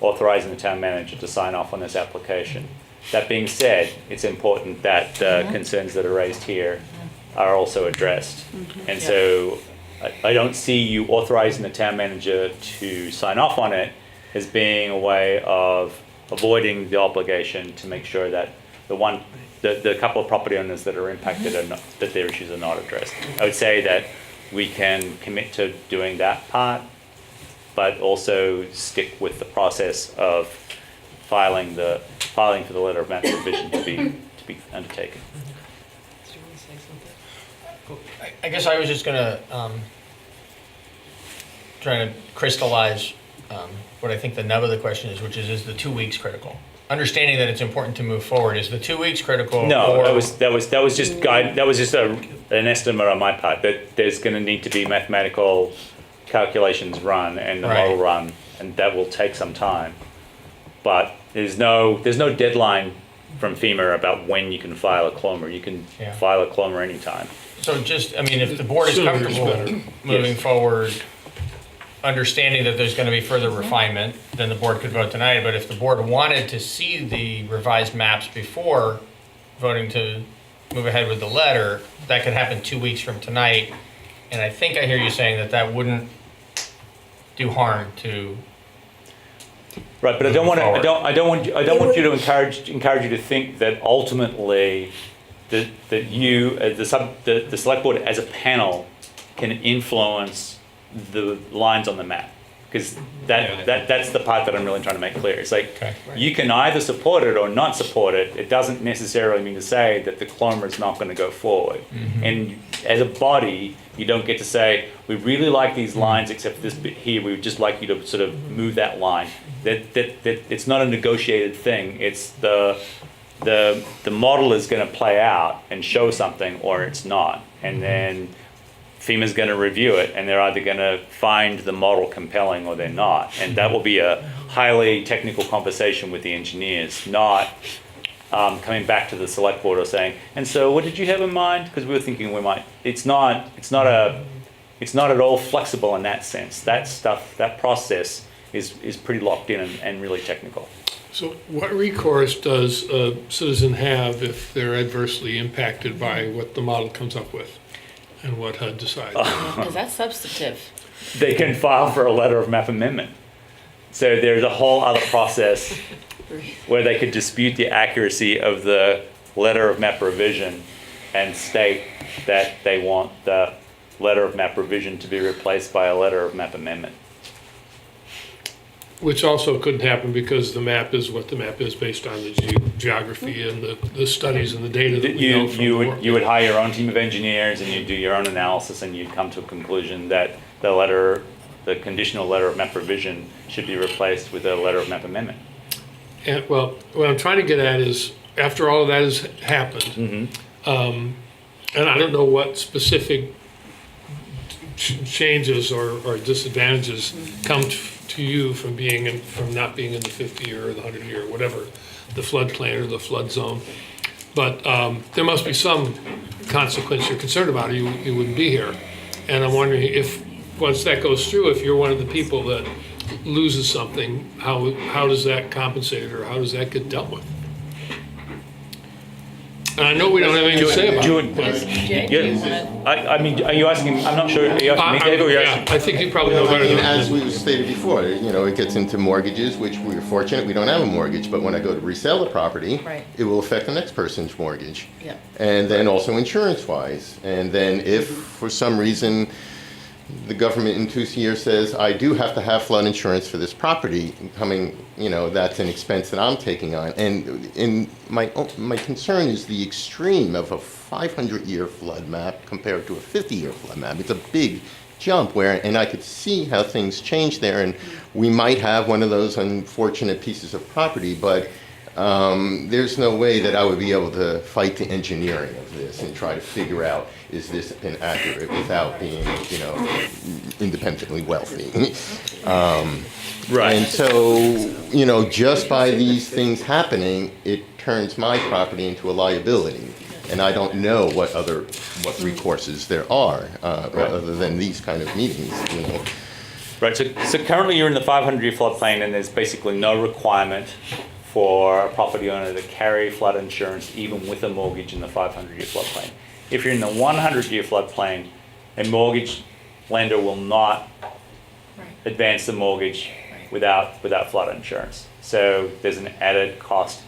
authorizing the town manager to sign off on this application. That being said, it's important that the concerns that are raised here are also addressed. And so I don't see you authorizing the town manager to sign off on it as being a way of avoiding the obligation to make sure that the couple of property owners that are impacted are not, that their issues are not addressed. I would say that we can commit to doing that part, but also stick with the process of filing for the letter of map revision to be undertaken. Do you want to say something? I guess I was just gonna try to crystallize what I think the nub of the question is, which is the 2 weeks critical? understanding that it's important to move forward, is the 2 weeks critical? No, or- that was just an estimate on my part, that there's gonna need to be mathematical calculations run and the model Right. run, and that will take some time. But there's no deadline from FEMA about when you can file a CLOMR. You can Yeah. file a CLOMR anytime. So just, I mean, if the board is Sooner is comfortable better. moving Yes. forward, understanding that there's gonna be further refinement, then the board could vote tonight. But if the board wanted to see the revised maps before voting to move ahead with the letter, that could happen 2 weeks from tonight. And I think I hear you saying that that wouldn't do harm to, Right, but I don't want to. Forward. I don't want you to encourage you to think that ultimately that you, the select board as a panel, can influence the lines on the map, because that's the part that I'm really trying to make clear. It's like Okay. you can either support it or not support it. It doesn't necessarily mean to say that the CLOMR is not going to go forward. And as a body, you don't get to say, we really like these lines, except this bit here, we would just like you to sort of move that line. That it's not a negotiated thing. It's the model is going to play out and show something, or it's not. And then FEMA's going to review it, and they're either going to find the model compelling or they're not. And that will be a highly technical conversation with the engineers, not coming back to the select board or saying, and so what did you have in mind? Because we were thinking we might. It's not at all flexible in that sense. That stuff, that process is pretty locked in and really technical. So what recourse does a citizen have if they're adversely impacted by what the model comes up with and what HUD decides? Because that's substantive. They can file for a letter of map amendment. So there's a whole other process where they could dispute the accuracy of the letter of map revision and state that they want the letter of map revision to be replaced by a letter of map amendment. Which also couldn't happen because the map is what the map is based on the geography and the studies and the data that we know from the work. You would hire your own team of engineers and you'd do your own analysis and you'd come to a conclusion that the conditional letter of map revision should be replaced with a letter of map amendment. And, well, what I'm trying to get at is, after all of that has happened, and I don't know what specific changes or disadvantages come to you from not being in the 50 year or the 100 year, whatever, the floodplain or the flood zone. But there must be some consequence you're concerned about, or you wouldn't be here. And I'm wondering if, once that goes through, if you're one of the people that loses something, how does that compensate or how does that get dealt with? And I know we don't have anything to say about it. Jay, do you want I mean, are you asking, I'm not sure, are you asking me, Dave, or are you asking? I think you probably know better than As we stated before, it gets into mortgages, which we're fortunate we don't have a mortgage, but when I go to resell the property, Right. it will affect the next person's mortgage. Yeah. And then also insurance-wise. And then if, for some reason, the government in 2 years says, I do have to have flood insurance for this property coming, that's an expense that I'm taking on. And my concern is the extreme of a 500-year flood map compared to a 50-year flood map. It's a big jump and I could see how things change there, and we might have one of those unfortunate pieces of property, but there's no way that I would be able to fight the engineering of this and try to figure out, is this inaccurate without being, independently wealthy. Right. And so, just by these things happening, it turns my property into a liability. And I don't know what recourses there are, other than these kind of meetings, Right, so currently you're in the 500-year floodplain and there's basically no requirement for a property owner to carry flood insurance even with a mortgage in the 500-year floodplain. If you're in the 100-year floodplain, a mortgage lender will not advance the mortgage without flood insurance. So there's an added cost.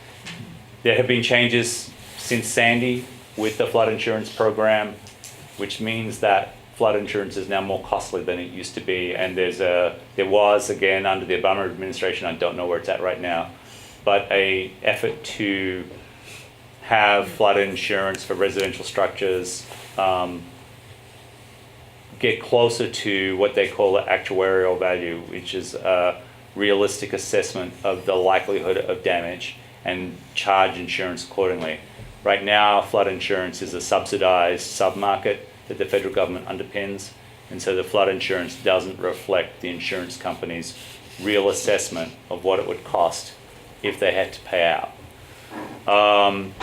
There have been changes since Sandy with the flood insurance program, which means that flood insurance is now more costly than it used to be. And there was, again, under the Obama administration, I don't know where it's at right now, but an effort to have flood insurance for residential structures get closer to what they call the actuarial value, which is a realistic assessment of the likelihood of damage. and charge insurance accordingly. Right now, flood insurance is a subsidized sub-market that the federal government underpins, and so the flood insurance doesn't reflect the insurance company's real assessment of what it would cost if they had to pay out.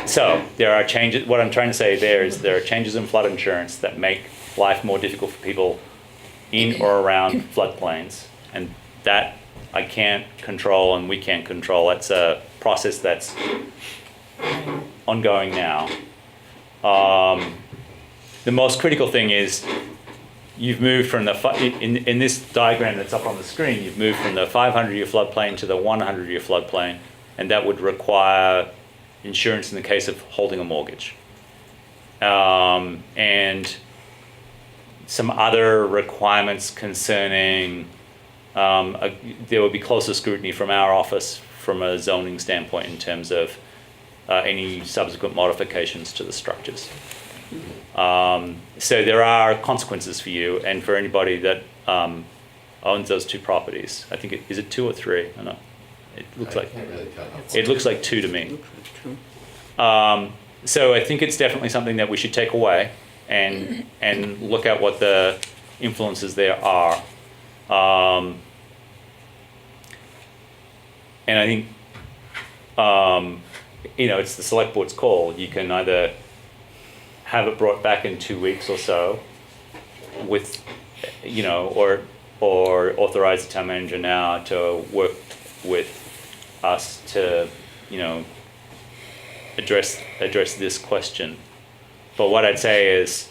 So there are changes. What I'm trying to say there is there are changes in flood insurance that make life more difficult for people in or around floodplains, and that I can't control and we can't control. That's a process that's ongoing now. The most critical thing is you've moved from in this diagram that's up on the screen, you've moved from the 500-year floodplain to the 100-year floodplain, and that would require insurance in the case of holding a mortgage. And some other requirements concerning, there would be closer scrutiny from our office from a zoning standpoint in terms of any subsequent modifications to the structures. So there are consequences for you and for anybody that owns those two properties. I think is it 2 or 3? I don't know. It looks like it looks like 2 to me. So I think it's definitely something that we should take away and look at what the influences there are. And I think it's the select board's call. You can either have it brought back in 2 weeks or so, with, or authorize the town manager now to work with us to, address this question. But what I'd say is,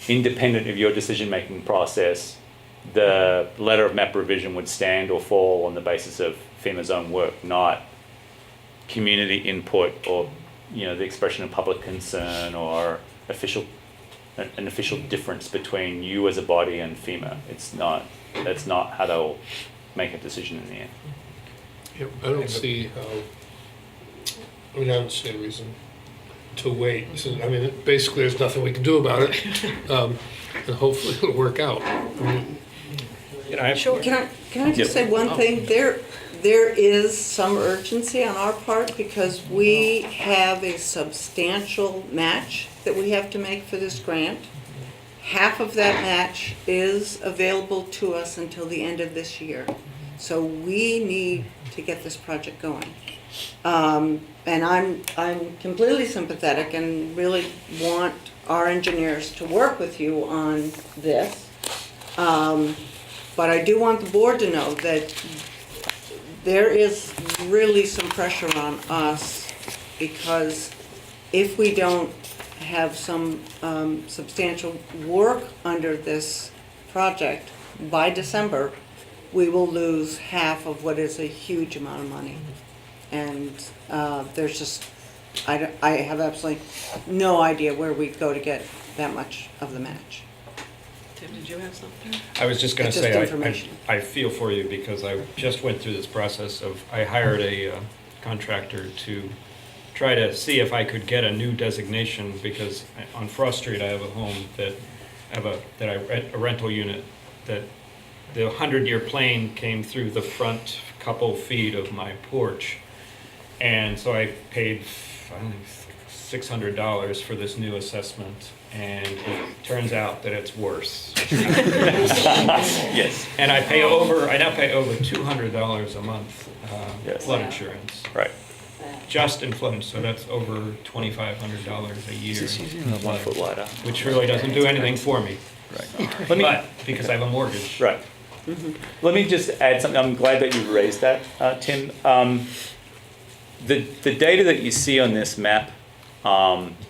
independent of your decision-making process, the letter of map revision would stand or fall on the basis of FEMA's own work, not community input or the expression of public concern or an official difference between you as a body and FEMA. That's not how they'll make a decision in the end. Yeah, I don't see I don't see a reason to wait. So, basically there's nothing we can do about it, and hopefully it'll work out. Sure. Can I just say one thing? There is some urgency on our part because we have a substantial match that we have to make for this grant. Half of that match is available to us until the end of this year. So we need to get this project going. And I'm completely sympathetic and really want our engineers to work with you on this. But I do want the board to know that there is really some pressure on us because if we don't have some substantial work under this project by December, we will lose half of what is a huge amount of money. And there's just, I have absolutely no idea where we go to get that much of the match. Tim, did you have something? I was just going to say, information. I feel for you because I just went through this process of, I hired a contractor to try to see if I could get a new designation because on Frost Street I have a home that I rent a rental unit that the 100-year plane came through the front couple feet of my porch. And so I paid, I don't think, $600 for this new assessment, and it turns out that it's worse. Yes. And I now pay over $200 a month Yes. flood insurance. Right. Just in flood, so that's over $2,500 a year. Just using the 1 foot lighter. Which really doesn't do anything for me. Right. But because I have a mortgage. Right. Let me just add something. I'm glad that you raised that, Tim. The data that you see on this map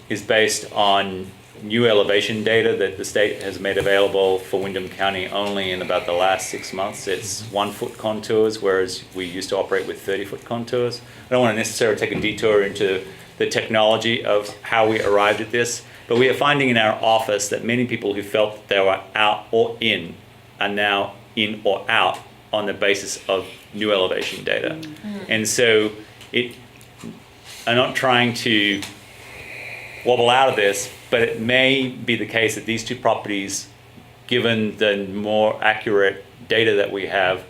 is based on new elevation data that the state has made available for Windham County only in about the last 6 months. It's 1 foot contours, whereas we used to operate with 30-foot contours. I don't want to necessarily take a detour into the technology of how we arrived at this, but we are finding in our office that many people who felt that they were out or in are now in or out on the basis of new elevation data. And so I'm not trying to wobble out of this, but it may be the case that these two properties, given the more accurate data that we have,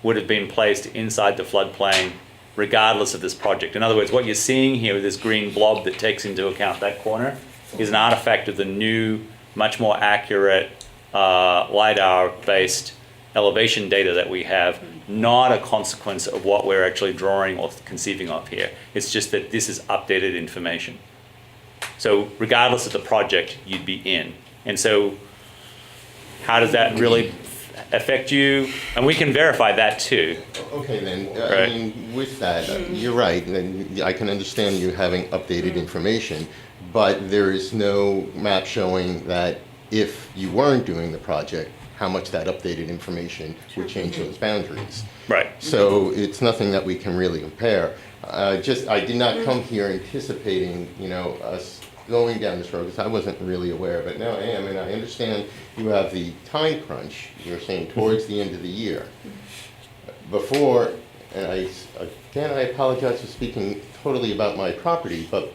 would have been placed inside the floodplain regardless of this project. In other words, what you're seeing here with this green blob that takes into account that corner is an artifact of the new, much more accurate LiDAR-based elevation data that we have, not a consequence of what we're actually drawing or conceiving of here. It's just that this is updated information. So regardless of the project, you'd be in. And so how does that really affect you? And we can verify that too. Okay, then, Right. I mean, with that, you're right, then I can understand you having updated information, but there is no map showing that if you weren't doing the project, how much that updated information would change those boundaries. Right. So it's nothing that we can really compare. I did not come here anticipating, us going down this road, because I wasn't really aware of it. Now I am, and I understand you have the time crunch, you're saying towards the end of the year. Before, and I apologize for speaking totally about my property, but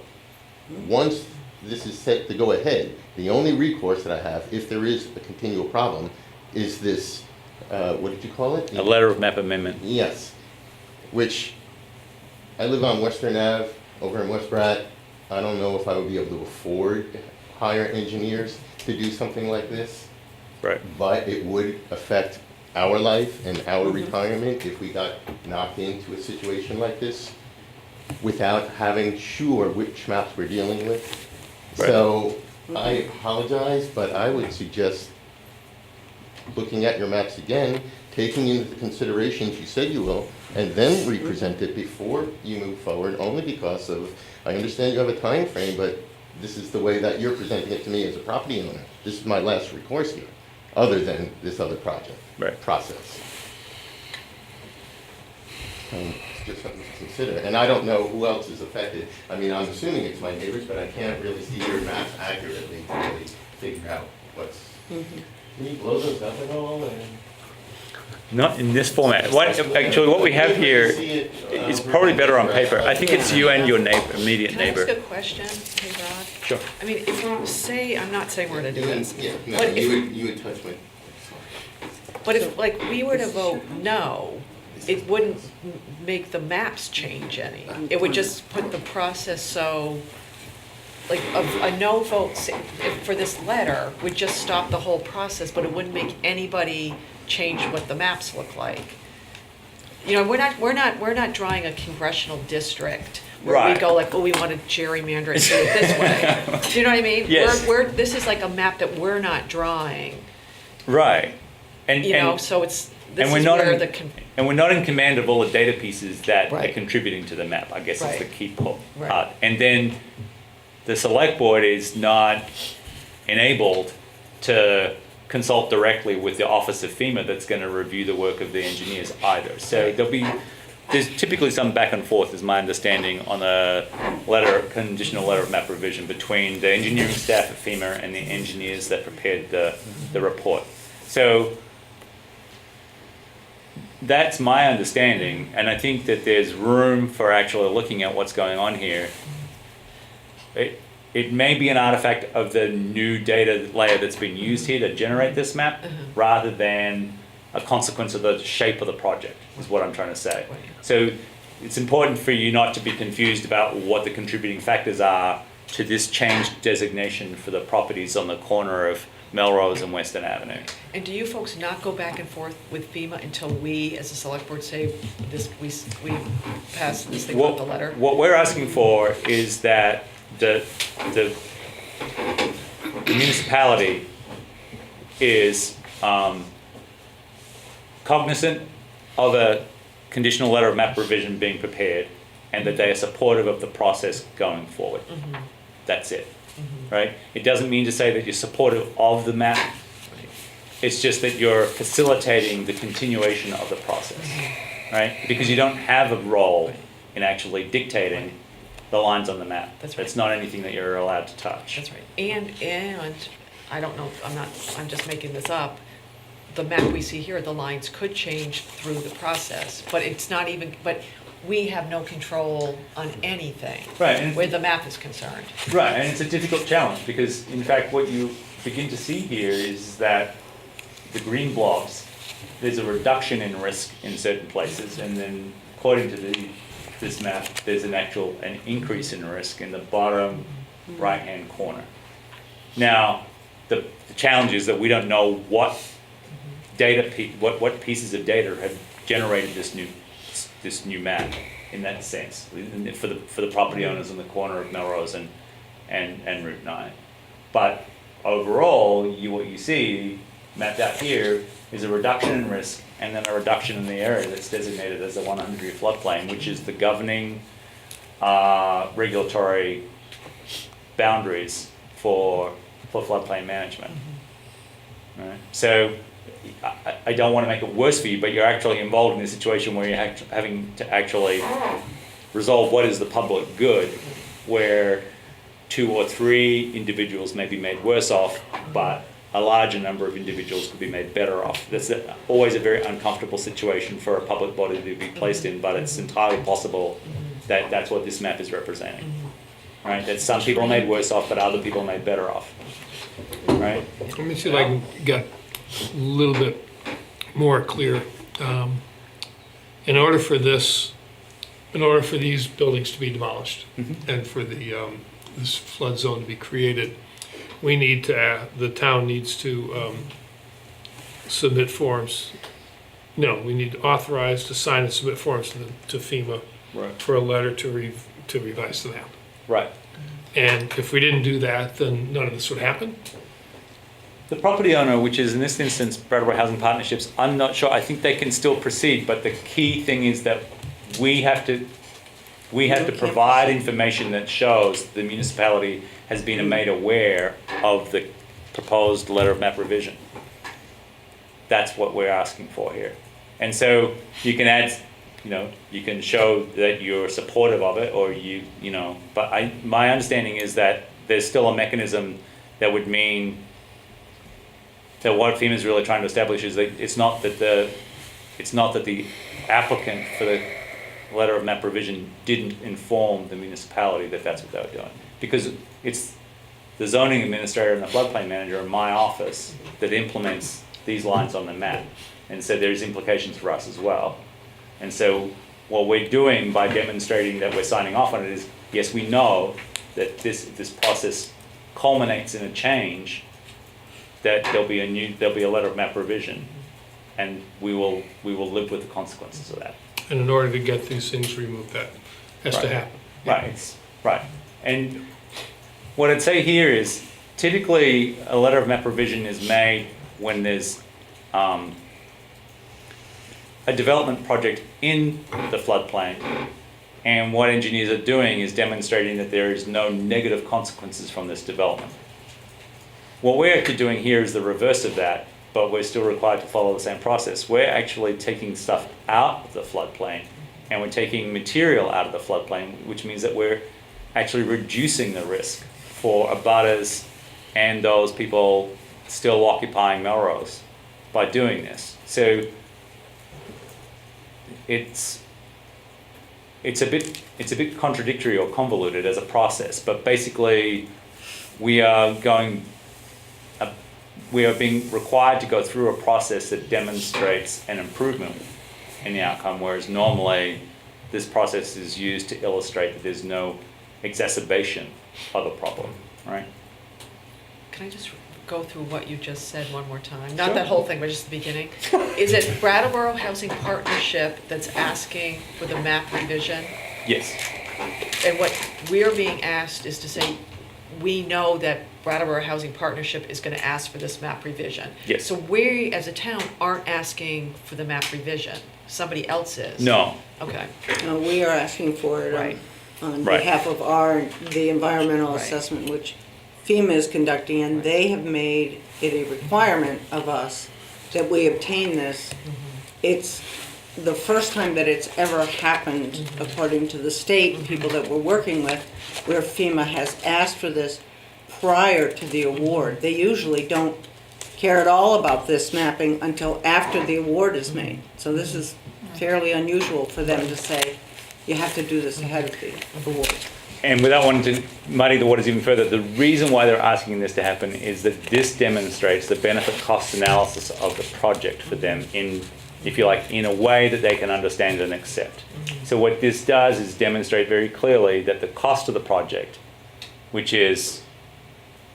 once this is set to go ahead, the only recourse that I have, if there is a continual problem, is this, what did you call it? A letter of map amendment. Yes, which, I live on Western Ave, over in West Brat. I don't know if I would be able to afford hire engineers to do something like this. Right. But it would affect our life and our retirement if we got knocked into a situation like this without having sure which maps we're dealing with. Right. So I apologize, but I would suggest looking at your maps again, taking into the considerations you said you will, and then represent it before you move forward, only because of, I understand you have a time frame, but this is the way that you're presenting it to me as a property owner. This is my last recourse here, other than this other project. Right. Process. It's just something to consider, and I don't know who else is affected. I mean, I'm assuming it's my neighbors, but I can't really see your maps accurately to really figure out what's. Can you blow those up at all? Not in this format. What we have here is probably better on paper. I think it's you and your neighbor, immediate Can I neighbor. ask a question, hey Rod? Sure. I mean, if you say, I'm not saying we're gonna do this, Yeah, no, but if, you would touch my. but if, like, we were to vote no, it wouldn't make the maps change any. It would just put the process so, like, a no vote for this letter would just stop the whole process, but it wouldn't make anybody change what the maps look like. You know, we're not drawing a congressional district where we Right. go like, oh, we want to gerrymander it, do it this way. Do you know what I mean? Yes. This is like a map that we're not drawing, Right. And, you know, and, so this and we're is not where in, the, and we're not in command of all the data pieces that are Right. contributing to the map, I guess is the Right. key part. Right. And then the select board is not enabled to consult directly with the office of FEMA that's going to review the work of the engineers either. So there's typically some back and forth, is my understanding, on a conditional letter of map revision between the engineering staff at FEMA and the engineers that prepared the report. So that's my understanding, and I think that there's room for actually looking at what's going on here. It may be an artifact of the new data layer that's been used here to generate this map, rather than a consequence of the shape of the project, is what I'm trying to say. So it's important for you not to be confused about what the contributing factors are to this changed designation for the properties on the corner of Melrose and Western Avenue. and do you folks not go back and forth with FEMA until we, as a select board, say this, we passed this thing with the letter? What we're asking for is that the municipality is cognizant of a conditional letter of map revision being prepared, and that they are supportive of the process going forward. That's it, right? It doesn't mean to say that you're supportive of the map. It's just that you're facilitating the continuation of the process, right? Because you don't have a role in actually dictating the lines on the map. That's right. It's not anything that you're allowed to touch. That's right. And I don't know, I'm just making this up. The map we see here, the lines could change through the process, but it's not even, but we have no control on anything. Right, and- where the map is concerned. Right, and it's a difficult challenge, because in fact what you begin to see here is that the green blobs, there's a reduction in risk in certain places, and then according to the this map, there's an increase in risk in the bottom right-hand corner. Now, the challenge is that we don't know what what pieces of data have generated this new map in that sense for the property owners on the corner of Melrose and Route 9. But overall, what you see mapped out here is a reduction in risk and then a reduction in the area that's designated as a 100-year floodplain, which is the governing regulatory boundaries for floodplain management. Right? So I don't want to make it worse for you, but you're actually involved in a situation where you're having to actually resolve what is the public good, where 2 or 3 individuals may be made worse off, but a larger number of individuals could be made better off. That's always a very uncomfortable situation for a public body to be placed in, but it's entirely possible that that's what this map is representing. Right? That some people are made worse off, but other people are made better off. Right? Let me see if I can get a little bit more clear. In order for these buildings to be demolished and for this flood zone to be created, we need to, the town needs to submit forms. No, we need to authorize to sign and submit forms to FEMA for a letter to revise the map. Right. And if we didn't do that, then none of this would happen. The property owner, which is in this instance Brattleboro Housing Partnerships, I'm not sure. I think they can still proceed, but the key thing is that we have to provide information that shows the municipality has been made aware of the proposed letter of map revision. That's what we're asking for here. And so you can add, you can show that you're supportive of it, or but my understanding is that there's still a mechanism that would mean that what FEMA is really trying to establish is that it's not that the applicant for the letter of map revision didn't inform the municipality that that's what they were doing, because it's the zoning administrator and the floodplain manager in my office that implements these lines on the map, and so there's implications for us as well. And so what we're doing by demonstrating that we're signing off on it is, yes, we know that this process culminates in a change, that there'll be a letter of map revision, and we will live with the consequences of that. And in order to get these things removed, that has to happen. Right, right. And what I'd say here is, typically a letter of map revision is made when there's a development project in the floodplain, and what engineers are doing is demonstrating that there is no negative consequences from this development. What we're actually doing here is the reverse of that, but we're still required to follow the same process. We're actually taking stuff out of the floodplain, and we're taking material out of the floodplain, which means that we're actually reducing the risk for abutters and those people still occupying Melrose by doing this. So it's a bit contradictory or convoluted as a process, but basically we are being required to go through a process that demonstrates an improvement in the outcome, whereas normally this process is used to illustrate that there's no exacerbation of a problem, right? Can I just go through what you just said one more time? Not that whole thing, but just the beginning. Is it Brattleboro Housing Partnership that's asking for the map revision? Yes. And what we're being asked is to say, we know that Brattleboro Housing Partnership is going to ask for this map revision. Yes. So we, as a town, aren't asking for the map revision. Somebody else is. No. Okay. No, we are asking for it Right. on Right. behalf of the environmental Right. assessment, which FEMA is conducting, and they have made it a requirement of us that we obtain this. It's the first time that it's ever happened, according to the state people that we're working with, where FEMA has asked for this prior to the award. They usually don't care at all about this mapping until after the award is made. So this is fairly unusual for them to say, you have to do this ahead of the award. And without wanting to muddy the waters even further, the reason why they're asking this to happen is that this demonstrates the benefit cost analysis of the project for them in, if you like, in a way that they can understand and accept. So what this does is demonstrate very clearly that the cost of the project, which is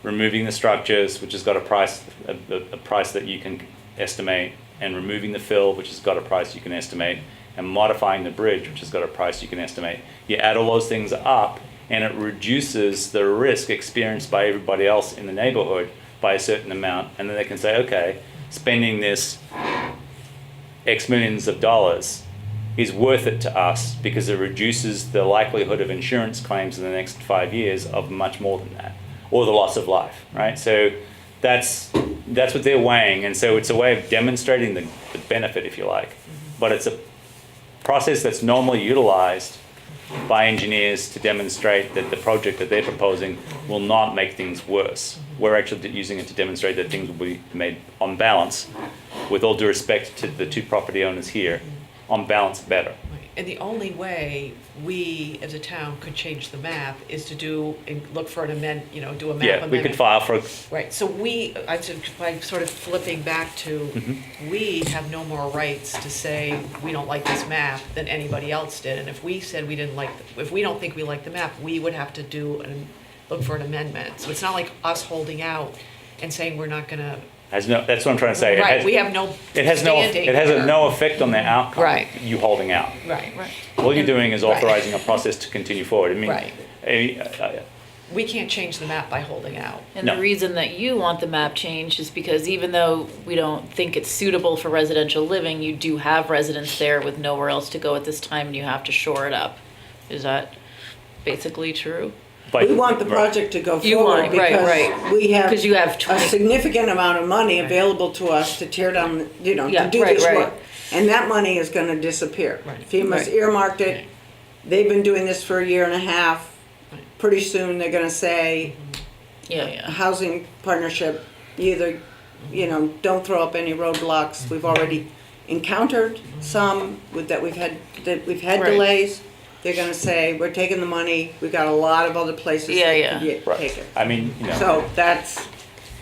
removing the structures, which has got a price that you can estimate, and removing the fill, which has got a price you can estimate, and modifying the bridge, which has got a price you can estimate. You add all those things up, and it reduces the risk experienced by everybody else in the neighborhood by a certain amount, and then they can say, okay, spending this X millions of dollars is worth it to us because it reduces the likelihood of insurance claims in the next 5 years of much more than that, or the loss of life, right? So that's what they're weighing, and so it's a way of demonstrating the benefit, if you like, but it's a process that's normally utilized by engineers to demonstrate that the project that they're proposing will not make things worse. We're actually using it to demonstrate that things will be made on balance, with all due respect to the two property owners here, on balance better. And the only way we, as a town, could change the map is to do, look for an do a map amendment. Yeah, we could file for, Right, so by sort of flipping back to, we have no more rights to say we don't like this map than anybody else did. And if we said we didn't like, if we don't think we like the map, we would have to look for an amendment. So it's not like us holding out and saying we're not gonna. that's what I'm trying to say. Right, we have no It has standing. no effect on the outcome. Right. You holding out. Right. All you're doing is Right. authorizing a process to continue forward. I mean, Right. We can't change the map by holding out. And No. the reason that you want the map changed is because even though we don't think it's suitable for residential living, you do have residents there with nowhere else to go at this time, and you have to shore it up. Is that basically true? But- We want the project to go You forward want- right, because right. we have 'Cause you have a 20 significant amount of money available to us to tear down, Yeah, to do right, this right. work. And that money is gonna disappear. Right. FEMA's Right. earmarked it. They've been doing this for a year and a half. Pretty soon, they're gonna say, Yeah, a yeah. housing partnership, either, don't throw up any roadblocks. We've already encountered some that we've had Right. delays. They're gonna say, we're taking the money, we've got a lot of other places Yeah, that yeah. can get Right. taken. I mean, So that's,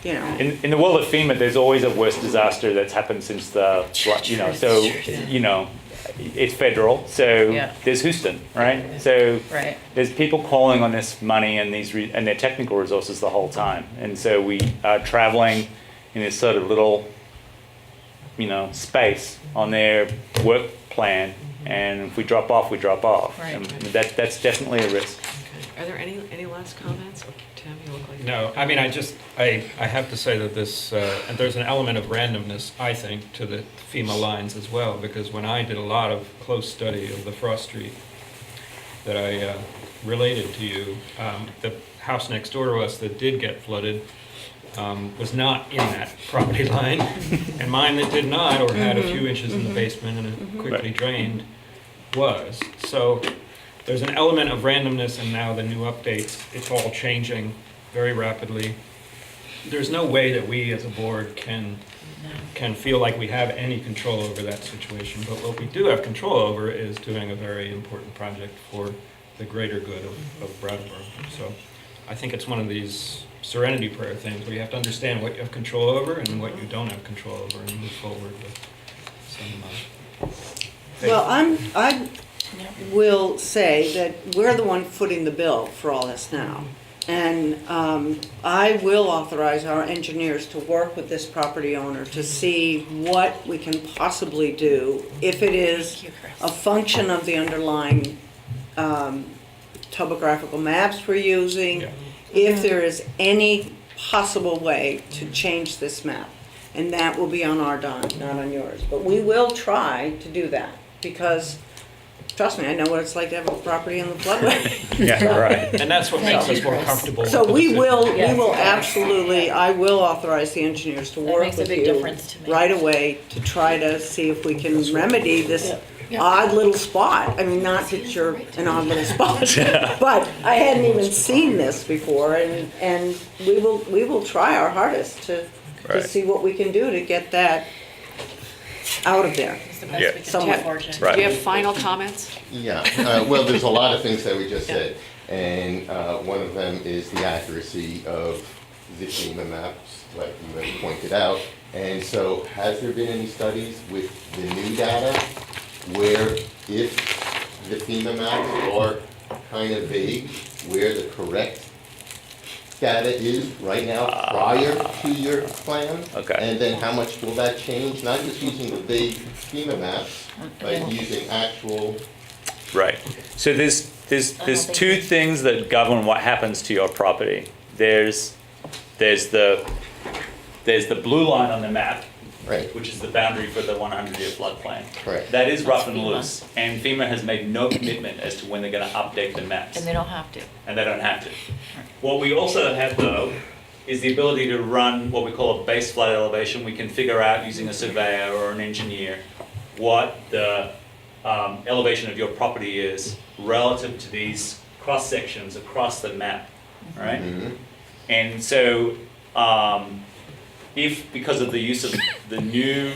in the world of FEMA, there's always a worse disaster that's happened since so, it's federal, so Yeah. there's Houston, right? So Right. there's people calling on this money and and their technical resources the whole time. And so we are traveling in this sort of little, space on their work plan. And if we drop off, we drop off. Right. And that's definitely a risk. Okay. Are there any last comments? Tim, you look like. No, I mean, I have to say that and there's an element of randomness, I think, to the FEMA lines as well, because when I did a lot of close study of the Frost Street that I related to you, the house next door to us that did get flooded was not in that property line, and mine that did not, or had a few inches in the basement and it quickly drained, was. So there's an element of randomness, and now the new updates, it's all changing very rapidly. There's no way that we as a board can feel like we have any control over that situation, but what we do have control over is doing a very important project for the greater good of Brattleboro. So I think it's one of these serenity prayer things where you have to understand what you have control over and what you don't have control over, and move forward with some faith. Well, I will say that we're the one footing the bill for all this now. And I will authorize our engineers to work with this property owner to see what we can possibly do if it is a function of the underlying topographical maps we're using, Yeah. if there is any possible way to change this map. And that will be on our dime, not on yours. But we will try to do that because, trust me, I know what it's like to have a property in the floodway. Yeah, right. And that's what makes us more comfortable. So with the we decision. will Yes. absolutely, I will authorize the engineers to That work makes a with big you difference to me. right away to try to see if we can remedy this Yeah. odd little spot. I mean, not that you're an odd little spot, but I hadn't even seen this before, and we will try our hardest to Right. see what we can do to get that out of there. It's the best Yeah. we can Somewhat. do, Fortune. Right. Do you have final comments? Yeah, well, there's a lot of things that we just said, and one of them is the accuracy of the FEMA maps, like you had pointed out. And so, has there been any studies with the new data where if the FEMA maps are kind of vague where the correct data is right now prior to your plan. Okay. And then how much will that change? Not just using the vague FEMA maps, but using actual. Right. So there's two things that govern what happens to your property. There's the blue line on the map, Right. which is the boundary for the 100-year floodplain. Correct. That is rough and FEMA. loose, and FEMA has made no commitment as to when they're going to update the maps. And they don't have to. And they don't have to. What we also have, though, is the ability to run what we call a base flood elevation. We can figure out using a surveyor or an engineer what the elevation of your property is relative to these cross sections across the map, right? Mhm. And so, if because of the use of the new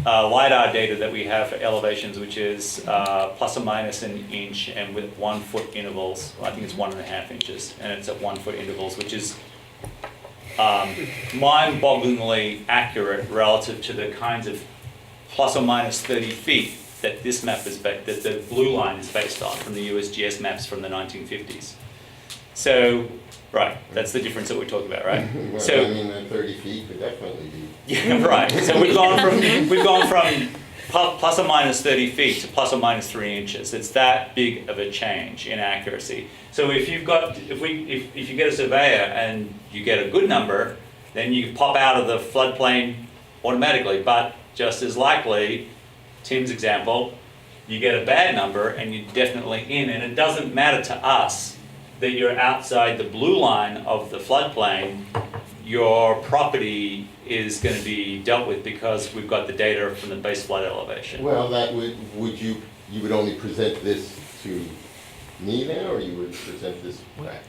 LiDAR data that we have for elevations, which is plus or minus an inch and with 1 foot intervals, well, I think it's 1.5 inches, and it's at 1 foot intervals, which is mind-bogglingly accurate relative to the kinds of plus or minus 30 feet that this map is that the blue line is based on from the USGS maps from the 1950s. So, right, that's the difference that we're talking about, right? Well, So, I mean, 30 feet could definitely be. yeah, right. So we've gone from plus or minus 30 feet to plus or minus 3 inches. It's that big of a change in accuracy. So if you get a surveyor and you get a good number, then you pop out of the floodplain automatically. But just as likely, Tim's example, you get a bad number and you're definitely in. And it doesn't matter to us that you're outside the blue line of the floodplain. Your property is going to be dealt with because we've got the data from the base flood elevation. Well, that you would only present this to me then, or you would present this back?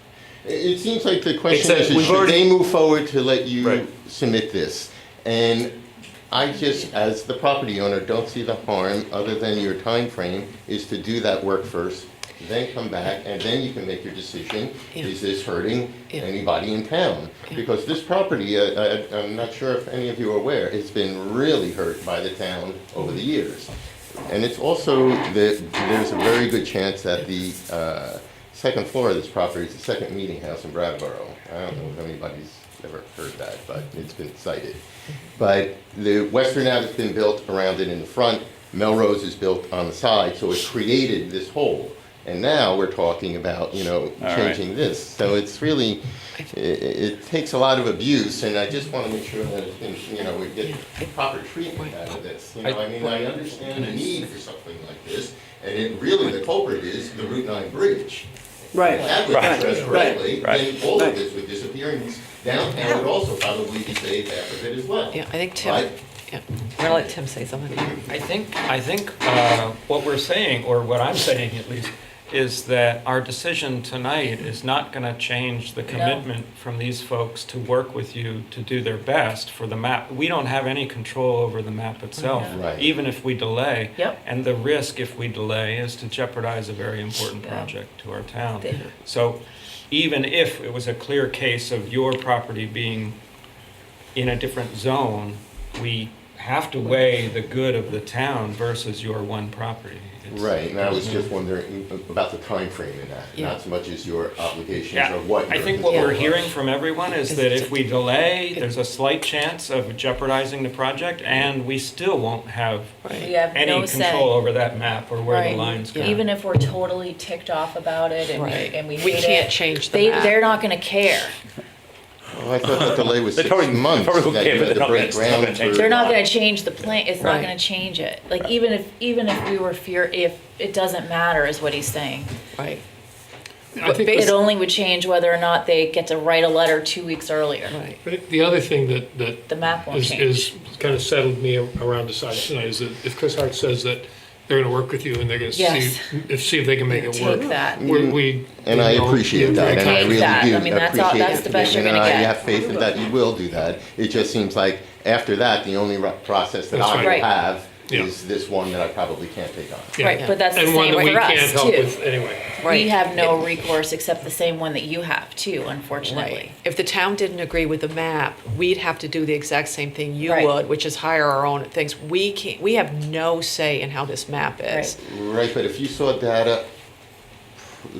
It seems like the question is, should they move forward to let you submit this? And I just, as the property owner, don't see the harm, other than your time frame, is to do that work first, then come back, and then you can make your decision. Yeah. Is this hurting Yeah. anybody in town? Yeah. Because this property, I'm not sure if any of you are aware, has been really hurt by the town over the years. And it's also that there's a very good chance that the second floor of this property is the second meeting house in Brattleboro. I don't know if anybody's ever heard that, but it's been cited. But the Western Ave has been built around it in the front, Melrose is built on the side, so it created this hole. And now we're talking about, changing this. So it's really, it takes a lot of abuse, and I just want to make sure that we get proper treatment out of this. I understand the need for something like this, and the culprit is the Route 9 bridge. Right. If that was addressed correctly, Right. then all of this would disappear, and downtown would also probably be saved half of it as well. Yeah, I think Tim, Right? yeah, I'm gonna let Tim say something. I think what we're saying, or what I'm saying at least, is that our decision tonight is not going to change the commitment from these folks to work with you to do their best for the map. We don't have any control over the map itself, Right. even if we delay. Yep. And the risk, if we delay, is to jeopardize a very important project to our town. Yeah. So even if it was a clear case of your property being in a different zone, we have to weigh the good of the town versus your one property. Right, and I was just wondering about the time frame in that, Yeah. not so much as your obligations Yeah, or what. I your think what we're control hearing was. from everyone is that if we delay, there's a slight chance of jeopardizing the project, and we still won't have We have any no say. control over that map or where the Right. lines go. Even if we're totally ticked off about it and Right. we We hate can't it, change the map. they're not gonna care. Well, I thought the delay was They 6 probably- months. probably will that care, you but had they're to not break gonna- ground they're for- They're not gonna change the plan, it's not Right. gonna change it. Like even if we were if it doesn't matter is what he's saying. Right. I think It only would change whether or not they get to write a letter 2 weeks earlier. Right. But the other thing that The map won't is change. kind of settled me around deciding tonight is that if Chris Hart says that they're going to work with you and they're going to Yes. see if they can make it Take work. that. And I appreciate that, and I Take really that. do I mean, that's all- appreciate that's the the best you're commitment, and gonna I get. have faith in that you will do that. It just seems like after that, the only process that That's I will right. have Yeah. is this one that I probably can't take on. Yeah. Right, but that's the And one same that we for can't us help too. with anyway. We have no recourse except the same one that you have too, unfortunately. Right. If the town didn't agree with the map, we'd have to do the exact same thing you Right. would, which is hire our own things. We have no say in how this map is. Right, but if you saw data,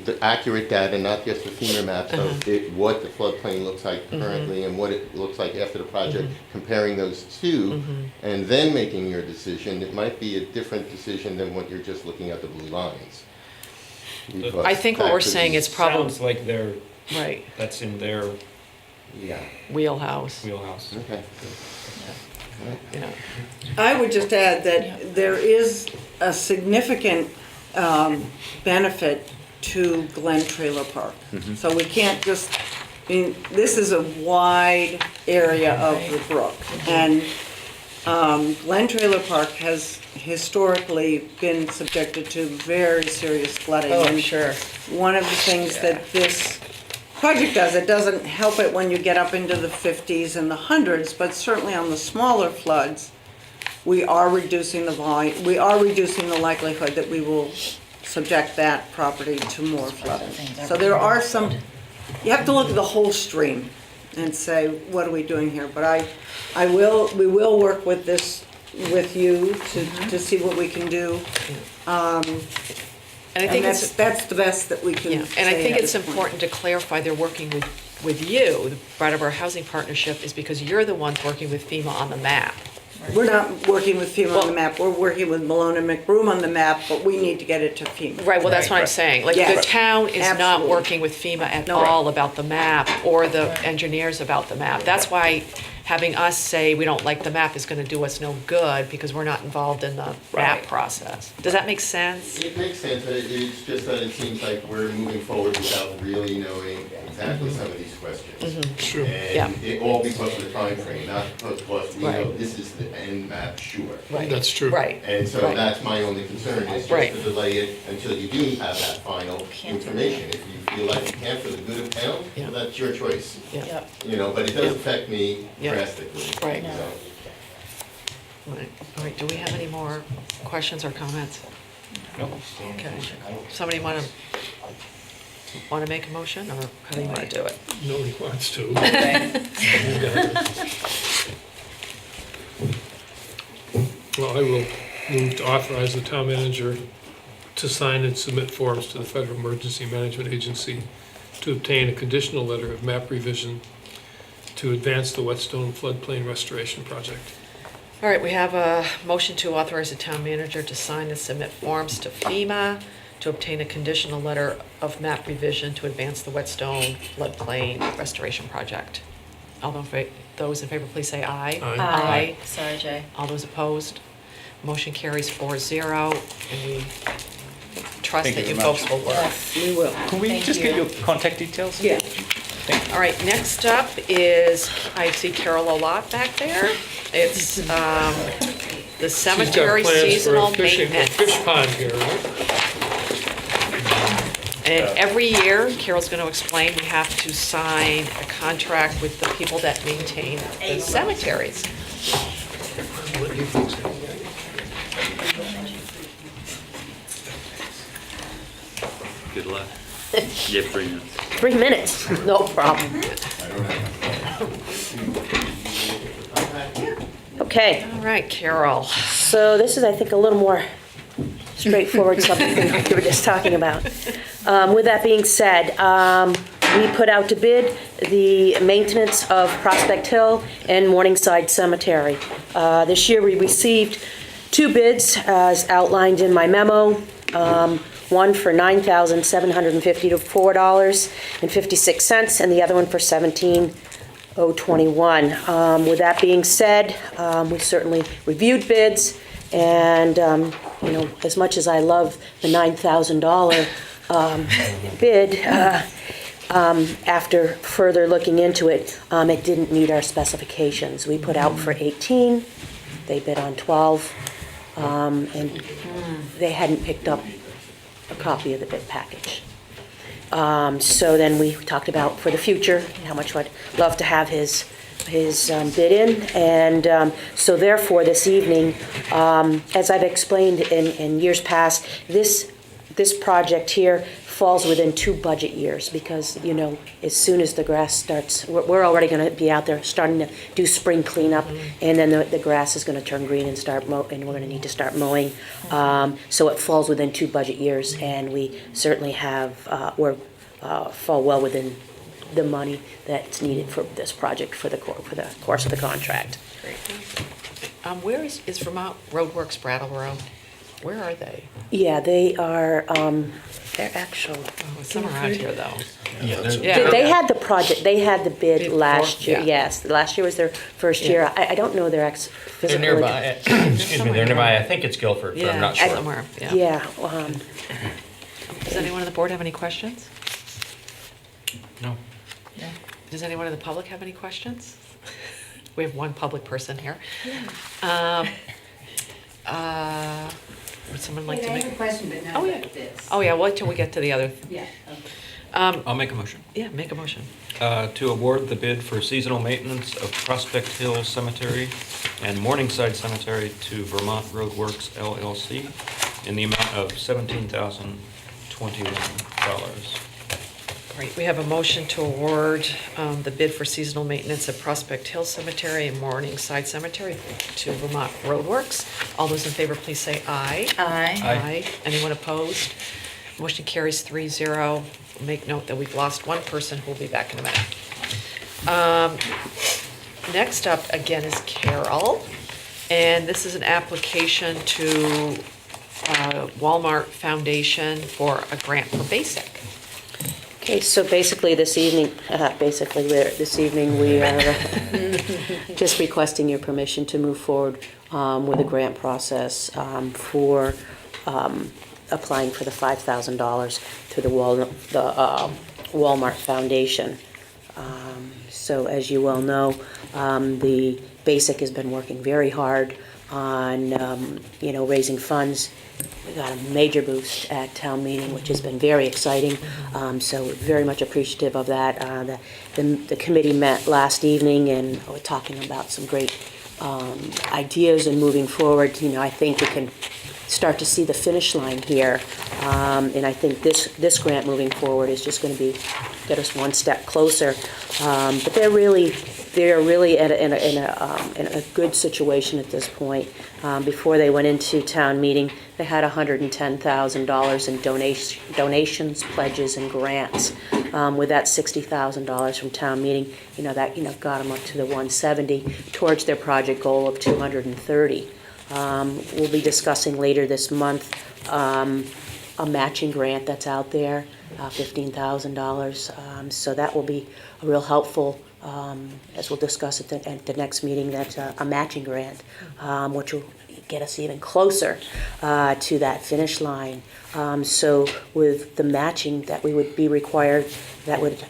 the accurate data, not just the FEMA maps of what the floodplain looks like currently and what it looks like after the project, comparing those two, and then making your decision, it might be a different decision than what you're just looking at the blue lines. Because I think what that we're could saying be- is probably, Sounds like they're, right, that's in their Yeah, wheelhouse, wheelhouse. okay. yeah. I would just add that there is a significant benefit to Glen Trailer Park. So we can't just, I mean, this is a wide area of the brook. And Glen Trailer Park has historically been subjected to very serious flooding. Oh, And sure. one of the things that this project does, it doesn't help it when you get up into the 50s and the 100s, but certainly on the smaller floods, we are reducing the volume, we are reducing the likelihood that we will subject that property to more flooding. So there are some, you have to look at the whole stream and say, what are we doing here? But we will work with this, with you to see what we can do. And I think it's, That's the best that we can yeah, say and I think at it's this point. important to clarify they're working with you, the Brattleboro Housing Partnership, is because you're the ones working with FEMA on the map. We're not working with FEMA on the map, we're working with Malone and McBroom on the map, but we need to get it to FEMA. Right, well, that's what I'm saying. Like, the Yes. town is not Absolutely. working with FEMA at No. all about the map or the engineers about the map. That's why having us say we don't like the map is gonna do us no good because we're not involved in the map process. Does that make sense? It makes sense, but it's just that it seems like we're moving forward without really knowing exactly some of these questions. True. Yeah. And it all because of the time frame, not because we know Right. this is the end map, sure. Right. That's true. Right. And so Right. that's my only concern, is just Right. to delay it until you do have that final information. If you feel like you can't for the good of town, Yeah. well, that's your choice. Yeah. You know, but it does Yeah. affect me Yeah. drastically. Right. So. Right. All right, do we have any more questions or comments? Nope. Okay. Somebody wanna make a motion, or how do you wanna do it? Nobody wants to. You got it. Well, I will move to authorize the town manager to sign and submit forms to the Federal Emergency Management Agency to obtain a conditional letter of map revision to advance the Whetstone floodplain restoration project. All right, we have a motion to authorize the town manager to sign and submit forms to FEMA to obtain a conditional letter of map revision to advance the Whetstone floodplain restoration project. All those in favor, please say aye. Aye. Sorry, Jay. All those opposed? Motion carries 4-0, and we trust Thank that you you very folks much. will work. We will. Could we Thank just you. get your contact details? Yeah. All right, next up is, I see Carol Olot back there. It's the She's got cemetery plans for a seasonal fishing- a maintenance. Fish pond here, right? And every year, Carol's going to explain, we have to sign a contract with the people that maintain the cemeteries. What do you think? Good luck. You have 3 minutes. 3 minutes, no problem. Okay, All right, Carol. so this is, I think, a little more straightforward something than we were just talking about. With that being said, we put out to bid the maintenance of Prospect Hill and Morningside Cemetery. This year, we received 2 bids, as outlined in my memo. One for $9,750 to $4.56, and the other one for $17,021. With that being said, we certainly reviewed bids, and as much as I love the $9,000 bid, after further looking into it, it didn't meet our specifications. We put out for 18, they bid on 12, and they hadn't picked up a copy of the bid package. So then we talked about for the future, how much I'd love to have his bid in, and so therefore this evening, as I've explained in years past, this project here falls within 2 budget years because, as soon as the grass starts, we're already going to be out there starting to do spring cleanup, and then the grass is going to turn green and and we're going to need to start mowing. So it falls within 2 budget years, and we certainly have, fall well within the money that's needed for this project for the course of the contract. Great. Where is Vermont Roadworks Brattleboro? Where are they? Yeah, they are, they're actual. Oh, some around here, though. They had the project, they had the bid last year, yeah. yes. Last year was their first year. I don't know their They're physical. nearby, excuse me, they're nearby, I think it's Guilford, but I'm not sure. Somewhere, yeah. Yeah. Does anyone on the board have any questions? No. Does anyone in the public have any questions? We have one public person here. Would someone like to make? I have a question, but not about this. Oh, yeah, wait till we get to the other. Yeah, okay. I'll make a motion. Yeah, make a motion. To award the bid for seasonal maintenance of Prospect Hill Cemetery and Morningside Cemetery to Vermont Roadworks LLC in the amount of $17,021. Great, we have a motion to award the bid for seasonal maintenance of Prospect Hill Cemetery and Morningside Cemetery to Vermont Roadworks. All those in favor, please say aye. Aye. Aye. Anyone opposed? Motion carries 3-0. Make note that we've lost one person who will be back in a minute. Next up, again, is Carol. And this is an application to Walmart Foundation for a grant for BASIC. Okay, so basically this evening, we are just requesting your permission to move forward with the grant process for applying for the $5,000 through the Walmart Foundation. So as you well know, the BASIC has been working very hard on raising funds. We got a major boost at town meeting, which has been very exciting. So very much appreciative of that. The committee met last evening and we're talking about some great ideas and moving forward. I think we can start to see the finish line here. And I think this grant moving forward is just going to get us one step closer. But they're really in a good situation at this point. Before they went into town meeting, they had $110,000 in donations, pledges, and grants. With that $60,000 from town meeting, that got them up to the 170 towards their project goal of 230. We'll be discussing later this month a matching grant that's out there, $15,000. So that will be a real helpful. As we'll discuss at the next meeting, that's a matching grant, which will get us even closer to that finish line. So with the matching that we would be required, that would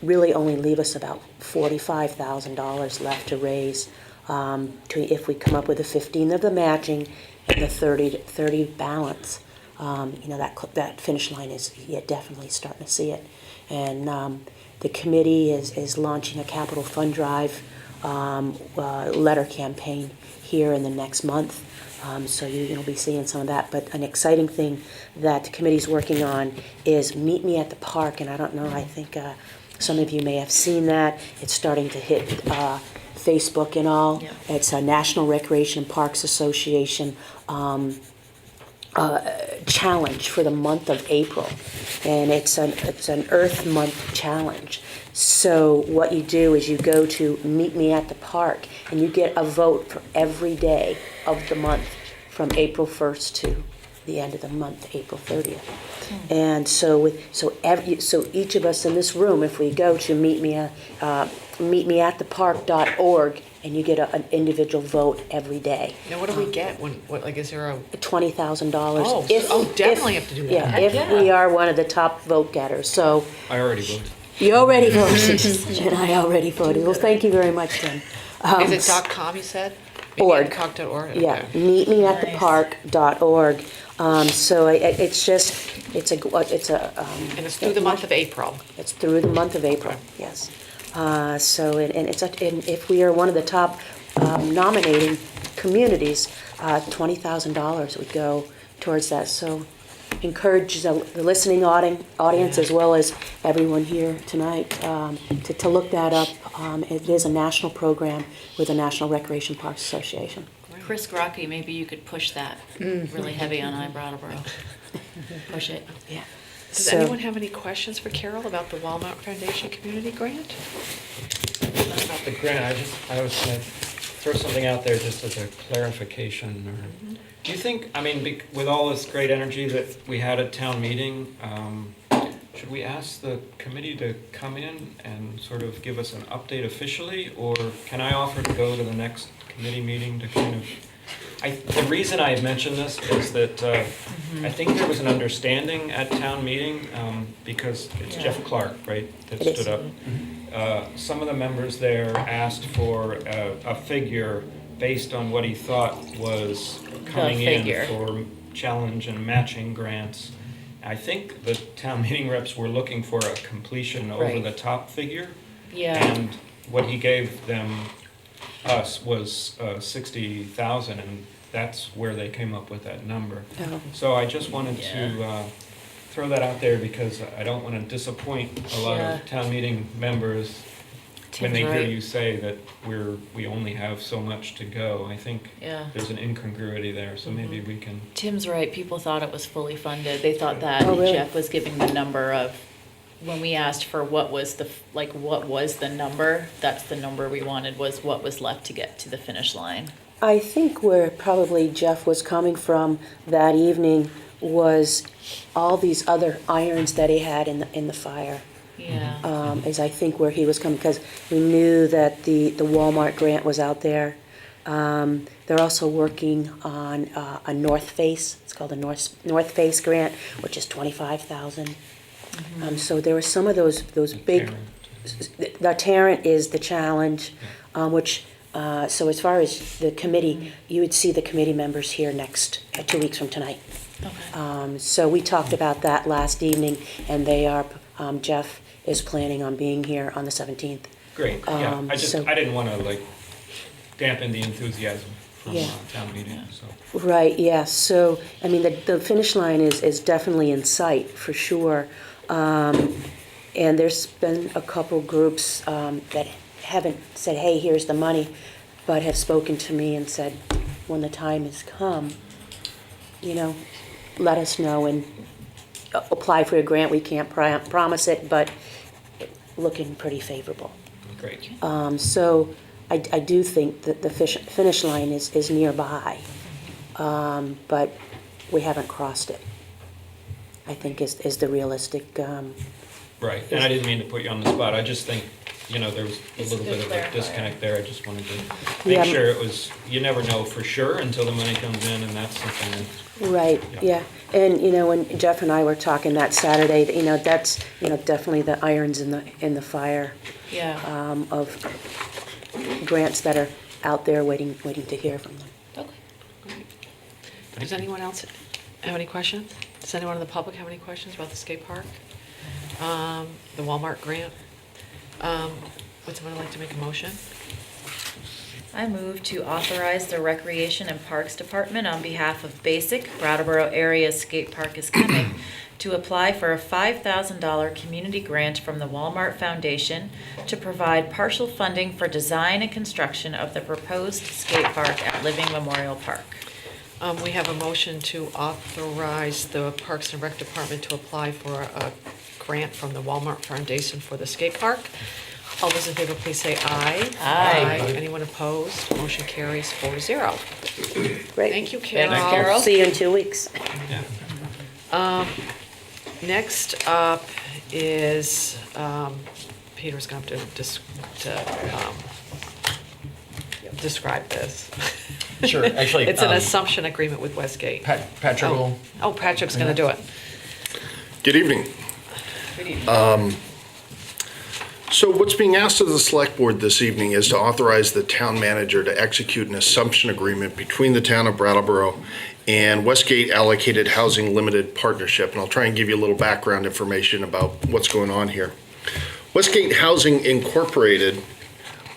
really only leave us about $45,000 left to raise. If we come up with the 15 of the matching and the 30 balance, that finish line is definitely starting to see it. And the committee is launching a capital fund drive letter campaign here in the next month. So you'll be seeing some of that. But an exciting thing that the committee's working on is Meet Me at the Park. And I don't know, I think some of you may have seen that. It's starting to hit Facebook and all. Yeah. It's a National Recreation Parks Association challenge for the month of April, and it's an Earth Month challenge. So what you do is you go to Meet Me at the Park, and you get a vote for every day of the month from April 1st to the end of the month, April 30th. And so each of us in this room, if we go to meetmeatthepark.org, and you get an individual vote every day. Now, what do we get? Is there a $20,000? Definitely have to do that. Yeah, if we are one of the top vote getters. So I already voted. you already voted, and I already voted. Well, thank you very much, Tim. Is it .com? You said. Org. .org. Yeah, meetmeatthepark.org. So it's and it's through the month of April. It's through the month of April. Yes. So, and if we are one of the top nominating communities, $20,000 would go towards that. So encourage the listening audience as well as everyone here tonight to look that up. It is a national program with the National Recreation Parks Association. Chris Grocky, maybe you could push that really heavy on Brattleboro. Push it. Yeah. Does So- anyone have any questions for Carol about the Walmart Foundation Community Grant? Not about the grant, I was gonna throw something out there just as a clarification. Do you think, I mean, with all this great energy that we had at town meeting, should we ask the committee to come in and sort of give us an update officially? Or can I offer to go to the next committee meeting to kind of, the reason I mentioned this is that I think there was an understanding at town meeting, because it's Jeff Clark, right, that It is. stood up. Some of the members there asked for a figure based on what he thought was coming in figure. for challenge and matching grants. I think the town meeting reps were looking for a completion over Right. the top figure. Yeah. And what he gave us was 60,000, and that's where they came up with that number. Oh. So I just wanted to throw that out there because I don't want to disappoint a lot Yeah. of town meeting members when Tim's they hear right. you say that we only have so much to go. I think Yeah. there's an incongruity there, so maybe we can. Tim's right, people thought it was fully funded. They thought that Oh, really? Jeff was giving the number of, when we asked for what was the number, that's the number we wanted, was what was left to get to the finish line. I think where probably Jeff was coming from that evening was all these other irons that he had in the fire. Yeah. Is I think where he was coming, because we knew that the Walmart grant was out there. They're also working on a North Face. It's called a North Face grant, which is 25,000. So there were some of those big. The Tarrant is the challenge, which. So as far as the committee, you would see the committee members here next 2 weeks from tonight. Okay. So we talked about that last evening, and they are. Jeff is planning on being here on the 17th. Great, yeah. So- I didn't want to dampen the enthusiam from Yeah. town meeting, so. Right, yeah, so, I mean, the finish line is definitely in sight, for sure. And there's been a couple groups that haven't said, hey, here's the money, but have spoken to me and said, when the time has come, let us know and apply for a grant. We can't promise it, but looking pretty favorable. Great. So I do think that the finish line is nearby, but we haven't crossed it, I think is the realistic. Right, and I didn't mean to put you on the spot. I just think, there was a little bit of a clarifier. disconnect there. I just wanted to Yeah. make sure it was, you never know for sure until the money comes in, and that's something that. Right, yeah. And, when Jeff and I were talking that Saturday, that's, definitely the irons in the fire Yeah. of grants that are out there waiting to hear from them. Okay. Does anyone else have any questions? Does anyone in the public have any questions about the skate park? The Walmart grant? Would someone like to make a motion? I move to authorize the Recreation and Parks Department on behalf of Basic, Brattleboro Area Skate Park is Coming, to apply for a $5,000 community grant from the Walmart Foundation to provide partial funding for design and construction of the proposed skate park at Living Memorial Park. We have a motion to authorize the Parks and Rec Department to apply for a grant from the Walmart Foundation for the skate park. All those in favor, please say aye. Aye. Anyone opposed? Motion carries 4-0. Great. Thank you, Carol. Thanks, Carol. See you in 2 weeks. Next up is, Peter's going to have to describe this. Sure, actually. It's an assumption agreement with Westgate. Patrick will. Oh, Patrick's going to do it. Good evening. So what's being asked of the Select Board this evening is to authorize the town manager to execute an assumption agreement between the town of Brattleboro and Westgate Allocated Housing Limited Partnership. And I'll try and give you a little background information about what's going on here. Westgate Housing Incorporated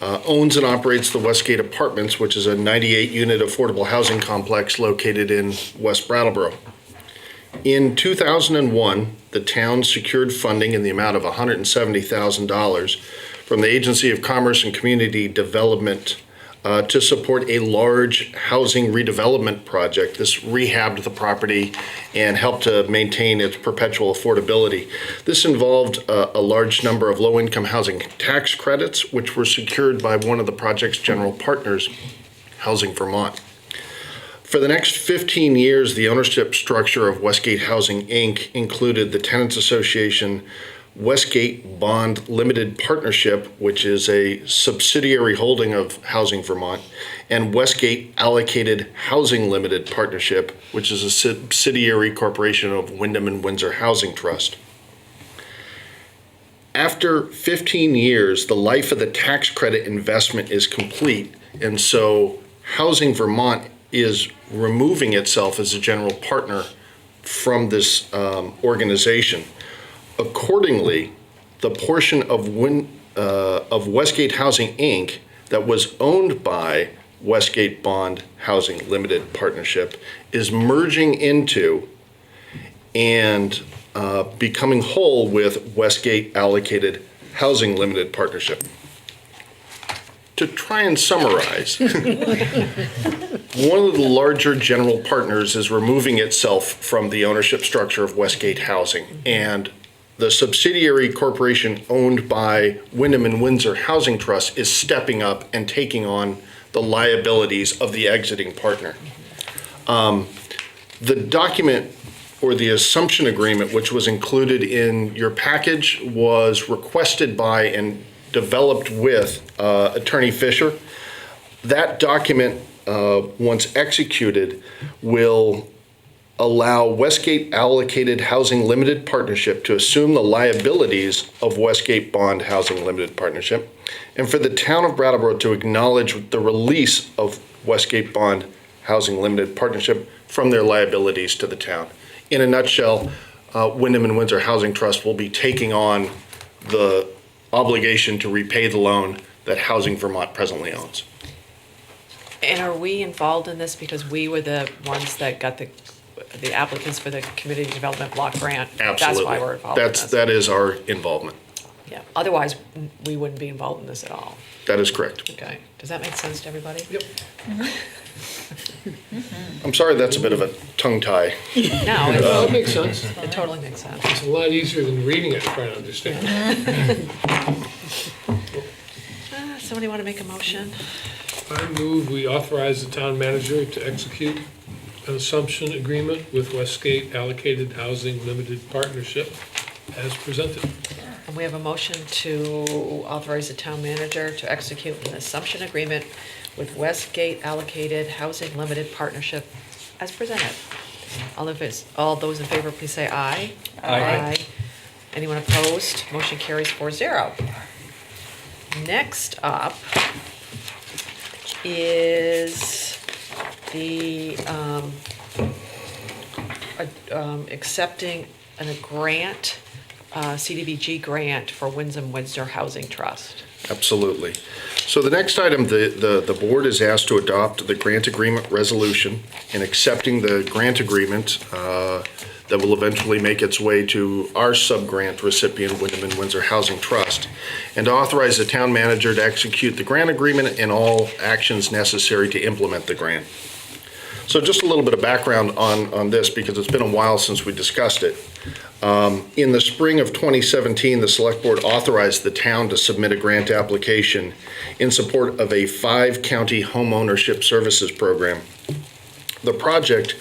owns and operates the Westgate Apartments, which is a 98-unit affordable housing complex located in West Brattleboro. In 2001, the town secured funding in the amount of $170,000 from the Agency of Commerce and Community Development to support a large housing redevelopment project. This rehabbed the property and helped to maintain its perpetual affordability. This involved a large number of low-income housing tax credits, which were secured by one of the project's general partners, Housing Vermont. For the next 15 years, the ownership structure of Westgate Housing, Inc. included the Tenants Association Westgate Bond Limited Partnership, which is a subsidiary holding of Housing Vermont, and Westgate Allocated Housing Limited Partnership, which is a subsidiary corporation of Windham and Windsor Housing Trust. After 15 years, the life of the tax credit investment is complete, and so Housing Vermont is removing itself as a general partner from this organization. Accordingly, the portion of Westgate Housing, Inc. that was owned by Westgate Bond Housing Limited Partnership is merging into and becoming whole with Westgate Allocated Housing Limited Partnership. To try and summarize, one of the larger general partners is removing itself from the ownership structure of Westgate Housing, and the subsidiary corporation owned by Windham and Windsor Housing Trust is stepping up and taking on the liabilities of the exiting partner. The document or the assumption agreement, which was included in your package, was requested by and developed with Attorney Fisher. That document, once executed, will allow Westgate Allocated Housing Limited Partnership to assume the liabilities of Westgate Bond Housing Limited Partnership, and for the town of Brattleboro to acknowledge the release of Westgate Bond Housing Limited Partnership from their liabilities to the town. In a nutshell, Windham and Windsor Housing Trust will be taking on the obligation to repay the loan that Housing Vermont presently owns. And are we involved in this because we were the ones that got the applicants for the community development block grant? Absolutely. That's why we're involved in this. That is our involvement. Yeah, otherwise, we wouldn't be involved in this at all. That is correct. Okay, does that make sense to everybody? Yep. I'm sorry that's a bit of a tongue tie. No, It makes sense. it totally makes sense. It's a lot easier than reading it, trying to understand. Somebody want to make a motion? I move we authorize the town manager to execute an assumption agreement with Westgate Allocated Housing Limited Partnership as presented. And we have a motion to authorize the town manager to execute an assumption agreement with Westgate Allocated Housing Limited Partnership as presented. All those in favor, please say aye. Aye. Anyone opposed? Motion carries 4-0. Next up is the accepting a grant, CDBG grant for Windsor Housing Trust. Absolutely. So the next item, the board is asked to adopt the grant agreement resolution in accepting the grant agreement that will eventually make its way to our sub-grant recipient, Windham and Windsor Housing Trust, and to authorize the town manager to execute the grant agreement and all actions necessary to implement the grant. So just a little bit of background on this, because it's been a while since we discussed it. In the spring of 2017, the Select Board authorized the town to submit a grant application in support of a 5-county homeownership services program. The project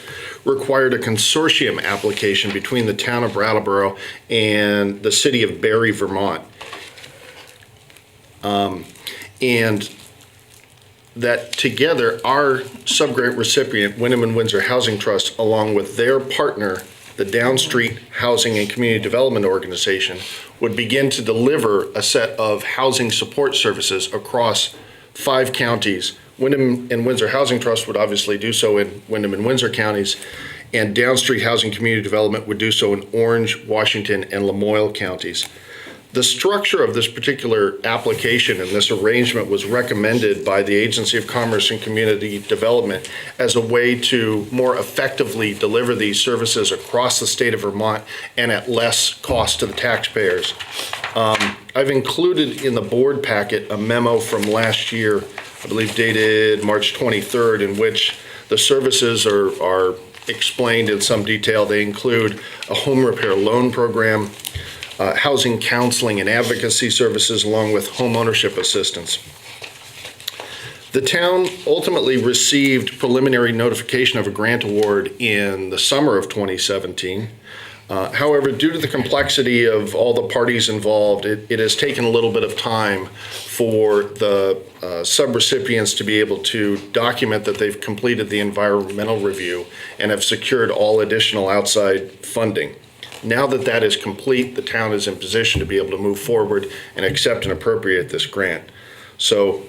required a consortium application between the town of Brattleboro and the city of Barre, Vermont. And that together, our subgrant recipient, Windham and Windsor Housing Trust, along with their partner, the Downstreet Housing and Community Development Organization, would begin to deliver a set of housing support services across 5 counties. Windham and Windsor Housing Trust would obviously do so in Windham and Windsor counties, and Downstreet Housing Community Development would do so in Orange, Washington, and Lamoille counties. The structure of this particular application and this arrangement was recommended by the Agency of Commerce and Community Development as a way to more effectively deliver these services across the state of Vermont and at less cost to the taxpayers. I've included in the board packet a memo from last year, I believe dated March 23rd, in which the services are explained in some detail. They include a home repair loan program, housing counseling and advocacy services, along with home ownership assistance. The town ultimately received preliminary notification of a grant award in the summer of 2017. However, due to the complexity of all the parties involved, it has taken a little bit of time for the subrecipients to be able to document that they've completed the environmental review and have secured all additional outside funding. Now that that is complete, the town is in position to be able to move forward and accept and appropriate this grant. So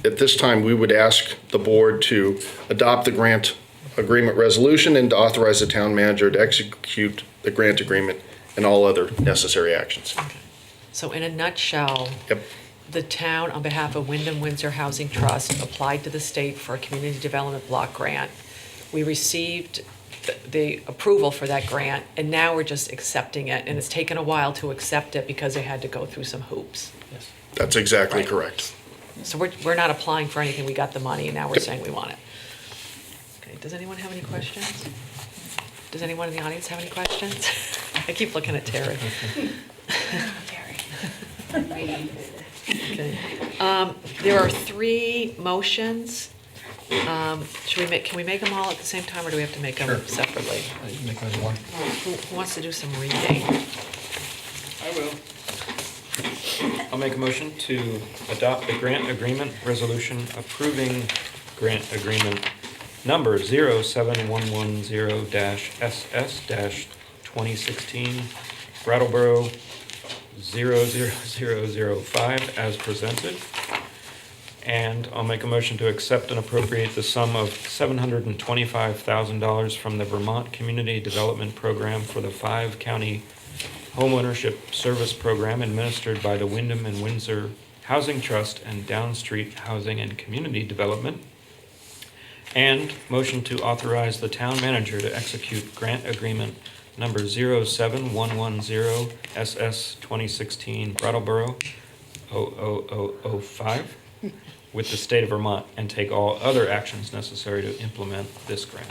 at this time, we would ask the board to adopt the grant agreement resolution and to authorize the town manager to execute the grant agreement and all other necessary actions. So in a nutshell, Yep. the town, on behalf of Windham Windsor Housing Trust, applied to the state for a community development block grant. We received the approval for that grant, and now we're just accepting it. And it's taken a while to accept it because they had to go through some hoops. That's exactly correct. So we're not applying for anything, we got the money, and now we're saying we want it. Okay, does anyone have any questions? Does anyone in the audience have any questions? I keep looking at Terry. Okay. There are 3 motions. Can we make them all at the same time, or do we have to make them separately? You can make those one. Who wants to do some reading? I will. I'll make a motion to adopt the grant agreement resolution approving grant agreement number 07110-SS-2016 Brattleboro 00005 as presented. And I'll make a motion to accept and appropriate the sum of $725,000 from the Vermont Community Development Program for the 5-county homeownership service program administered by the Windham and Windsor Housing Trust and Downstreet Housing and Community Development. And motion to authorize the town manager to execute grant agreement number 07110 SS 2016 Brattleboro 00005 with the state of Vermont and take all other actions necessary to implement this grant.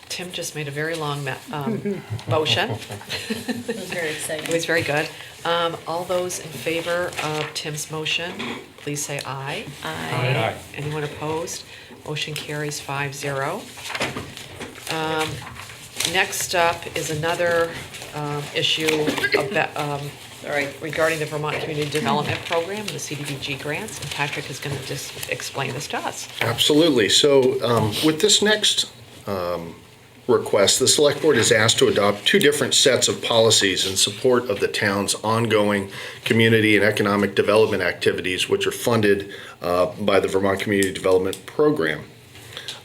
Tim just made a very long motion. It was very exciting. It was very good. All those in favor of Tim's motion, please say aye. Aye. Anyone opposed? Motion carries 5-0. Next up is another issue regarding the Vermont Community Development Program, the CDBG grants, and Patrick is going to just explain this to us. Absolutely. So with this next request, the Select Board is asked to adopt 2 different sets of policies in support of the town's ongoing community and economic development activities, which are funded by the Vermont Community Development Program.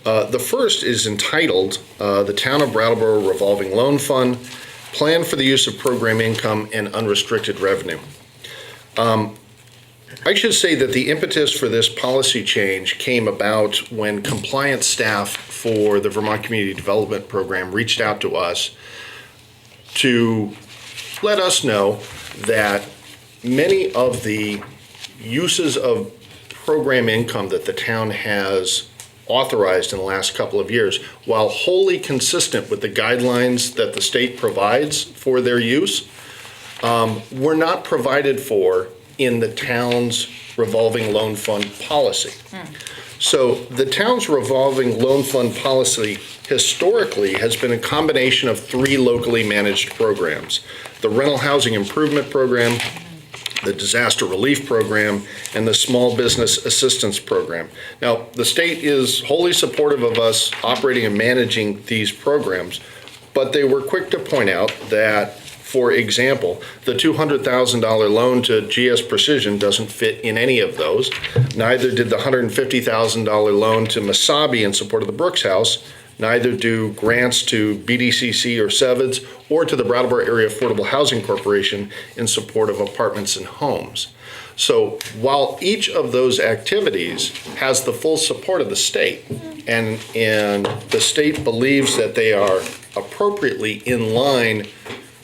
The first is entitled the Town of Brattleboro Revolving Loan Fund, Plan for the Use of Program Income and Unrestricted Revenue. I should say that the impetus for this policy change came about when compliance staff for the Vermont Community Development Program reached out to us to let us know that many of the uses of program income that the town has authorized in the last couple of years, while wholly consistent with the guidelines that the state provides for their use, were not provided for in the town's revolving loan fund policy. So the town's revolving loan fund policy historically has been a combination of 3 locally managed programs: the Rental Housing Improvement Program, the Disaster Relief Program, and the Small Business Assistance Program. Now, the state is wholly supportive of us operating and managing these programs, but they were quick to point out that, for example, the $200,000 loan to GS Precision doesn't fit in any of those. Neither did the $150,000 loan to Masabi in support of the Brooks House Neither do grants to BDCC or Sevens or to the Brattleboro Area Affordable Housing Corporation in support of apartments and homes. So while each of those activities has the full support of the state, and the state believes that they are appropriately in line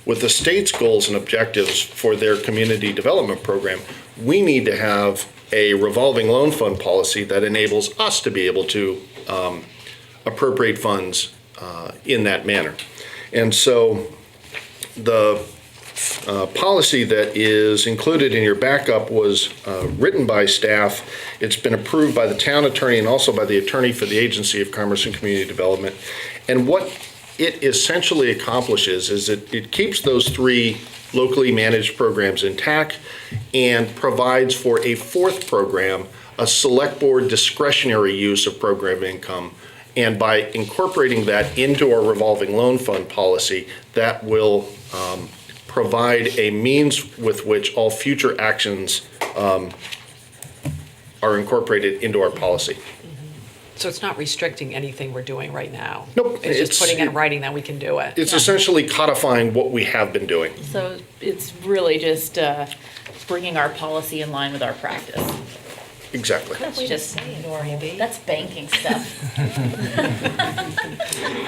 with the state's goals and objectives for their community development program, we need to have a revolving loan fund policy that enables us to be able to appropriate funds in that manner. And so the policy that is included in your backup was written by staff. It's been approved by the town attorney and also by the attorney for the Agency of Commerce and Community Development. And what it essentially accomplishes is it keeps those 3 locally managed programs intact and provides for a 4th program, a select board discretionary use of program income. And by incorporating that into our revolving loan fund policy, that will provide a means with which all future actions are incorporated into our policy. So it's not restricting anything we're doing right now? Nope. It's just putting in writing that we can do it? It's essentially codifying what we have been doing. So it's really just bringing our policy in line with our practice. Exactly. That's just, that's banking stuff.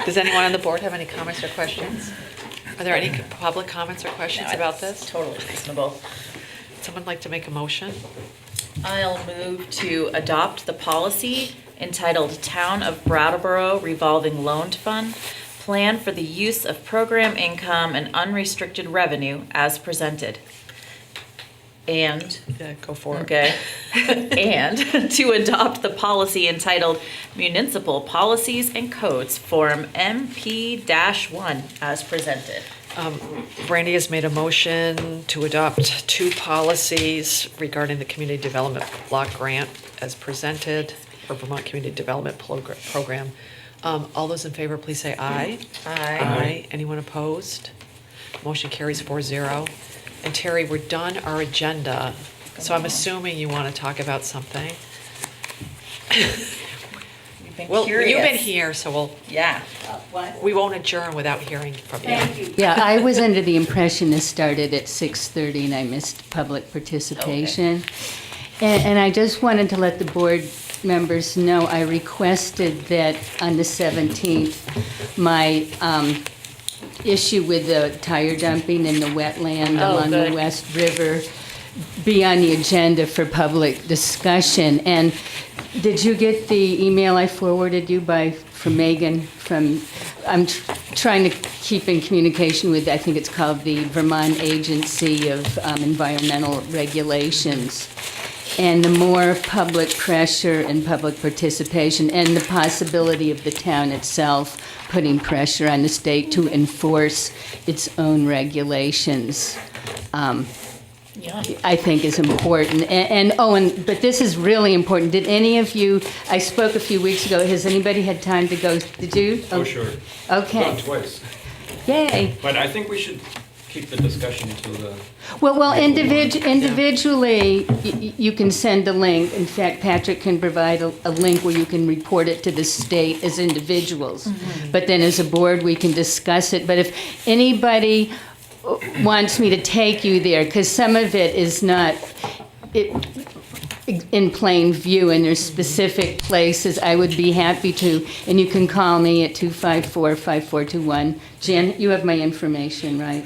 Does anyone on the board have any comments or questions? Are there any public comments or questions about this? Totally reasonable. Would someone like to make a motion? I'll move to adopt the policy entitled Town of Brattleboro Revolving Loan Fund, Plan for the Use of Program Income and Unrestricted Revenue as presented. And, Yeah, go for it. okay, and to adopt the policy entitled Municipal Policies and Codes Form MP-1 as presented. Brandy has made a motion to adopt 2 policies regarding the community development block grant as presented for Vermont Community Development Program. All those in favor, please say aye. Aye. Anyone opposed? Motion carries 4-0. And Terry, we're done our agenda, so I'm assuming you want to talk about something. You've been Well, curious. you've been here, so Yeah. we won't adjourn without hearing from you. Yeah, I was under the impression this started at 6:30 and I missed public participation. And I just wanted to let the board members know, I requested that on the 17th, my issue with the tire dumping in the wetland Oh, along the good. West River be on the agenda for public discussion. And did you get the email I forwarded you from Megan? I'm trying to keep in communication with, I think it's called the Vermont Agency of Environmental Regulations. And the more public pressure and public participation and the possibility of the town itself putting pressure on the state to enforce its own regulations, Yeah. I think is important. But this is really important. Did any of you, I spoke a few weeks ago, has anybody had time to go, did you? Oh, sure. Okay. Gone twice. Yay. But I think we should keep the discussion to the, Well, individually, you can send a link. In fact, Patrick can provide a link where you can report it to the state as individuals. But then as a board, we can discuss it. But if anybody wants me to take you there, because some of it is not in plain view, and there's specific places, I would be happy to. And you can call me at 254-5421. Jan, you have my information, right?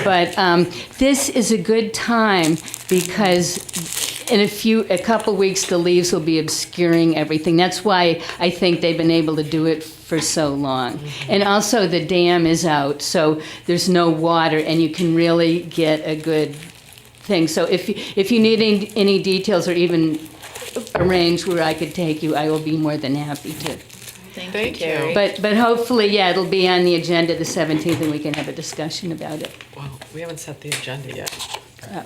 But this is a good time because in a couple weeks, the leaves will be obscuring everything. That's why I think they've been able to do it for so long. And also the dam is out, so there's no water, and you can really get a good thing. So if you need any details or even arrange where I could take you, I will be more than happy to. Thank you, Terry. But hopefully, yeah, it'll be on the agenda the 17th, and we can have a discussion about it. Well, we haven't set the agenda yet.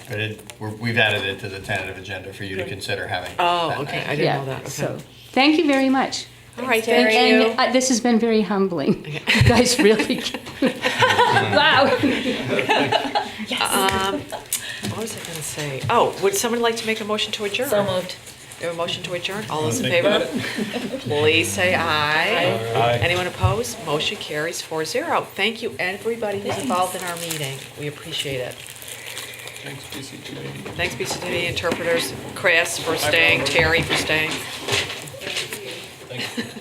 But we've added it to the tentative agenda for you to consider having. Oh, that okay, night. I didn't know that, okay. So, thank you very much. All right, Terry. thank you. And this has been very humbling. You guys really, wow. What was I gonna say? Oh, would someone like to make a motion to adjourn? So moved. We have a motion to adjourn. All those in Think favor? about it. Please say aye. Aye. Anyone opposed? Motion carries 4-0. Thank you, everybody who's involved in our meeting. We appreciate it. Thanks, BCTV. Thanks, BCTV interpreters, Chris for staying, Terry for staying. Thanks.